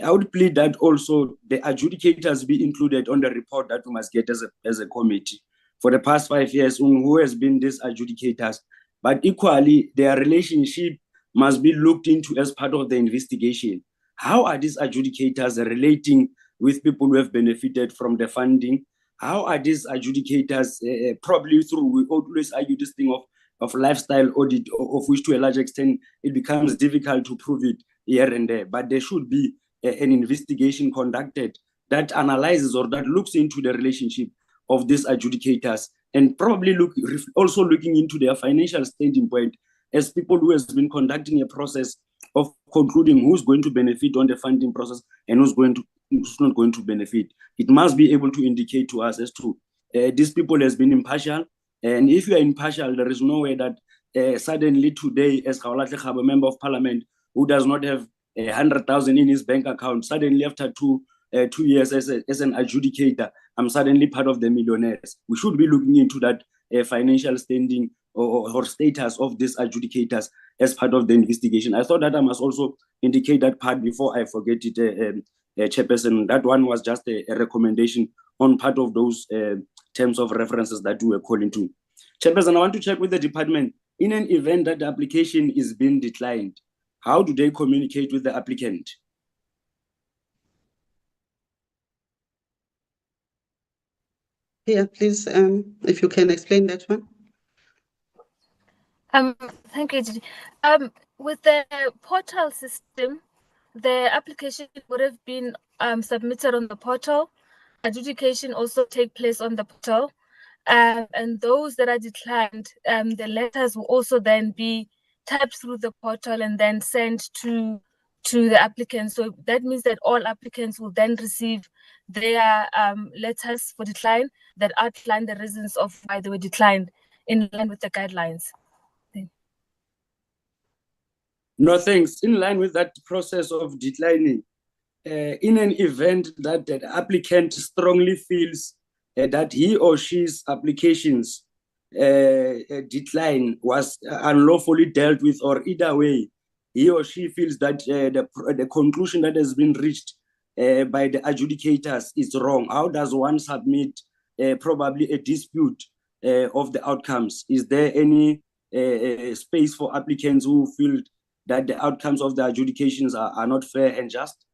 I would plead that also the adjudicators be included on the report that we must get as a committee. For the past 5 years, who has been these adjudicators, but equally their relationship must be looked into as part of the investigation. How are these adjudicators relating with people who have benefited from the funding? How are these adjudicators probably through, we always argue this thing of lifestyle audit, of which to a large extent it becomes difficult to prove it here and there, but there should be an investigation conducted that analyzes or that looks into the relationship of these adjudicators, and probably also looking into their financial standing point as people who has been conducting a process of concluding who's going to benefit on the funding process and who's not going to benefit. It must be able to indicate to us as to these people has been impartial, and if you are impartial, there is no way that suddenly today, as a member of parliament who does not have 100,000 in his bank account, suddenly after 2 years as an adjudicator, I'm suddenly part of the millionaires. We should be looking into that financial standing or status of these adjudicators as part of the investigation. I thought that I must also indicate that part before I forget it, Chairperson. That one was just a recommendation on part of those terms of references that we were calling to. Chairperson, I want to check with the department. In an event that the application is being declined, how do they communicate with the applicant? Yeah, please, if you can explain that one. Thank you, Judy. With the portal system, the application would have been submitted on the portal. Adjudication also take place on the portal. And those that are declined, the letters will also then be typed through the portal and then sent to the applicants. So that means that all applicants will then receive their letters for decline that outline the reasons of why they were declined in line with the guidelines. No, thanks. In line with that process of declining, in an event that the applicant strongly feels that he or she's applications decline was unlawfully dealt with, or either way, he or she feels that the conclusion that has been reached by the adjudicators is wrong. How does one submit probably a dispute of the outcomes? Is there any space for applicants who feel that the outcomes of the adjudications are not fair and just?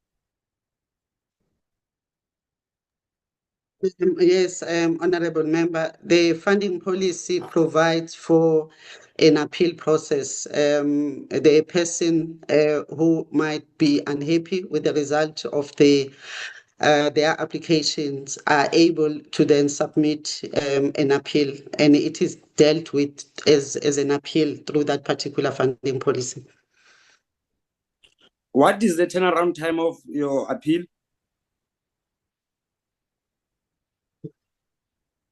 Yes, Honorable Member, the funding policy provides for an appeal process. The person who might be unhappy with the result of their applications are able to then submit an appeal, and it is dealt with as an appeal through that particular funding policy. What is the turnaround time of your appeal?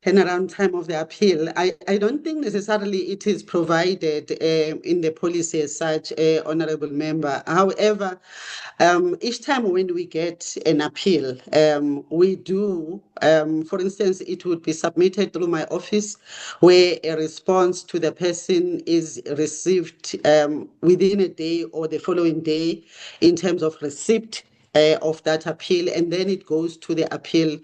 Turnaround time of the appeal, I don't think necessarily it is provided in the policy as such, Honorable Member. However, each time when we get an appeal, we do, for instance, it would be submitted through my office where a response to the person is received within a day or the following day in terms of receipt of that appeal, and then it goes to the appeal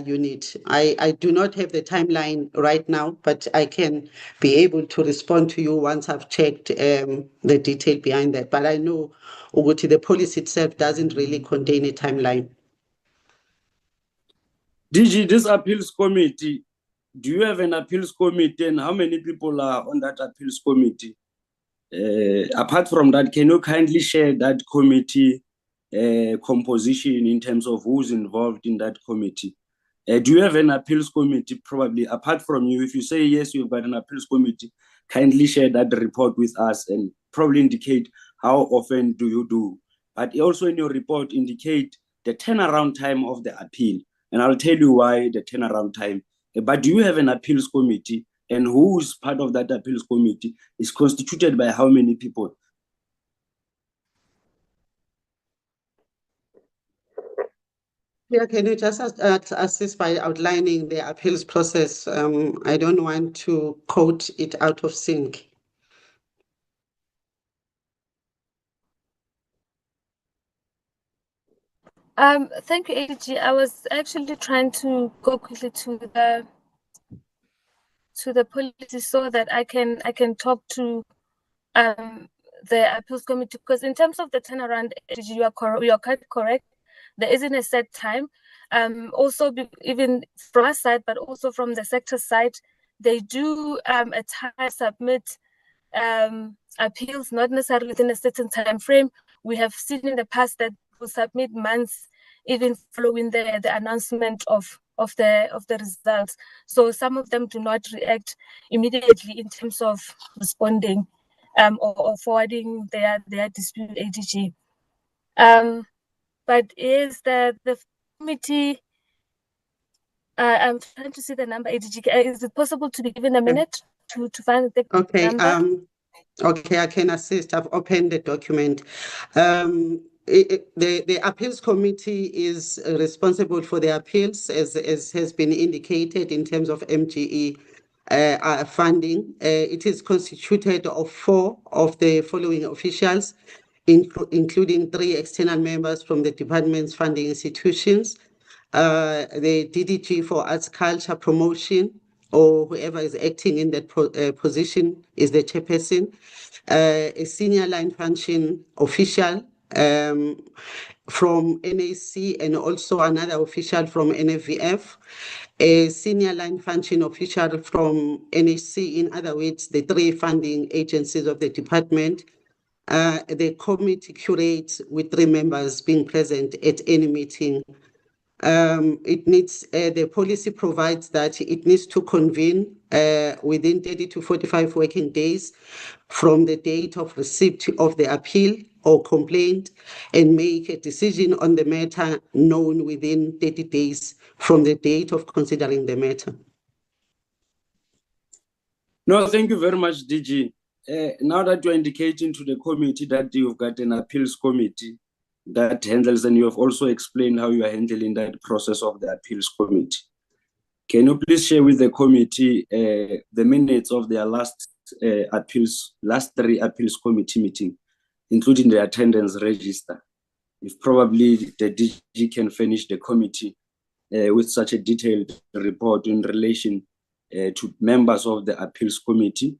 unit. I do not have the timeline right now, but I can be able to respond to you once I've checked the detail behind that. But I know the policy itself doesn't really contain a timeline. DG, this appeals committee, do you have an appeals committee, and how many people are on that appeals committee? Apart from that, can you kindly share that committee composition in terms of who's involved in that committee? Do you have an appeals committee, probably apart from you? If you say yes, you've got an appeals committee, kindly share that report with us and probably indicate how often do you do. But also in your report, indicate the turnaround time of the appeal. And I'll tell you why the turnaround time. But do you have an appeals committee? And who is part of that appeals committee? Is constituted by how many people? Yeah, can you just assist by outlining the appeals process? I don't want to quote it out of sync. Thank you, ADG. I was actually trying to go quickly to the policy so that I can talk to the appeals committee, because in terms of the turnaround, ADG, you are quite correct. There isn't a set time. Also, even from our side, but also from the sector side, they do at times submit appeals, not necessarily within a certain time frame. We have seen in the past that we submit months even following the announcement of the results. So some of them do not react immediately in terms of responding or forwarding their dispute ADG. But is the committee? I'm trying to see the number ADG. Is it possible to be given a minute to find the number? Okay, I can assist. I've opened the document. The appeals committee is responsible for the appeals, as has been indicated in terms of MGE funding. It is constituted of 4 of the following officials, including 3 external members from the department's funding institutions, the DDG for Arts Culture Promotion, or whoever is acting in that position is the chairperson, a senior line function official from NAC, and also another official from NFVF, a senior line function official from NAC, in other words, the 3 funding agencies of the department. The committee curates with 3 members being present at any meeting. It needs, the policy provides that it needs to convene within 30 to 45 working days from the date of receipt of the appeal or complaint, and make a decision on the matter known within 30 days from the date of considering the matter. No, thank you very much, DG. Now that you're indicating to the committee that you've got an appeals committee that handles, and you have also explained how you are handling that process of the appeals committee, can you please share with the committee the minutes of their last 3 appeals committee meeting, including the attendance register? If probably the DG can furnish the committee with such a detailed report in relation to members of the appeals committee,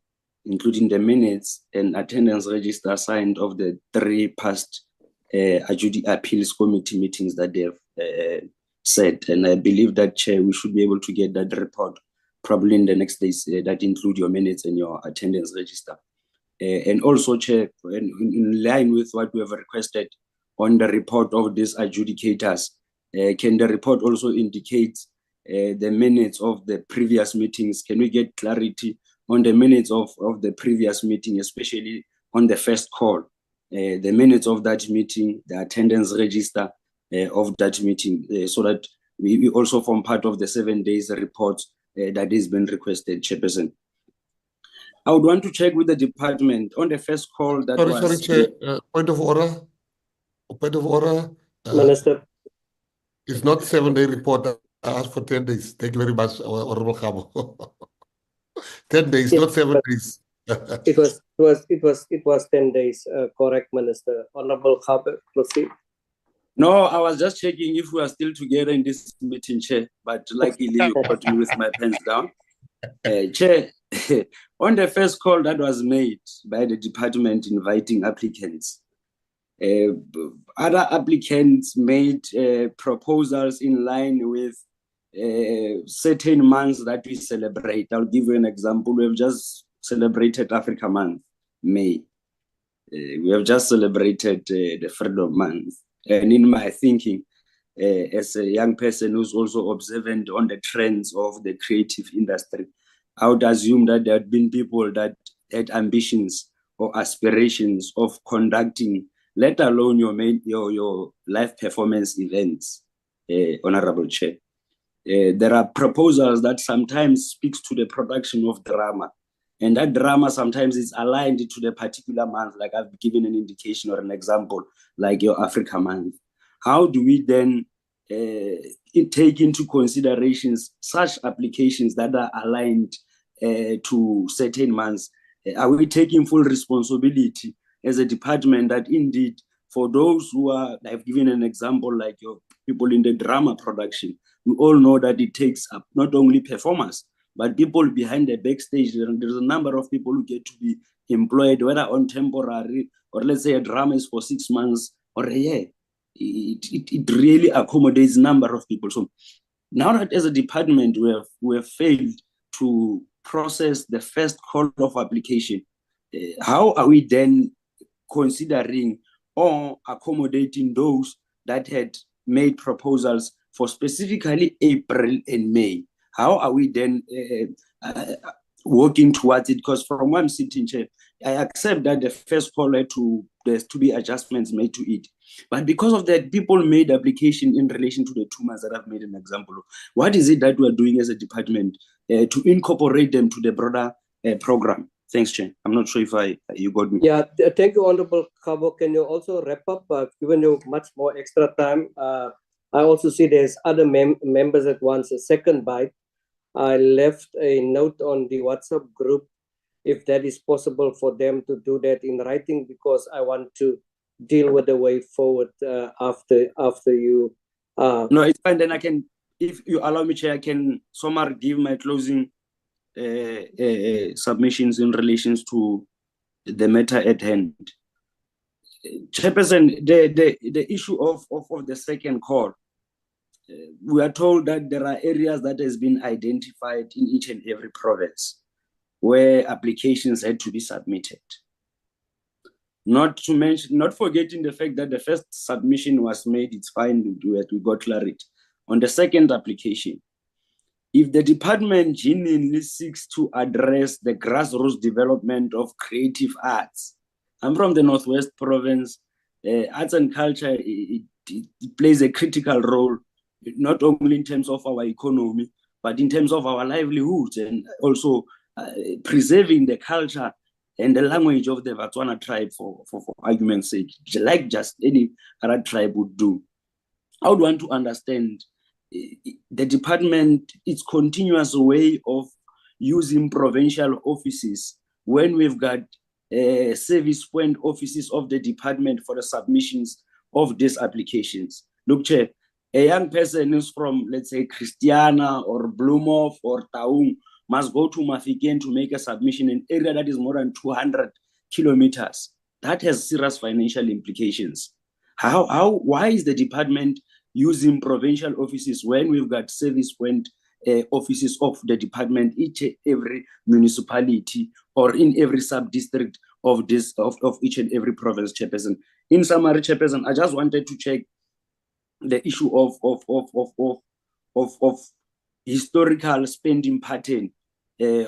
including the minutes and attendance register signed of the 3 past appeals committee meetings that they have said. And I believe that, Chair, we should be able to get that report probably in the next days that include your minutes and your attendance register. And also, Chair, in line with what we have requested on the report of these adjudicators, can the report also indicate the minutes of the previous meetings? Can we get clarity on the minutes of the previous meeting, especially on the first call? The minutes of that meeting, the attendance register of that meeting, so that we also form part of the 7 days report that has been requested, Chairperson. I would want to check with the department on the first call that Sorry, Chair. Point of order. Point of order. Minister. It's not 7-day report. I asked for 10 days. Thank you very much, Honorable Khabo. 10 days, not 7 days. It was 10 days, correct, Minister. Honorable Khabo, proceed. No, I was just checking if we are still together in this meeting, Chair, but luckily you caught me with my pens down. Chair, on the first call that was made by the department inviting applicants, other applicants made proposals in line with certain months that we celebrate. I'll give you an example. We have just celebrated Africa Month, May. We have just celebrated the Freedom Month. And in my thinking, as a young person who's also observant on the trends of the creative industry, I would assume that there had been people that had ambitions or aspirations of conducting, let alone your live performance events, Honorable Chair. There are proposals that sometimes speaks to the production of drama, and that drama sometimes is aligned to the particular month, like I've given an indication or an example, like your Africa Month. How do we then take into considerations such applications that are aligned to certain months? Are we taking full responsibility as a department that indeed, for those who are, I've given an example like your people in the drama production, we all know that it takes up not only performers, but people behind the backstage. There's a number of people who get to be employed, whether on temporary, or let's say a drama is for 6 months or a year. It really accommodates a number of people. So now that as a department we have failed to process the first call of application, how are we then considering or accommodating those that had made proposals for specifically April and May? How are we then working towards it? Because from one sitting chair, I accept that the first call had there's to be adjustments made to it. But because of that, people made application in relation to the 2 months that I've made an example of. What is it that we are doing as a department to incorporate them to the broader program? Thanks, Chair. I'm not sure if you got me. Yeah, thank you, Honorable Kabo. Can you also wrap up? Given you much more extra time, I also see there's other members that wants a second bite. I left a note on the WhatsApp group if that is possible for them to do that in writing, because I want to deal with the way forward after you. No, it's fine. Then I can, if you allow me, Chair, I can somehow give my closing submissions in relation to the matter at hand. Chairperson, the issue of the second call, we are told that there are areas that has been identified in each and every province where applications had to be submitted. Not forgetting the fact that the first submission was made, it's fine, we got clarity. On the second application, if the department genuinely seeks to address the grassroots development of creative arts, I'm from the Northwest Province, arts and culture, it plays a critical role, not only in terms of our economy, but in terms of our livelihoods, and also preserving the culture and the language of the Vatswana tribe for argument's sake, like just any other tribe would do. I would want to understand the department, its continuous way of using provincial offices when we've got service point offices of the department for the submissions of these applications. Look, Chair, a young person who's from, let's say, Christiana or Bloemhof or Taung must go to Mafikeng to make a submission in an area that is more than 200 kilometers. That has serious financial implications. Why is the department using provincial offices when we've got service point offices of the department, each and every municipality or in every sub-district of each and every province, Chairperson? In summary, Chairperson, I just wanted to check the issue of historical spending pattern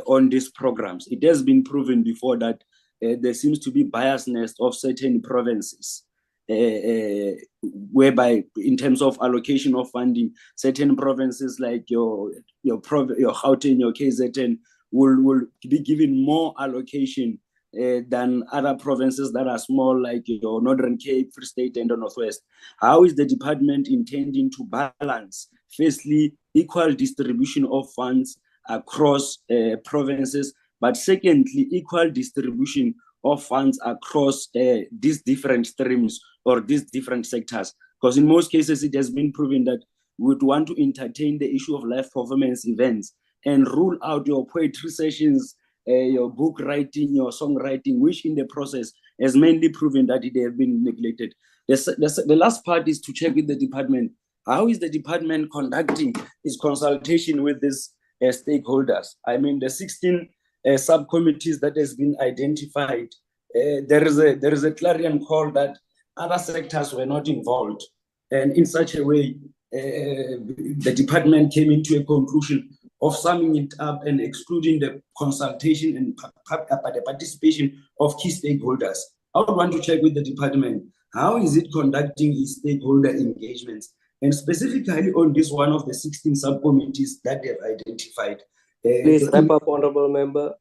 on these programs. It has been proven before that there seems to be biasness of certain provinces, whereby in terms of allocation of funding, certain provinces like your Gauteng, your KZN will be given more allocation than other provinces that are small, like your Northern Cape, Free State, and the Northwest. How is the department intending to balance, firstly, equal distribution of funds across provinces, but secondly, equal distribution of funds across these different streams or these different sectors? Because in most cases, it has been proven that we would want to entertain the issue of live performance events and rule out your poetry sessions, your book writing, your songwriting, which in the process has mainly proven that they have been neglected. The last part is to check with the department. How is the department conducting its consultation with these stakeholders? I mean, the 16 subcommittees that has been identified, there is a clarion call that other sectors were not involved. And in such a way, the department came into a conclusion of summing it up and excluding the consultation and the participation of key stakeholders. I would want to check with the department, how is it conducting its stakeholder engagements? And specifically on this one of the 16 subcommittees that they've identified. Please wrap up, Honorable Member.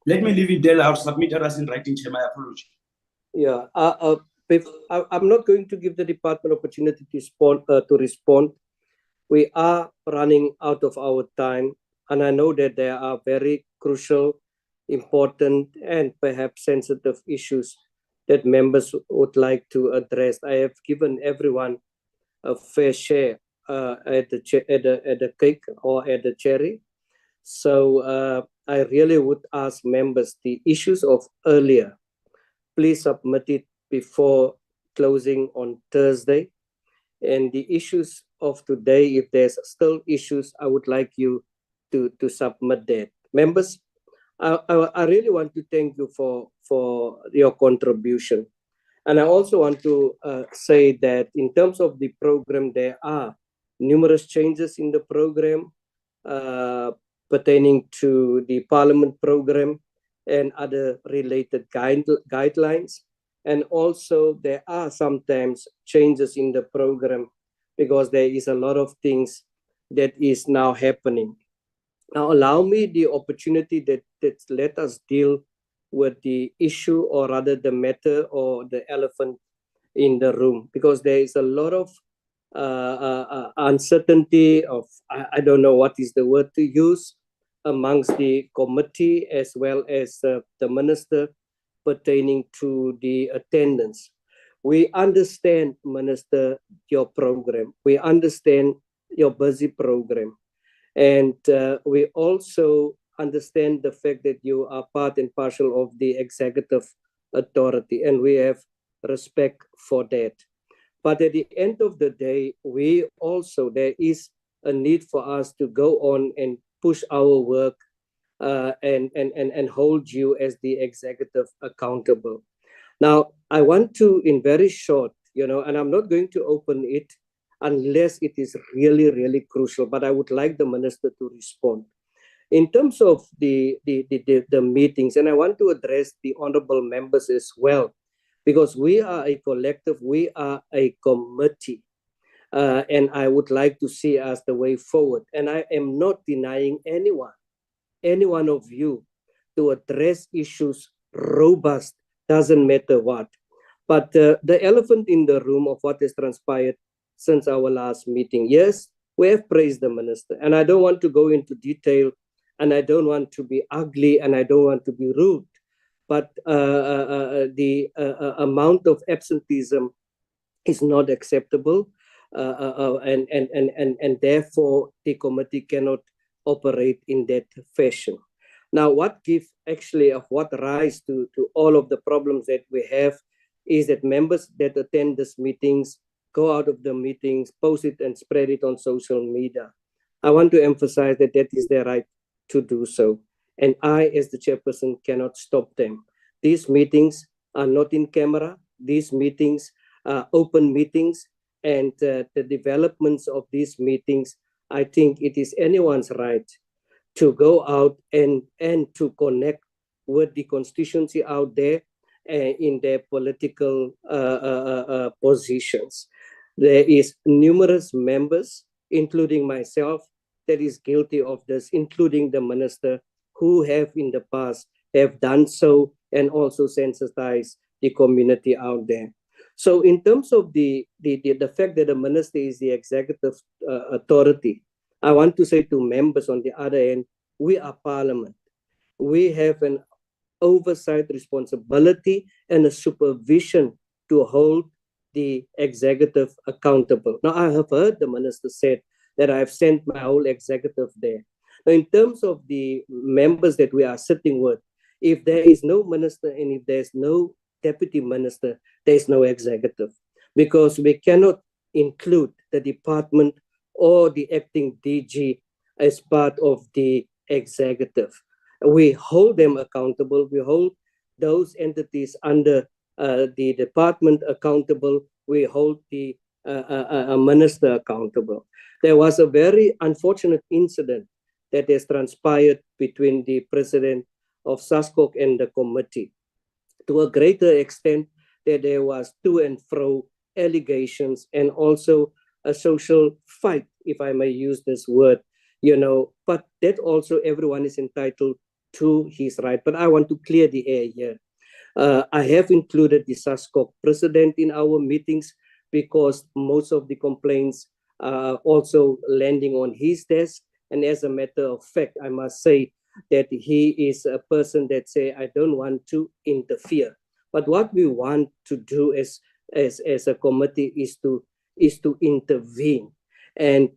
Let me leave it there. I'll submit others in writing, Chair. My apology. Yeah, I'm not going to give the department opportunity to respond. We are running out of our time, and I know that there are very crucial, important, and perhaps sensitive issues that members would like to address. I have given everyone a fair share at the cake or at the cherry. So I really would ask members the issues of earlier, please submit it before closing on Thursday. And the issues of today, if there's still issues, I would like you to submit that. Members, I really want to thank you for your contribution. And I also want to say that in terms of the program, there are numerous changes in the program pertaining to the Parliament program and other related guidelines. And also there are sometimes changes in the program because there is a lot of things that is now happening. Now allow me the opportunity that let us deal with the issue, or rather the matter or the elephant in the room, because there is a lot of uncertainty of, I don't know what is the word to use, amongst the committee as well as the minister pertaining to the attendance. We understand, Minister, your program. We understand your busy program. And we also understand the fact that you are part and parcel of the executive authority, and we have respect for that. But at the end of the day, there is a need for us to go on and push our work and hold you as the executive accountable. Now, I want to, in very short, and I'm not going to open it unless it is really, really crucial, but I would like the minister to respond. In terms of the meetings, and I want to address the honorable members as well, because we are a collective, we are a committee, and I would like to see us the way forward. And I am not denying any one of you to address issues robust, doesn't matter what. But the elephant in the room of what has transpired since our last meeting, yes, we have praised the minister, and I don't want to go into detail, and I don't want to be ugly, and I don't want to be rude, but the amount of absenteeism is not acceptable, and therefore the committee cannot operate in that fashion. Now, what rise to all of the problems that we have is that members that attend these meetings go out of the meetings, post it and spread it on social media. I want to emphasize that is their right to do so. And I, as the chairperson, cannot stop them. These meetings are not in camera. These meetings are open meetings, and the developments of these meetings, I think it is anyone's right to go out and to connect with the constituency out there in their political positions. There is numerous members, including myself, that is guilty of this, including the minister, who have in the past have done so and also sensitized the community out there. So in terms of the fact that the minister is the executive authority, I want to say to members on the other end, we are parliament. We have an oversight responsibility and a supervision to hold the executive accountable. Now, I have heard the minister said that I have sent my whole executive there. Now, in terms of the members that we are sitting with, if there is no minister and if there's no deputy minister, there is no executive, because we cannot include the department or the acting DG as part of the executive. We hold them accountable. We hold those entities under the department accountable. We hold the minister accountable. There was a very unfortunate incident that has transpired between the president of SACO and the committee, to a greater extent that there was to and fro allegations and also a social fight, if I may use this word, but that also everyone is entitled to his right. But I want to clear the air here. I have included the SACO president in our meetings because most of the complaints also landing on his desk. And as a matter of fact, I must say that he is a person that say, I don't want to interfere. But what we want to do as a committee is to intervene. And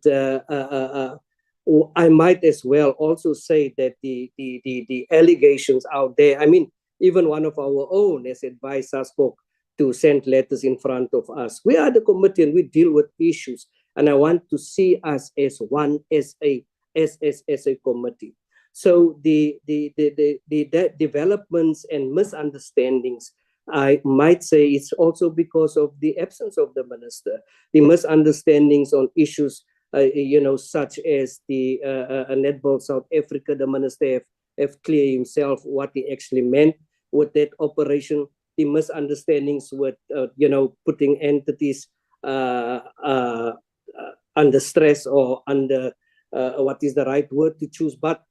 I might as well also say that the allegations out there, I mean, even one of our own has advised SACO to send letters in front of us. We are the committee and we deal with issues. And I want to see us as one, as a committee. So the developments and misunderstandings, I might say it's also because of the absence of the minister, the misunderstandings on issues, such as the Netball South Africa. The minister have clear himself what he actually meant with that operation. The misunderstandings with, putting entities under stress or under, what is the right word to choose. But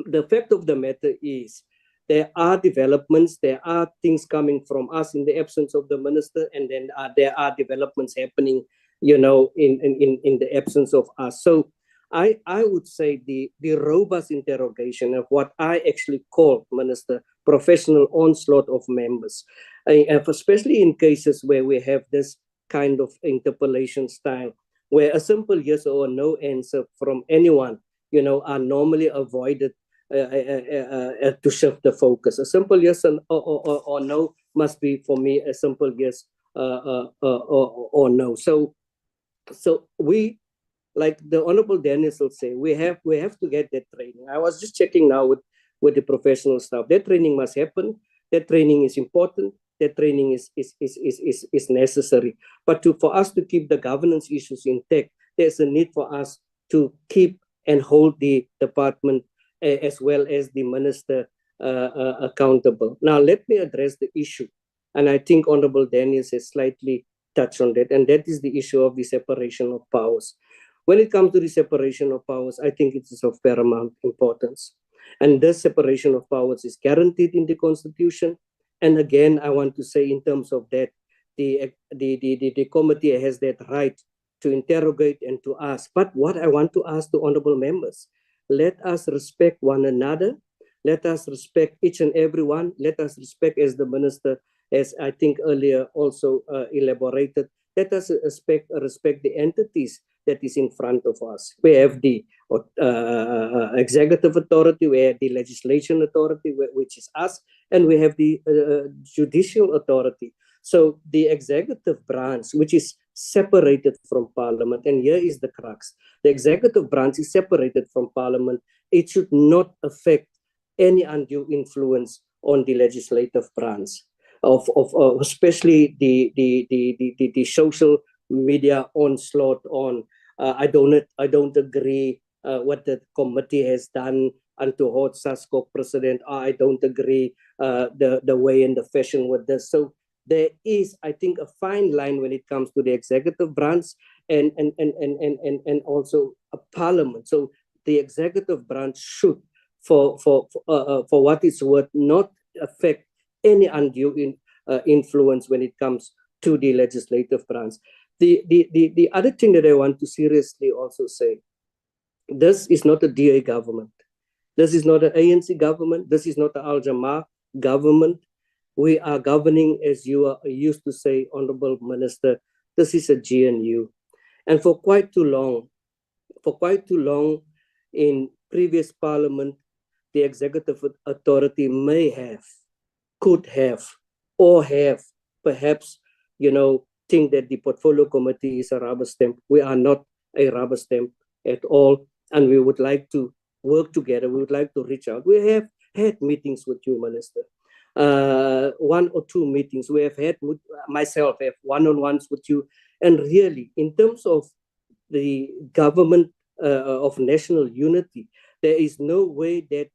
the fact of the matter is, there are developments, there are things coming from us in the absence of the minister, and then there are developments happening, in the absence of us. So I would say the robust interrogation of what I actually call, Minister, professional onslaught of members, especially in cases where we have this kind of interpellation style, where a simple yes or no answer from anyone, are normally avoided to shift the focus. A simple yes or no must be, for me, a simple yes or no. So we, like the Honorable Dennis will say, we have to get that training. I was just checking now with the professional staff. That training must happen. That training is important. That training is necessary. But for us to keep the governance issues intact, there's a need for us to keep and hold the department as well as the minister accountable. Now, let me address the issue. And I think Honorable Dennis has slightly touched on that. And that is the issue of the separation of powers. When it comes to the separation of powers, I think it is of paramount importance. And this separation of powers is guaranteed in the Constitution. And again, I want to say in terms of that, the committee has that right to interrogate and to ask. But what I want to ask the honorable members, let us respect one another. Let us respect each and every one. Let us respect, as the minister, as I think earlier also elaborated, let us respect the entities that is in front of us. We have the executive authority, we have the legislation authority, which is us, and we have the judicial authority. So the executive branch, which is separated from parliament, and here is the crux. The executive branch is separated from parliament. It should not affect any undue influence on the legislative branch, of especially the social media onslaught on. I don't agree what the committee has done untoward SACO president. I don't agree the way and the fashion with this. So there is, I think, a fine line when it comes to the executive branch and also a parliament. So the executive branch should, for what it's worth, not affect any undue influence when it comes to the legislative branch. The other thing that I want to seriously also say, this is not a DA government. This is not an ANC government. This is not an Al-Jama government. We are governing, as you are used to say, Honorable Minister, this is a GNU. And for quite too long in previous parliament, the executive authority may have, could have, or have perhaps, think that the portfolio committee is a rubber stamp. We are not a rubber stamp at all. And we would like to work together. We would like to reach out. We have had meetings with you, Minister. 1 or 2 meetings. We have had, myself, have one-on-ones with you. And really, in terms of the government of national unity, there is no way that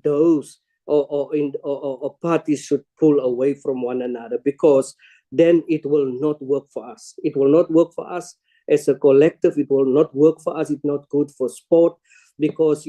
those or parties should pull away from one another, because then it will not work for us. It will not work for us as a collective. It will not work for us. It's not good for sport, because,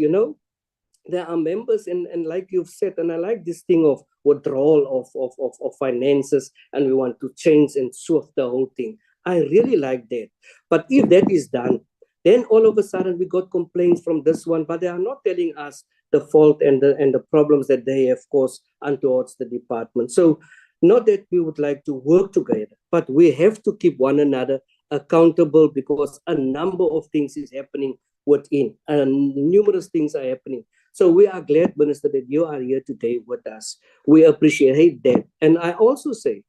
there are members, and like you've said, and I like this thing of withdrawal of finances, and we want to change and swift the whole thing. I really like that. But if that is done, then all of a sudden we got complaints from this one, but they are not telling us the fault and the problems that they have caused towards the department. So not that we would like to work together, but we have to keep one another accountable, because a number of things is happening within, and numerous things are happening. So we are glad, Minister, that you are here today with us. We appreciate that. And I also say,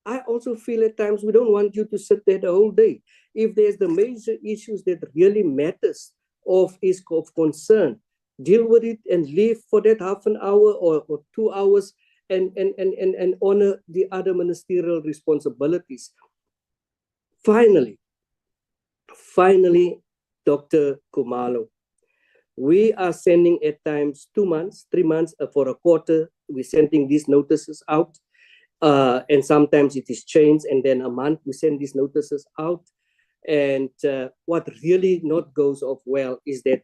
I also feel at times we don't want you to sit there the whole day. If there's the major issues that really matters is of concern, deal with it and leave for that half an hour or 2 hours and honor the other ministerial responsibilities. Finally, Dr. Khumalo, we are sending at times 2 months, 3 months, for a quarter, we're sending these notices out. And sometimes it is changed, and then a month we send these notices out. And what really not goes off well is that,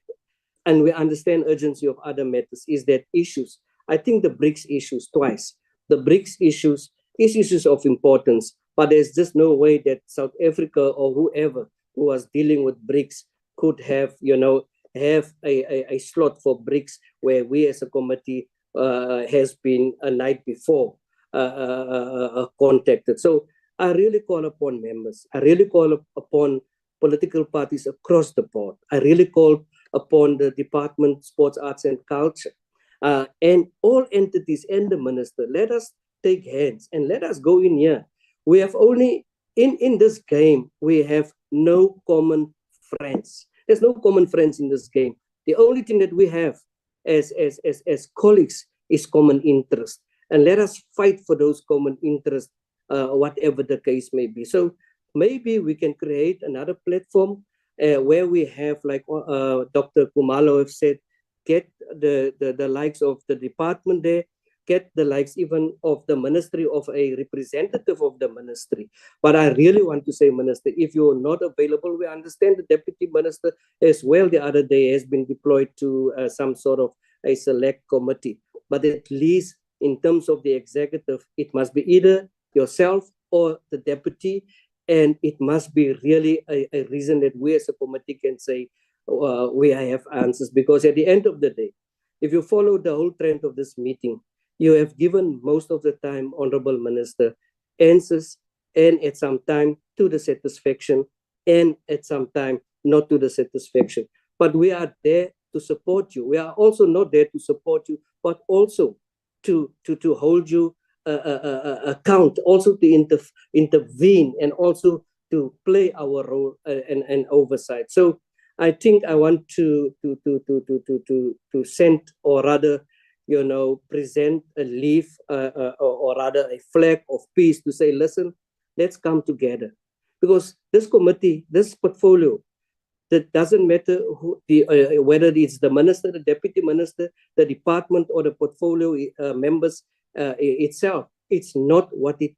and we understand urgency of other matters, is that issues. I think the BRICS issues twice. The BRICS issues is issues of importance, but there's just no way that South Africa or whoever who was dealing with BRICS could have, have a slot for BRICS where we as a committee has been a night before contacted. So I really call upon members. I really call upon political parties across the board. I really call upon the Department, Sports, Arts and Culture, and all entities and the minister. Let us take hands and let us go in here. We have only, in this game, we have no common friends. There's no common friends in this game. The only thing that we have as colleagues is common interest. And let us fight for those common interests, whatever the case may be. So maybe we can create another platform where we have, like Dr. Khumalo have said, get the likes of the department there, get the likes even of the ministry, of a representative of the ministry. But I really want to say, Minister, if you're not available, we understand the deputy minister as well the other day has been deployed to some sort of a select committee. But at least in terms of the executive, it must be either yourself or the deputy, and it must be really a reason that we as a committee can say we have answers. Because at the end of the day, if you follow the whole trend of this meeting, you have given most of the time, Honorable Minister, answers, and at some time to the satisfaction, and at some time not to the satisfaction. But we are there to support you. We are also not there to support you, but also to hold you account, also to intervene, and also to play our role and oversight. So I think I want to send, or rather, present a leaf or rather a flag of peace to say, listen, let's come together. Because this committee, this portfolio, that doesn't matter who whether it's the minister, the deputy minister, the department, or the portfolio members itself. It's not what it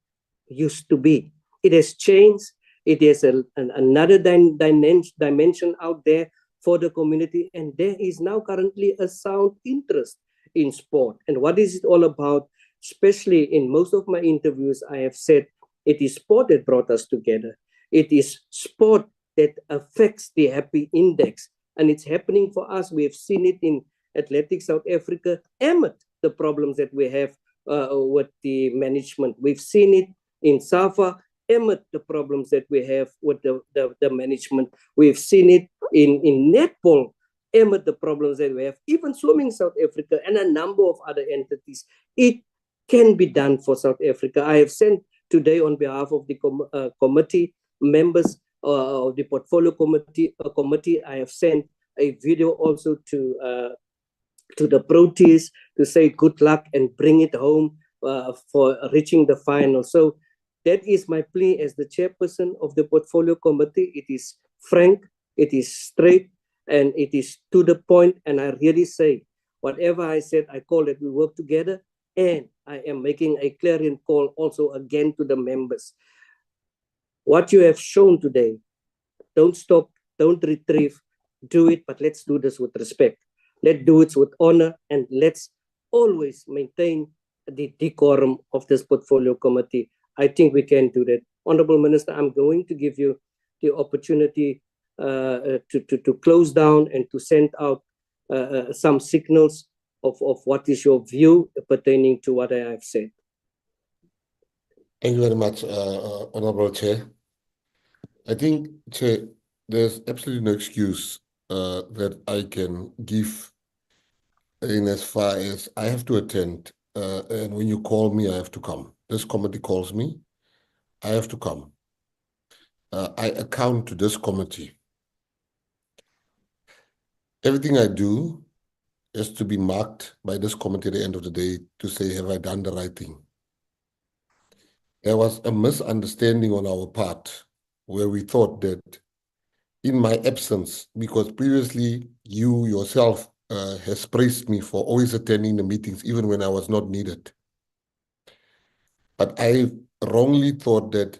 used to be. It has changed. It is another dimension out there for the community, and there is now currently a sound interest in sport. And what is it all about? Especially in most of my interviews, I have said it is sport that brought us together. It is sport that affects the happy index, and it's happening for us. We have seen it in Athletics South Africa amid the problems that we have with the management. We've seen it in SAFA amid the problems that we have with the management. We've seen it in netball amid the problems that we have, even Swimming South Africa and a number of other entities. It can be done for South Africa. I have sent today on behalf of the committee members of the portfolio committee, I have sent a video also to the Proteas to say good luck and bring it home for reaching the final. So that is my plea as the chairperson of the portfolio committee. It is frank, it is straight, and it is to the point. And I really say, whatever I said, I call that we work together. And I am making a clarion call also again to the members. What you have shown today, don't stop, don't retrieve, do it, but let's do this with respect. Let's do it with honor, and let's always maintain the decorum of this portfolio committee. I think we can do that. Honorable Minister, I'm going to give you the opportunity to close down and to send out some signals of what is your view pertaining to what I have said. Thank you very much, Honorable Chair. I think, Chair, there's absolutely no excuse that I can give in as far as I have to attend. And when you call me, I have to come. This committee calls me, I have to come. I account to this committee. Everything I do is to be marked by this committee at the end of the day to say, have I done the right thing? There was a misunderstanding on our part where we thought that in my absence, because previously you yourself has praised me for always attending the meetings, even when I was not needed. But I wrongly thought that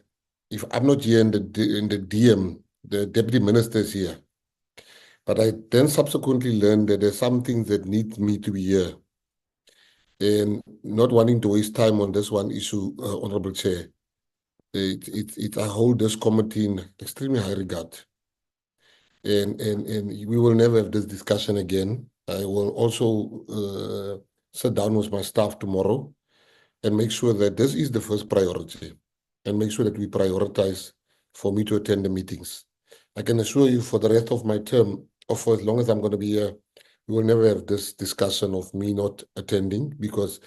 if I'm not here in the DM, the deputy minister is here. But I then subsequently learned that there's some things that need me to be here. And not wanting to waste time on this one issue, Honorable Chair, I hold this committee in extremely high regard. And we will never have this discussion again. I will also sit down with my staff tomorrow and make sure that this is the first priority and make sure that we prioritize for me to attend the meetings. I can assure you for the rest of my term, or for as long as I'm going to be here, we will never have this discussion of me not attending, because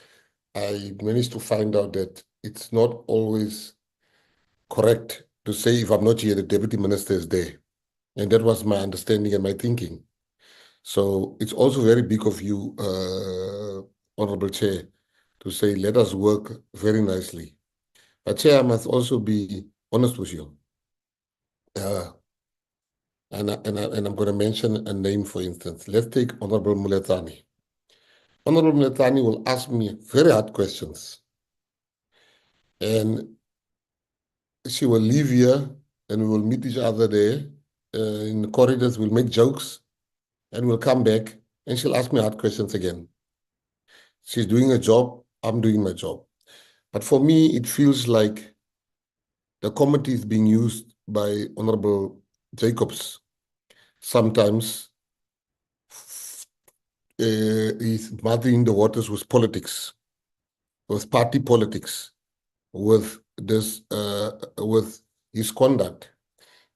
I managed to find out that it's not always correct to say if I'm not here, the deputy minister is there. And that was my understanding and my thinking. So it's also very big of you, Honorable Chair, to say, let us work very nicely. But Chair, I must also be honest with you. And I'm going to mention a name, for instance. Let's take Honorable Muletani. Honorable Muletani will ask me very hard questions. And she will leave here and we will meet each other there in the corridors. We'll make jokes and we'll come back and she'll ask me hard questions again. She's doing a job, I'm doing my job. But for me, it feels like the committee is being used by Honorable Jacobs. Sometimes he's muddying the waters with politics, with party politics, with this, with his conduct.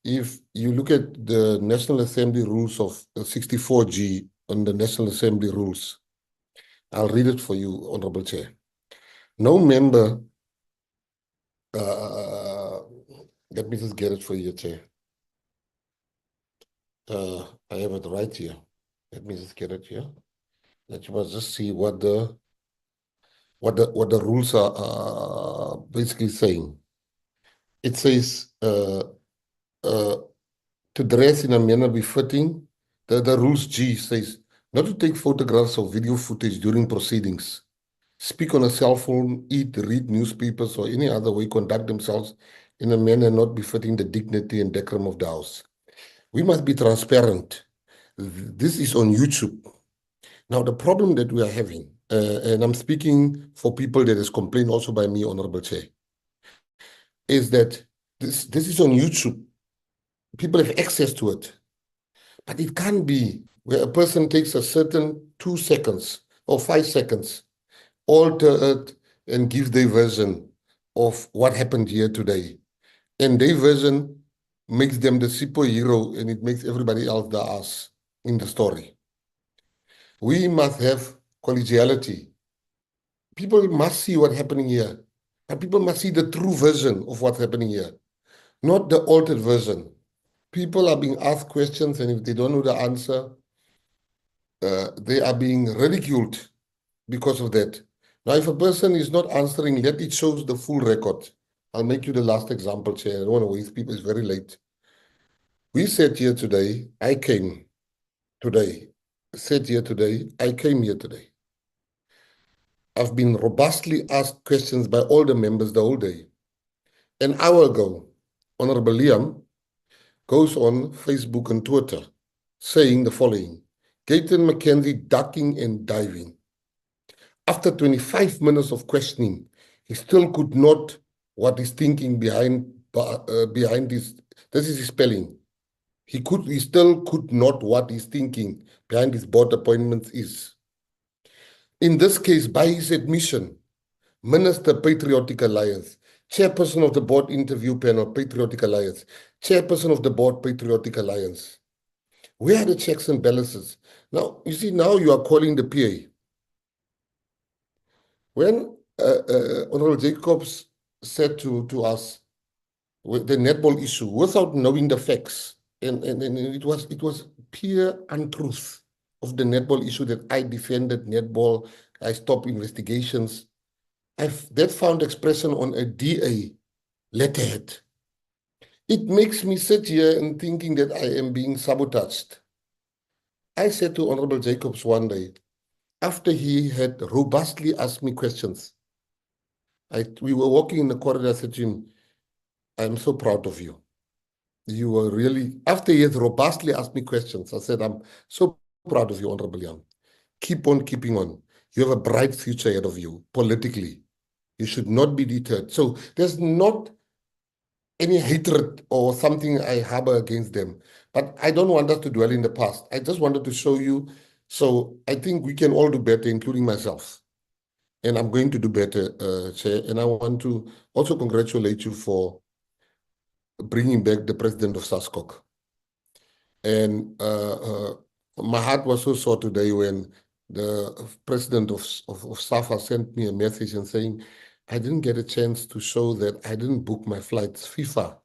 If you look at the National Assembly rules of 64G on the National Assembly rules, I'll read it for you, Honorable Chair. No member, let me just get it for you, Chair. I have it right here. Let me just get it here. Let you must just see what the rules are basically saying. It says to dress in a manner befitting. The rules G says not to take photographs or video footage during proceedings, speak on a cell phone, eat, read newspapers, or any other way conduct themselves in a manner not befitting the dignity and decorum of the House. We must be transparent. This is on YouTube. Now, the problem that we are having, and I'm speaking for people that is complained also by me, Honorable Chair, is that this is on YouTube. People have access to it. But it can't be where a person takes a certain 2 seconds or 5 seconds, alter it, and give their version of what happened here today. And their version makes them the superhero and it makes everybody else the ass in the story. We must have collegiality. People must see what's happening here. And people must see the true version of what's happening here, not the altered version. People are being asked questions, and if they don't know the answer, they are being ridiculed because of that. Now, if a person is not answering, let it show the full record. I'll make you the last example, Chair. I don't want to waste people. It's very late. We sat here today. I came today. Sat here today. I came here today. I've been robustly asked questions by all the members the whole day. An hour ago, Honorable Liam goes on Facebook and Twitter saying the following: Gayton McKenzie ducking and diving. After 25 minutes of questioning, he still could not what is thinking behind this. This is his spelling. He still could not what his thinking behind his board appointments is. In this case, by his admission, Minister Patriotic Alliance, Chairperson of the Board Interview Panel, Patriotic Alliance, Chairperson of the Board, Patriotic Alliance. Where are the checks and balances? Now, you see, now you are calling the PA. When Honorable Jacobs said to us the netball issue without knowing the facts, and it was pure untruth of the netball issue that I defended netball, I stopped investigations. That found expression on a DA letterhead. It makes me sit here and thinking that I am being sabotaged. I said to Honorable Jacobs one day, after he had robustly asked me questions, we were walking in the corridor, I said to him, I'm so proud of you. You were really, after he had robustly asked me questions, I said, I'm so proud of you, Honorable Young. Keep on keeping on. You have a bright future ahead of you, politically. You should not be deterred. So there's not any hatred or something I harbor against them. But I don't want us to dwell in the past. I just wanted to show you. So I think we can all do better, including myself. And I'm going to do better, Chair. And I want to also congratulate you for bringing back the president of SACO. And my heart was so sore today when the president of SAFA sent me a message and saying, I didn't get a chance to show that I didn't book my flights, FIFA.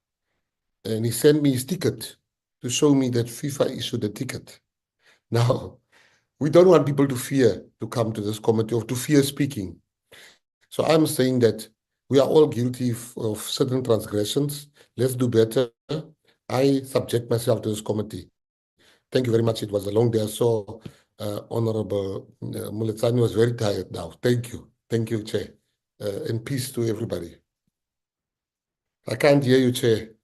And he sent me his ticket to show me that FIFA issued a ticket. Now, we don't want people to fear to come to this committee or to fear speaking. So I'm saying that we are all guilty of certain transgressions. Let's do better. I subject myself to this committee. Thank you very much. It was a long day. I saw Honorable Muletsani was very tired now. Thank you. Thank you, Chair. And peace to everybody. I can't hear you, Chair.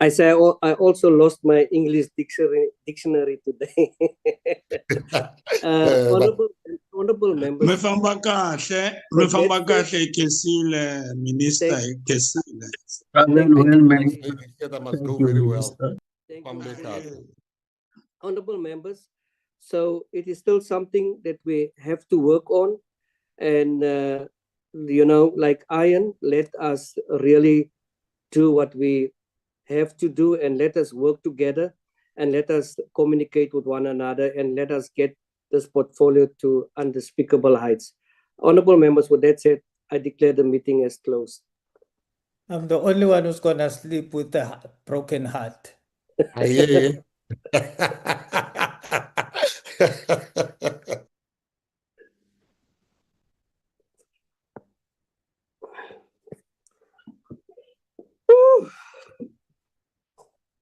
I say I also lost my English dictionary today. Honorable members. Mefamba kahle kesile minister kesile. That must go very well. Honorable members, so it is still something that we have to work on, and like iron, let us really do what we have to do, and let us work together, and let us communicate with one another, and let us get this portfolio to unspeakable heights. Honorable members, with that said, I declare the meeting as closed. I'm the only one who's gonna sleep with a broken heart. I hear you.